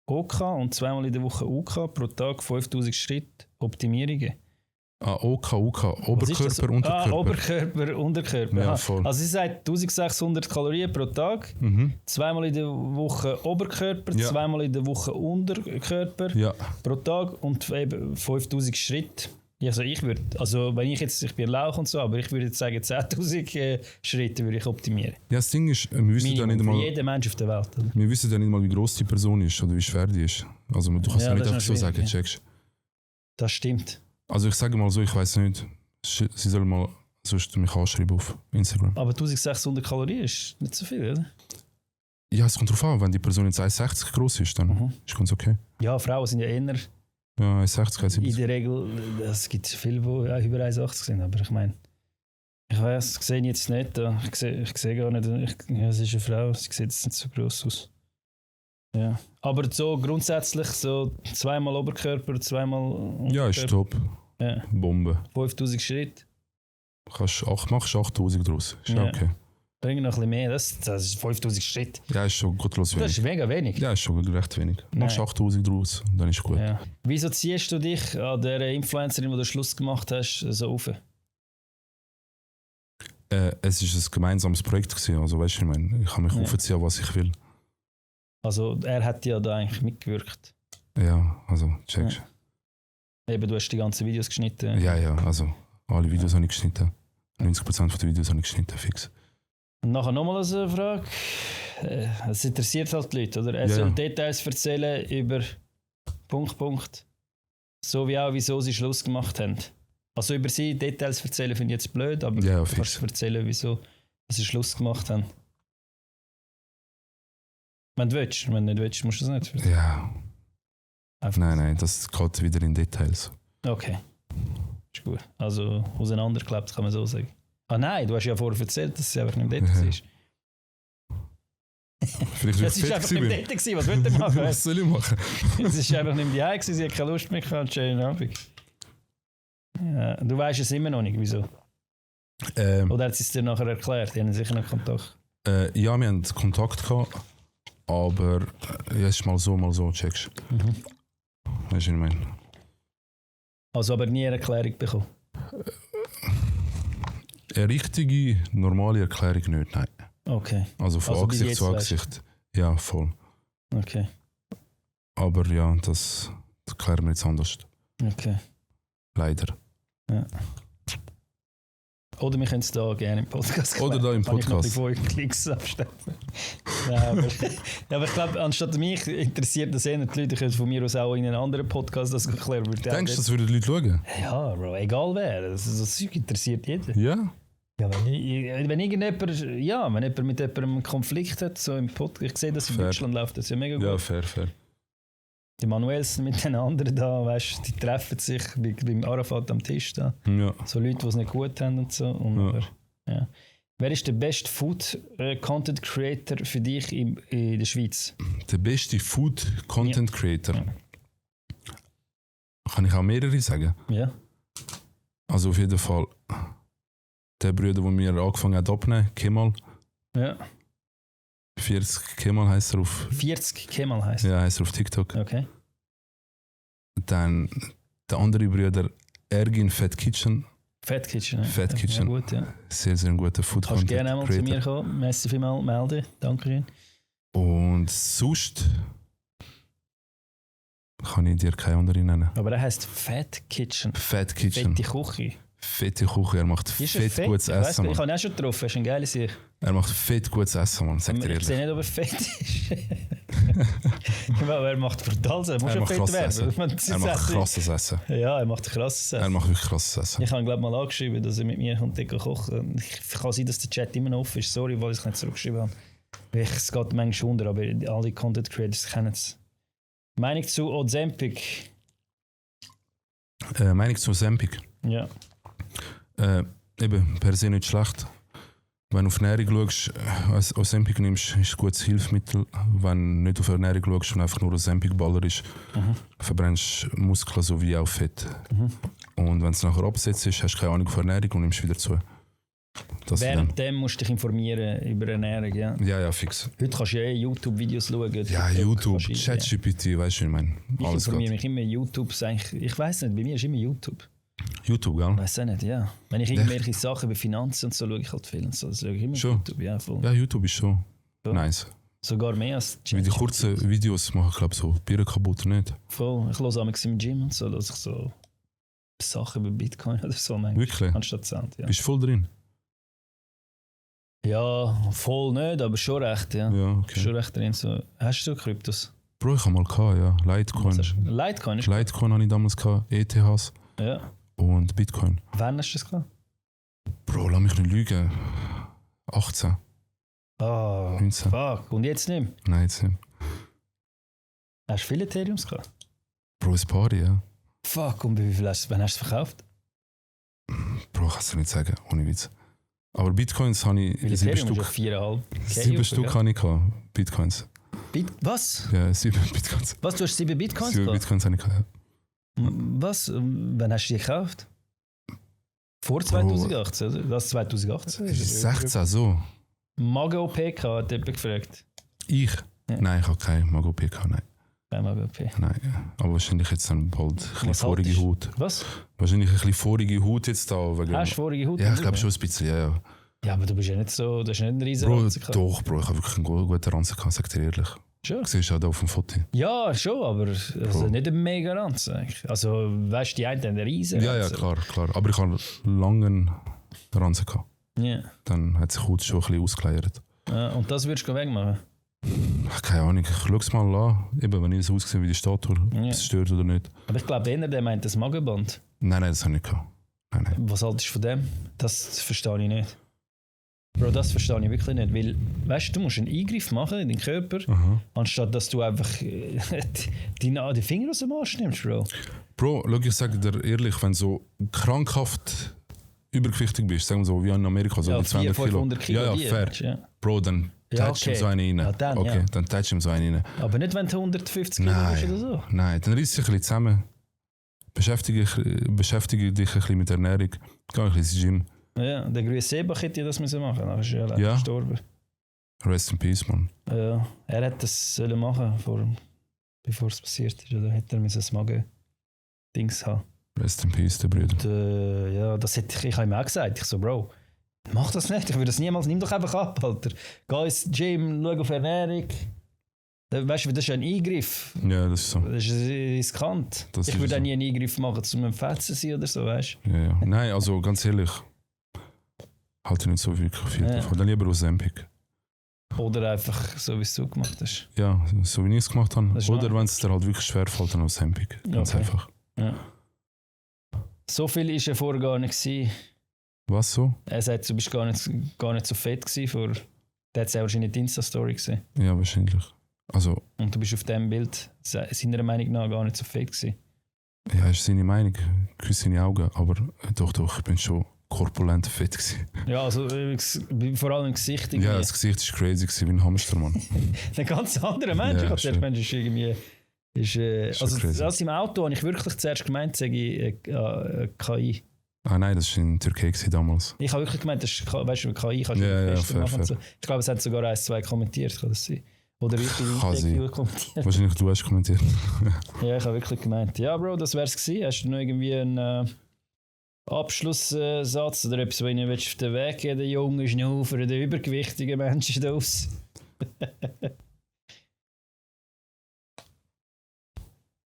OK und zweimal in der Woche UK pro Tag 5000 Schritt Optimierungen. OK, Was ist das? Oberkörper, Unterkörper. Oberkörper, Unterkörper. Ja, Aha. voll. Also sie sagt 1600 Kalorien pro Tag, Mhm. zweimal in der Woche Oberkörper, Ja. zweimal in der Woche Unterkörper Ja, pro Tag und eben 5000 Schritt. Also wenn ich bin Lauch und so, aber ich würde jetzt sagen 10.000 Schritte würde ich optimieren. ja, das Ding ist, wir wissen ja Minimum nicht für mal, jeden Mensch auf der Welt. Oder? wir wissen ja nicht mal, wie groß die Person ist oder wie schwer die ist. Also du kannst Ja, ja nicht das ist einfach so noch sagen, schwierig, checkst. Das stimmt. Also ich sage mal so, ich weiß nicht. Sie sollen mal sonst mich anschreiben auf Instagram. Aber 1600 Kalorien ist nicht so viel, oder? Ja, es kommt drauf an, wenn die Person jetzt 1,60 groß ist, dann Mhm. ist ganz okay. Ja, Frauen sind ja eher Ja, 1,60, in 1,70. der Regel, es gibt viele, die ja, über 1,80 sind, aber ich meine, ich weiß, ich sehe ihn jetzt nicht, ich sehe gar nicht, ja, es ist eine Frau, sie sieht jetzt nicht so groß aus. Ja. Aber so grundsätzlich, so zweimal Oberkörper, zweimal Ja, ist top. Ja. Bombe. 5000 Schritt, Machst 8'000 draus. Ist ja Ja. okay. bring noch ein bisschen mehr, das ist 5000 Schritt. Ja, ist schon gottlos Das wenig. ist mega wenig. Ja, ist schon recht wenig. Machst Nein. 8'000 draus, dann ist gut. Ja. Wieso ziehst du dich an der Influencerin, die du Schluss gemacht hast, so auf? Es ist ein gemeinsames Projekt gewesen. Also weißt du, ich meine, ich kann mich Ja. aufziehen, was ich will. Also er hat ja da eigentlich mitgewirkt. Ja, also checkst. Eben, du hast die ganzen Videos geschnitten. Ja, also alle Videos habe ich geschnitten. 90% der Videos habe ich geschnitten, fix. Und nachher nochmal eine Frage. Es interessiert halt die Leute, oder? Er Ja, soll ja. Details erzählen über Punkt. So wie auch, wieso sie Schluss gemacht haben. Also über sie Details erzählen finde ich jetzt blöd, aber Ja, du fix. kannst erzählen, wieso sie Schluss gemacht haben. Wenn du willst. Wenn du nicht willst, musst du es nicht erzählen. Ja. Einfach. Nein, das geht wieder in Details. Okay. Ist gut. Also auseinandergeklebt, kann man so sagen. Ah nein, du hast ja vorher erzählt, dass es einfach nicht im Date war. Vielleicht Es war einfach nicht im Date, was wollt ihr machen? Was soll ich machen? Es war einfach nicht im Date, sie hat keine Lust mehr gehabt, schönen Abend. Ja, du weißt es immer noch nicht, wieso? Oder hat sie es dir nachher erklärt? Die haben sicher noch Kontakt. Ja, wir haben Kontakt gehabt, aber ja, es ist mal so, checkst du. Weißt du, was ich meine? Also aber nie eine Erklärung bekommen? Eine richtige, normale Erklärung nicht, nein. Okay. Also von Also bis Angesicht jetzt zu Angesicht. Ja, voll. Okay. Aber ja, das klären wir jetzt anders. Okay. Leider. Ja. Oder wir können es da gerne im Podcast Oder da im Kann Podcast. ich noch die 5 Klicks absteppen. Nein, aber ich glaube, anstatt mich interessiert das eher die Leute, können von mir aus auch in einen anderen Podcast das erklären. Denkst du, das würden die Leute schauen? Ja, Bro, egal wer. Das Zeug interessiert jeden. Ja? Ja, wenn irgendjemand, ja, wenn jemand mit jemandem einen Konflikt hat, so im Podcast, ich sehe das in Fair. Deutschland läuft das ja mega gut. Ja, fair. Die Manuelsen mit den anderen da, weißt, die treffen sich beim Arafat am Tisch da. Ja. So Leute, die es nicht gut haben und so. Und Ja. aber, ja. Wer ist der beste Food-Content Creator für dich in der Schweiz? Der beste Food Content Creator. Ja. Kann ich auch mehrere sagen? Ja. Also auf jeden Fall der Bruder, der mir angefangen hat abzunehmen, Kemal. Ja. 40 Kemal heisst er auf, 40 Kemal heisst. ja, heisst er auf TikTok. Okay. Dann der andere Bruder, Ergin Fat Kitchen. Fat Kitchen. Ja. Fat Kitchen. Ja, gut, ja. Sehr, sehr ein guter Food Kannst Content gerne einmal zu mir kommen. Merci vielmals melden. Dankeschön. Und sonst kann ich dir keine andere nennen. Aber er heisst Fat Kitchen. Fat Kitchen. Fette Küche. Fette Küche, er macht Ist er fett gutes Ich weiss Essen, nicht, ich Mann. habe ihn auch schon getroffen, ist ein geiler Sieg. Er macht fett gutes Essen, Mann, sag dir Ich ehrlich. sehe nicht, ob er fett ist. Aber er macht brutal sein. Er muss Er schon macht fett krasses Essen. werden. Er macht krasses Essen. Ja, er macht krasses Er Essen. macht wirklich krasses Essen. Ich habe glaube mal angeschrieben, dass er mit mir kommt kochen. Ich kann sein, dass der Chat immer noch offen ist. Sorry, weil ich es nicht zurückgeschrieben habe. Es geht manchmal unter, aber alle Content Creators kennen es. Meinung zu Ozempic? Meinung zu Ozempic? Ja. Eben, per se nicht schlecht. Wenn du auf Ernährung schaust, Ozempic nimmst, ist ein gutes Hilfsmittel. Wenn du nicht auf Ernährung schaust und einfach nur Ozempic-Baller ist, verbrennst du Muskeln sowie auch Fett. Und wenn es nachher abgesetzt ist, hast du keine Ahnung von Ernährung und nimmst wieder zu. Das dann. Währenddem musst du dich informieren über Ernährung. Ja. Ja, fix. Heute kannst du ja YouTube-Videos schauen. Ja, TikTok YouTube, kannst du- ja. ChatGPT, weißt du, ich meine, Ich alles informiere geht. mich immer YouTube. Ich weiß nicht, bei mir ist immer YouTube. YouTube, gell? Ich weiß auch nicht, ja. Wenn ich irgendwelche Sachen über Finanzen und so schaue, ich halt viel und so. Das schaue ich immer auf Schon. YouTube. Ja, voll. Ja, YouTube ist schon Ja. nice. Sogar mehr als Wie die kurzen Videos machen, glaube ich, so Bier kaputt nicht. Voll. Ich höre auch im Gym und so, dass ich so Sachen über Bitcoin oder so manchmal. Wirklich? Anstatt Sound, ja. Bist du voll drin? Ja, voll nicht, aber schon recht, ja. Ja, okay. Schon recht drin. So. Hast du Kryptos? Bro, ich habe mal gehabt, ja. Was Litecoin. hast du? Litecoin ist Litecoin habe ich damals gehabt, ETHs ja. und Bitcoin. Wann hast du das gehabt? Bro, lass mich nicht lügen. 18, Ah, 19. fuck. Und jetzt nicht mehr? Nein, jetzt nicht. Hast du viele Ethereums gehabt? Bro, ein paar, ja. Fuck, und wie viel wann hast du es verkauft? Bro, kannst du nicht sagen, ohne Witz. Aber Bitcoins habe ich Weil 7 Ethereum ist Stück. ja 4,5. 7 Stück habe ich gehabt, Bitcoins. Was? Ja, 7 Bitcoins. Was, du hast 7 Bitcoins 7 gehabt? Bitcoins habe ich gehabt, ja. Was? Wann hast du die gekauft? Vor 2018, oder? Das 2018? 16, so. Mago PK hat jemand gefragt. Ich? Ja. Nein, ich habe keinen Mago PK, nein. Kein Mago P. Nein. Aber wahrscheinlich jetzt dann bald ein bisschen Was vorige haltest du? Haut. Was? Wahrscheinlich ein bisschen vorige Haut jetzt da. Wegen Hast du vorige Haut? ja, ich glaube schon ein bisschen, ja. Ja, aber du bist ja nicht so, du hast nicht einen riesen Bro, Ranzen gehabt. doch, Bro, ich habe wirklich einen guten Ranzen gehabt, sag dir ehrlich. Schon? Siehst du auch da auf dem Foto? Ja, schon, aber also Bro. nicht ein mega Ranzen eigentlich. Also, weißt du, die einen haben einen riesen Ja, ja, Ranzen. klar. Aber ich habe langen Ranzen gehabt. Ja. Dann hat sich die Haut schon ein bisschen ausgeleiert. Ja, und das würdest du wegmachen? Ach, keine Ahnung, ich schaue es mal an, eben, wenn ich so aussehe wie die Statue, ob Ja. es stört oder nicht. Aber ich glaube, einer der meint das Magenband. Nein, das habe ich nicht gehabt. Nein. Was haltest du von dem? Das verstehe ich nicht. Bro, das verstehe ich wirklich nicht, weil, weißt du, musst einen Eingriff machen in deinen Körper, anstatt dass du einfach die Finger aus dem Arsch nimmst, Bro. Bro, schau, ich sage dir ehrlich, wenn du so krankhaft übergewichtig bist, sagen wir so, wie in Amerika, so die 200 Kilo. 500 Kilo. Ja, fair. Ja. Bro, dann tätschst du ihm so einen rein. Ja, dann, okay, ja. dann tätschst du ihm so einen rein. Aber nicht, wenn du 150 Kilo bist oder so. Nein, dann reiss dich ein bisschen zusammen. Beschäftige dich ein bisschen mit der Ernährung. Geh ein bisschen ins Gym. Ja, der grüne Sebach hätte ja das müssen machen, dann ist er ja leider gestorben. Rest in peace, man. Ja, er hätte das sollen machen, bevor es passiert ist. Oder hätte er ein Magen-Dings haben. Rest in peace, der Brüder. Und, ja, das hätte ich habe ihm auch gesagt. Ich so, Bro, mach das nicht, ich will das niemals, nimm doch einfach ab, Alter. Geh ins Gym, schau auf Ernährung. Weißt du, das ist ein Eingriff. Ja, das ist so. Das ist riskant. Ich würde auch nie einen Eingriff machen, um ein Fetzen zu sein oder so, weißt du? Ja. Nein, also ganz ehrlich, halte nicht so wirklich viel davon. Dann lieber Ozempic. Oder einfach so, wie es du gemacht hast. Ja, so wie ich es gemacht habe. Oder wenn es dir halt wirklich schwer fällt, dann Ozempic. Ganz einfach. Ja. So viel war er vorher gar nicht gewesen. Was so? Er sagt, du bist gar nicht so fett gewesen. Der hat es ja wahrscheinlich in der Insta-Story gesehen. Ja, wahrscheinlich. Also, und du bist auf dem Bild seiner Meinung nach gar nicht so fett gewesen. Ja, ist seine Meinung. Ich küsse seine Augen. Aber doch, ich bin schon korpulent fett gewesen. Ja, also vor allem im Gesicht. Irgendwie. Ja, das Gesicht war crazy gewesen, wie ein Hamster, Mann. Ein ganz anderer Mensch. Ja, der Mensch ist irgendwie... also im Auto habe ich wirklich zuerst gemeint, sage ich KI. Ah nein, das war in Türkei damals. Ich habe wirklich gemeint, das ist, weißt du, KI kannst du fair machen. So. Ich glaube, es haben sogar 1-2 kommentiert, kann das sein? Oder ich bin kommentiert. Wahrscheinlich du hast kommentiert. Ja, ich habe wirklich gemeint, ja Bro, das wär's gewesen. Hast du noch irgendwie einen Abschlusssatz oder etwas, was du auf den Weg geben? Der Junge ist nur für den übergewichtigen Menschen draus.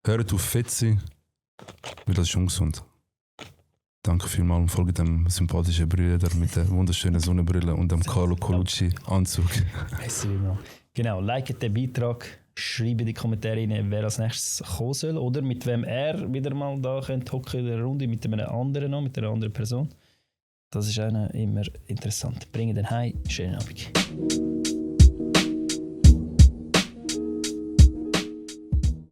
Hört auf fett sein, weil das ist ungesund. Danke vielmals und folgt dem sympathischen Brüder mit der wunderschönen Sonnenbrille und dem Carlo Colucci Anzug. Genau, liket den Beitrag, schreibe in die Kommentare rein, wer als nächstes kommen soll oder mit wem er wieder mal da könnte hocken in der Runde, mit einem anderen noch, mit einer anderen Person. Das ist immer interessant. Bringen den heim, schönen Abend.